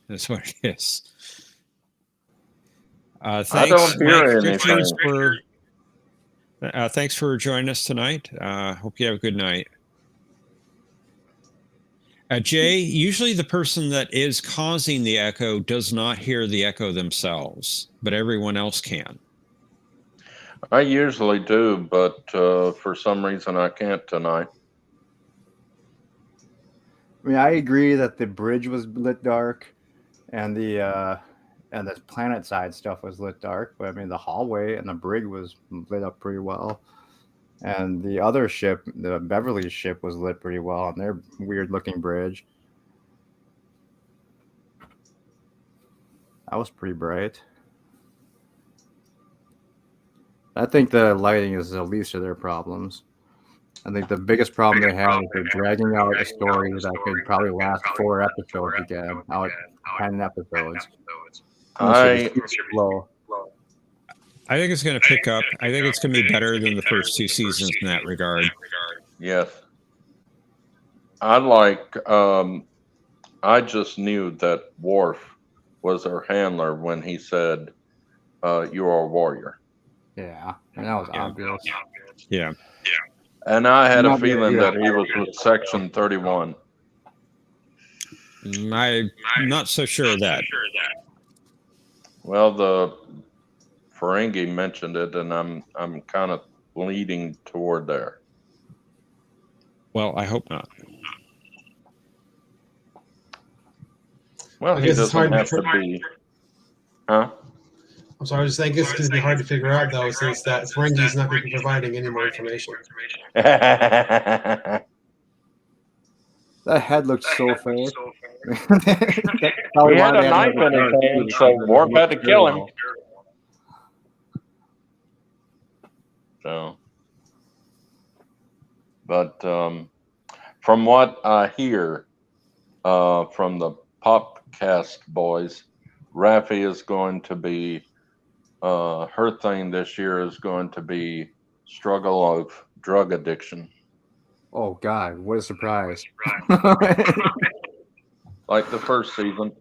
Speaker 1: That's what it is. Thanks,
Speaker 8: I don't hear
Speaker 1: Mike Richards,
Speaker 8: anything.
Speaker 1: thanks for joining us tonight. Hope you have a good night. Jay, usually the person that is causing the echo does not hear the echo themselves, but everyone else can.
Speaker 8: I usually do, but for some reason I can't tonight.
Speaker 3: I mean, I agree that the bridge was lit dark, and the planet side stuff was lit dark. But I mean, the hallway and the brig was lit up pretty well, and the other ship, the Beverly ship, was lit pretty well on their weird-looking bridge. That was pretty bright. I think the lighting is the least of their problems. I think the biggest problem they have is they're dragging out a story that could probably last 4 episodes again, out 10 episodes.
Speaker 8: I
Speaker 3: Low.
Speaker 1: I think it's going to pick up. I think it's going to be better than the first 2 seasons in that regard.
Speaker 8: Yes. I like, I just knew that Worf was her handler when he said, you are a warrior.
Speaker 3: Yeah, and that was obvious.
Speaker 1: Yeah.
Speaker 8: And I had a
Speaker 3: Not very
Speaker 8: feeling
Speaker 3: good.
Speaker 8: that he was with Section 31.
Speaker 1: I'm not so sure of that.
Speaker 8: Well, the Ferengi mentioned it, and I'm kind of leading toward there.
Speaker 1: Well, I hope not.
Speaker 8: Well,
Speaker 2: I
Speaker 8: he
Speaker 2: guess it's
Speaker 8: doesn't
Speaker 2: hard to
Speaker 8: have to be. Huh?
Speaker 2: I'm sorry, I was just saying it's going to be hard to figure out, though, since that Ferengi's not going to be providing any more information.
Speaker 3: That head looked so fake.
Speaker 8: He had a knife in his hand, so Worf had to kill him. So, but from what I hear from the Popcast boys, Raffi is going to be her thing this year is going to be struggle of drug addiction.
Speaker 3: Oh God, what a surprise!
Speaker 8: Like the first season.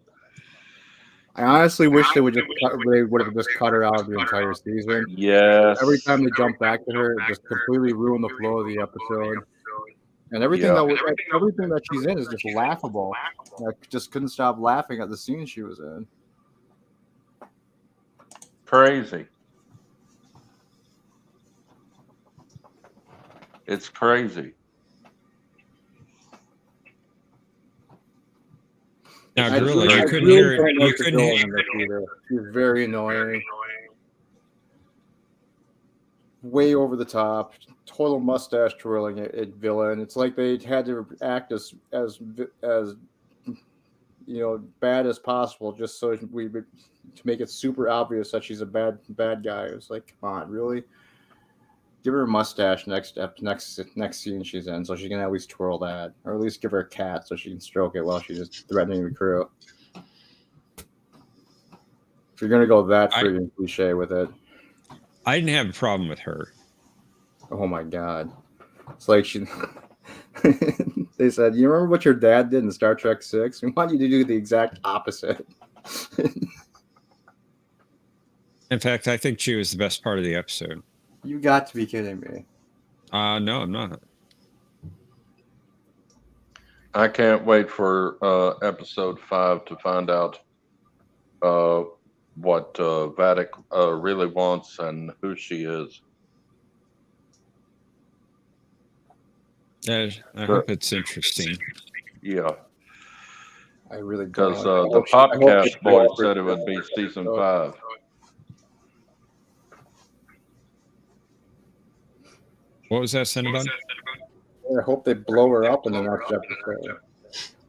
Speaker 3: I honestly wish they would have just cut her out the entire season.
Speaker 8: Yes.
Speaker 3: Every time they jump back to her, it just completely ruined the flow of the episode. And everything that she's in is just laughable. I just couldn't stop laughing at the scene she was in.
Speaker 8: Crazy. It's crazy.
Speaker 1: Now, Gorilla, you couldn't hear it. You couldn't hear
Speaker 3: it. She was very annoying. Way over the top, total mustache twirling it villain. It's like they had to act as bad as possible, just so to make it super obvious that she's a bad guy. It's like, come on, really? Give her a mustache next scene she's in, so she can at least twirl that, or at least give her a cat so she can stroke it while she's just threatening the crew. If you're gonna go that freaking cliche with it,
Speaker 1: I didn't have a problem with her.
Speaker 3: Oh my God, it's like she. They said, "You remember what your dad did in Star Trek 6? We want you to do the exact opposite."
Speaker 1: In fact, I think she was the best part of the episode.
Speaker 3: You got to be kidding me.
Speaker 1: No, I'm not.
Speaker 8: I can't wait for episode 5 to find out what Vadic really wants and who she is.
Speaker 1: I hope it's interesting.
Speaker 8: Yeah.
Speaker 3: I really
Speaker 8: because the Popcast boys said it would be season 5.
Speaker 1: What was that, Cinnabon?
Speaker 3: I hope they blow her up in the next episode.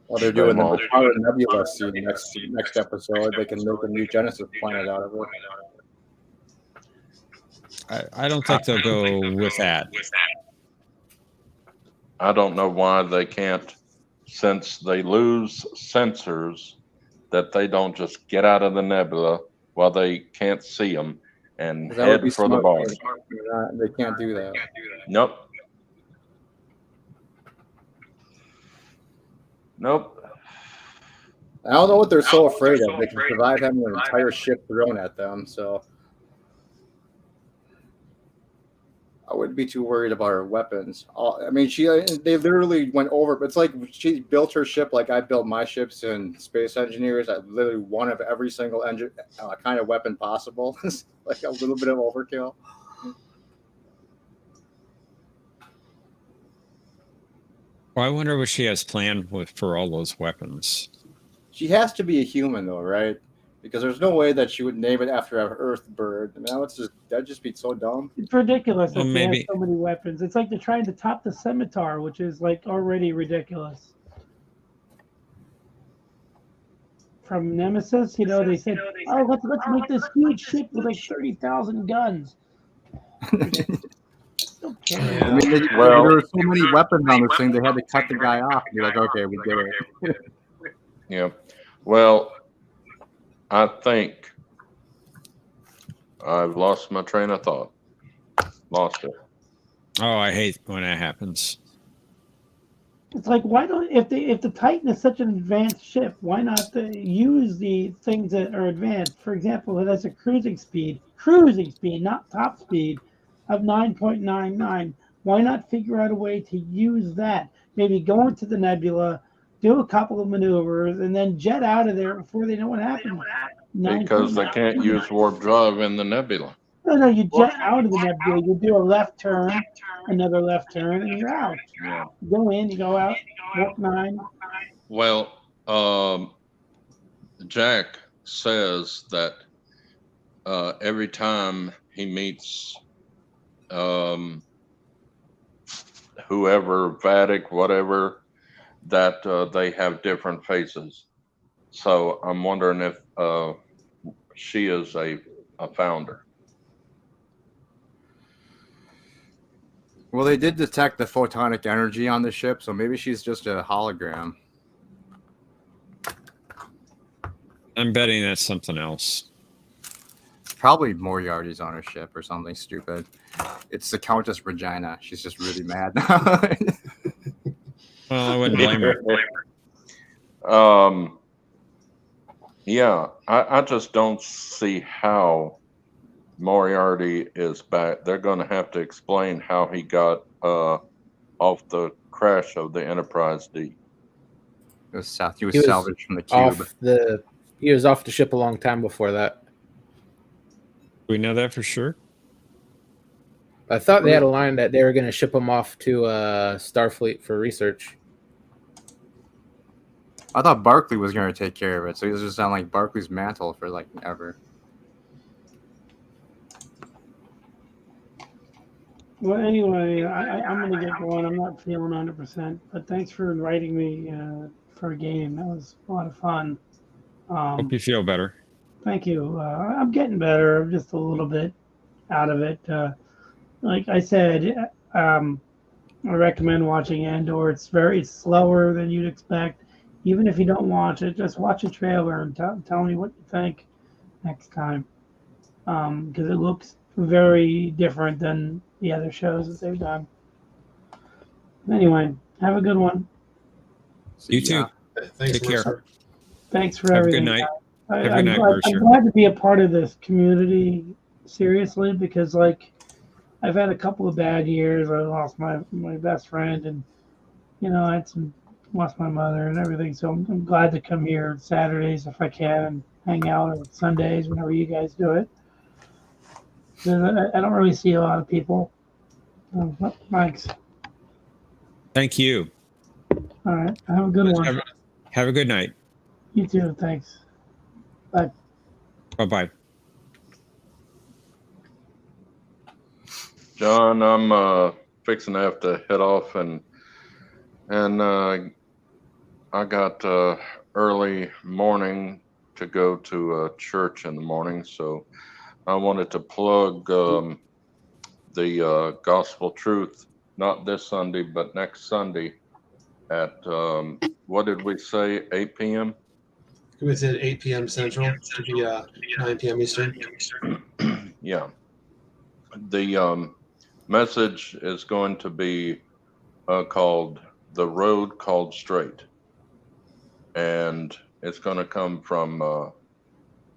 Speaker 3: While they're doing the Power Nebula scene next episode, they can make a new Genesis planet out of it.
Speaker 1: I don't think they'll go with that.
Speaker 8: I don't know why they can't, since they lose sensors, that they don't just get out of the nebula while they can't see them and head for the bar.
Speaker 3: They can't do that.
Speaker 8: Nope.
Speaker 3: I don't know what they're so afraid of. They can survive having an entire ship thrown at them, so I wouldn't be too worried about her weapons. I mean, they literally went over, but it's like she built her ship like I built my ships in Space Engineers. I literally one of every single engine kind of weapon possible. Like a little bit of overkill.
Speaker 1: Well, I wonder what she has planned for all those weapons.
Speaker 3: She has to be a human, though, right? Because there's no way that she would name it after an Earth bird. I mean, that'd just be so dumb.
Speaker 6: It's ridiculous that
Speaker 1: Well,
Speaker 6: they have so many weapons. It's like they're trying to top the scimitar, which is like already ridiculous. From Nemesis, they said, "Oh, let's make this huge ship with like 30,000 guns." Okay.
Speaker 3: I mean, there were so many weapons on this thing, they had to cut the guy off and be like, "Okay, we get it."
Speaker 8: Yeah. Well, I think I've lost my train of thought. Lost it.
Speaker 1: Oh, I hate when that happens.
Speaker 6: It's like, why don't if the Titan is such an advanced ship, why not use the things that are advanced? For example, it has a cruising speed, not top speed, of 9.99. Why not figure out a way to use that? Maybe go into the nebula, do a couple of maneuvers, and then jet out of there before they know what happened.
Speaker 8: Because they can't use warp drive in the nebula.
Speaker 6: No, you jet out of the nebula. You do a left turn, another left turn, and you're out.
Speaker 8: Yeah.
Speaker 6: You go in, you go out, warp 9.
Speaker 8: Well, Jack says that every time he meets whoever, Vatic, whatever, that they have different faces. So I'm wondering if she is a founder.
Speaker 3: Well, they did detect the photonic energy on the ship, so maybe she's just a hologram.
Speaker 1: I'm betting that's something else.
Speaker 3: Probably Moriarty's on her ship or something stupid. It's the Countess Regina. She's just really mad now.
Speaker 1: Well, I wouldn't blame her.
Speaker 8: Yeah, I just don't see how Moriarty is back. They're going to have to explain how he got off the crash of the Enterprise D.
Speaker 3: He was salvaged from the cube.
Speaker 9: He was off the ship a long time before that.
Speaker 1: Do we know that for sure?
Speaker 9: I thought they had a line that they were going to ship him off to Starfleet for research.
Speaker 3: I thought Barclay was going to take care of it, so he was just on like Barclay's mantle for like ever.
Speaker 6: Well, anyway, I'm going to get going. I'm not feeling 100%, but thanks for inviting me for a game. That was a lot of fun.
Speaker 1: Hope you feel better.
Speaker 6: Thank you. I'm getting better. I'm just a little bit out of it. Like I said, I recommend watching Andor. It's slower than you'd expect. Even if you don't watch it, just watch a trailer and tell me what you think next time. Because it looks very different than the other shows that they've done. Anyway, have a good one.
Speaker 1: You too.
Speaker 2: Thanks,
Speaker 1: Take care.
Speaker 2: Mercer.
Speaker 6: Thanks for
Speaker 1: Have a
Speaker 6: everything.
Speaker 1: good night.
Speaker 6: guys.
Speaker 1: Have a good night,
Speaker 6: I'm
Speaker 1: Mercer.
Speaker 6: glad to be a part of this community, seriously, because like I've had a couple of bad years. I lost my best friend, and I had lost my mother and everything. So I'm glad to come here Saturdays if I can and hang out, or Sundays whenever you guys do it. I don't really see a lot of people. Thanks.
Speaker 1: Thank you.
Speaker 6: All right. Have a good one.
Speaker 1: Have a good night.
Speaker 6: You too. Thanks. Bye.
Speaker 1: Bye-bye.
Speaker 8: John, I'm fixing to have to head off, and I got early morning to go to church in the morning, so I wanted to plug the Gospel Truth, not this Sunday, but next Sunday at, what did we say, 8 p.m.?
Speaker 2: It was at 8 p.m. Central. To be 9 p.m. Eastern.
Speaker 8: Yeah. The message is going to be called The Road Called Straight. And it's going to come from,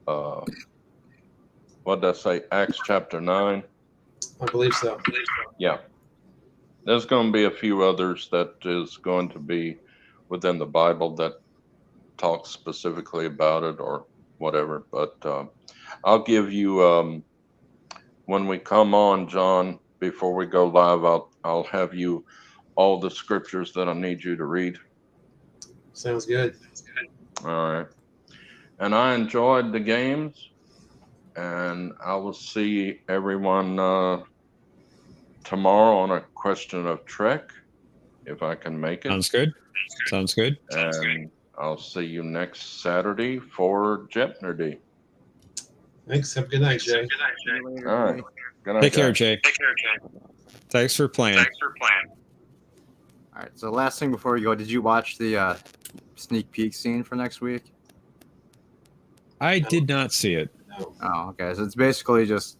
Speaker 8: what did I say, Acts chapter 9?
Speaker 2: I believe so.
Speaker 8: Yeah. There's going to be a few others that is going to be within the Bible that talks specifically about it or whatever. But I'll give you, when we come on, John, before we go live, I'll have you all the scriptures that I need you to read.
Speaker 2: Sounds good.
Speaker 8: All right. And I enjoyed the games, and I will see everyone tomorrow on A Question of Trek, if I can make it.
Speaker 1: Sounds good. Sounds good.
Speaker 8: And I'll see you next Saturday for Jeopnerdy.
Speaker 2: Thanks. Have a good night, Jay.
Speaker 8: All right. Good night,
Speaker 1: Take care,
Speaker 8: guys.
Speaker 1: Jay. Thanks for playing.
Speaker 3: All right. So the last thing before we go, did you watch the sneak peek scene for next week?
Speaker 1: I did not see it.
Speaker 2: No.
Speaker 3: Oh, okay. So it's basically just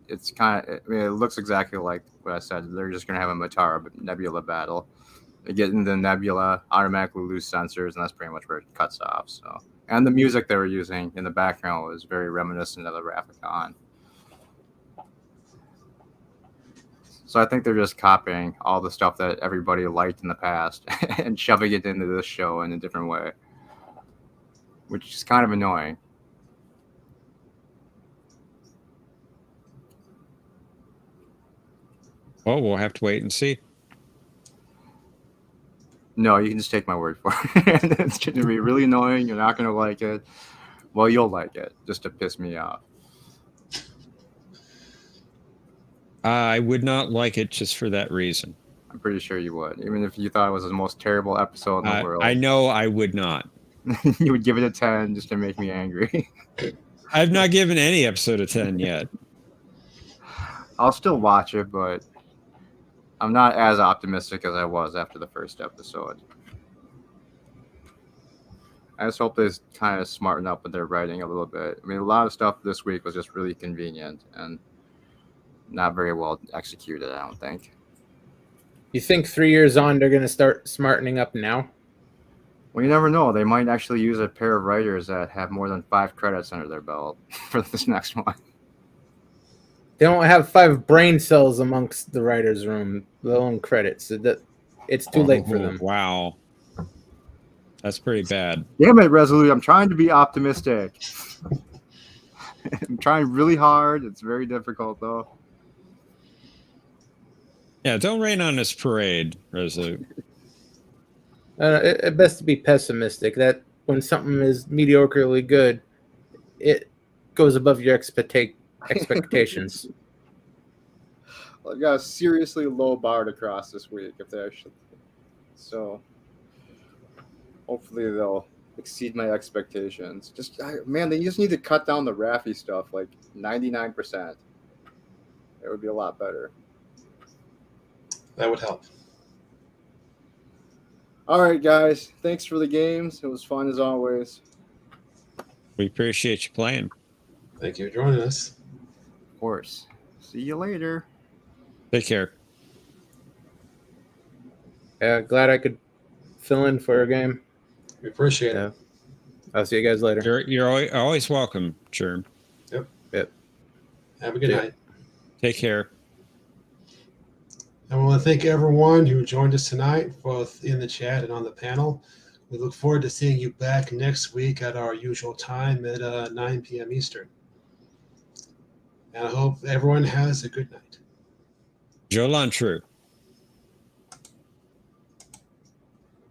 Speaker 3: it's kind of, I mean, it looks exactly like what I said. They're just going to have a Matara Nebula battle. They get into the Nebula, automatically lose sensors, and that's pretty much where it cuts off. So, and the music they were using in the background was very reminiscent of the Rathacon. So I think they're just copying all the stuff that everybody liked in the past and shoving it into this show in a different way, which is kind of annoying.
Speaker 1: Well, we'll have to wait and see.
Speaker 3: No, you can just take my word for it. It's going to be really annoying. You're not going to like it. Well, you'll like it, just to piss me off.
Speaker 1: I would not like it just for that reason.
Speaker 3: I'm pretty sure you would. Even if you thought it was the most terrible episode in the world.
Speaker 1: I know I would not.
Speaker 3: You would give it a 10 just to make me angry.
Speaker 1: I've not given any episode a 10 yet.
Speaker 3: I'll still watch it, but I'm not as optimistic as I was after the first episode. I just hope they kind of smarten up with their writing a little bit. I mean, a lot of stuff this week was just really convenient and not very well executed, I don't think.
Speaker 9: You think 3 years on they're going to start smartening up now?
Speaker 3: Well, you never know. They might actually use a pair of writers that have more than 5 credits under their belt for this next one.
Speaker 9: They don't have 5 brain cells amongst the writer's room, let alone credits. It's too late for them.
Speaker 1: Wow. That's pretty bad.
Speaker 3: Damn it, Resolute. I'm trying to be optimistic. I'm trying really hard. It's very difficult, though.
Speaker 1: Yeah, don't rain on this parade, Resolute.
Speaker 9: It best to be pessimistic. That when something is mediocrely good, it goes above your expectations.
Speaker 3: I've got a seriously low bar to cross this week if they actually. So hopefully they'll exceed my expectations. Man, they just need to cut down the Raffi stuff like 99%. It would be a lot better.
Speaker 2: That would help.
Speaker 3: All right, guys. Thanks for the games. It was fun as always.
Speaker 1: We appreciate you playing.
Speaker 2: Thank you for joining us.
Speaker 3: Of course. See you later.
Speaker 1: Take care.
Speaker 9: Yeah, glad I could fill in for a game.
Speaker 2: We appreciate it.
Speaker 9: I'll see you guys later.
Speaker 1: You're always welcome, Germ.
Speaker 2: Yep. Have a good
Speaker 9: Yeah.
Speaker 2: night.
Speaker 1: Take care.
Speaker 2: I want to thank everyone who joined us tonight, both in the chat and on the panel. We look forward to seeing you back next week at our usual time at 9 p.m. Eastern. And I hope everyone has a good night.
Speaker 1: Joe True.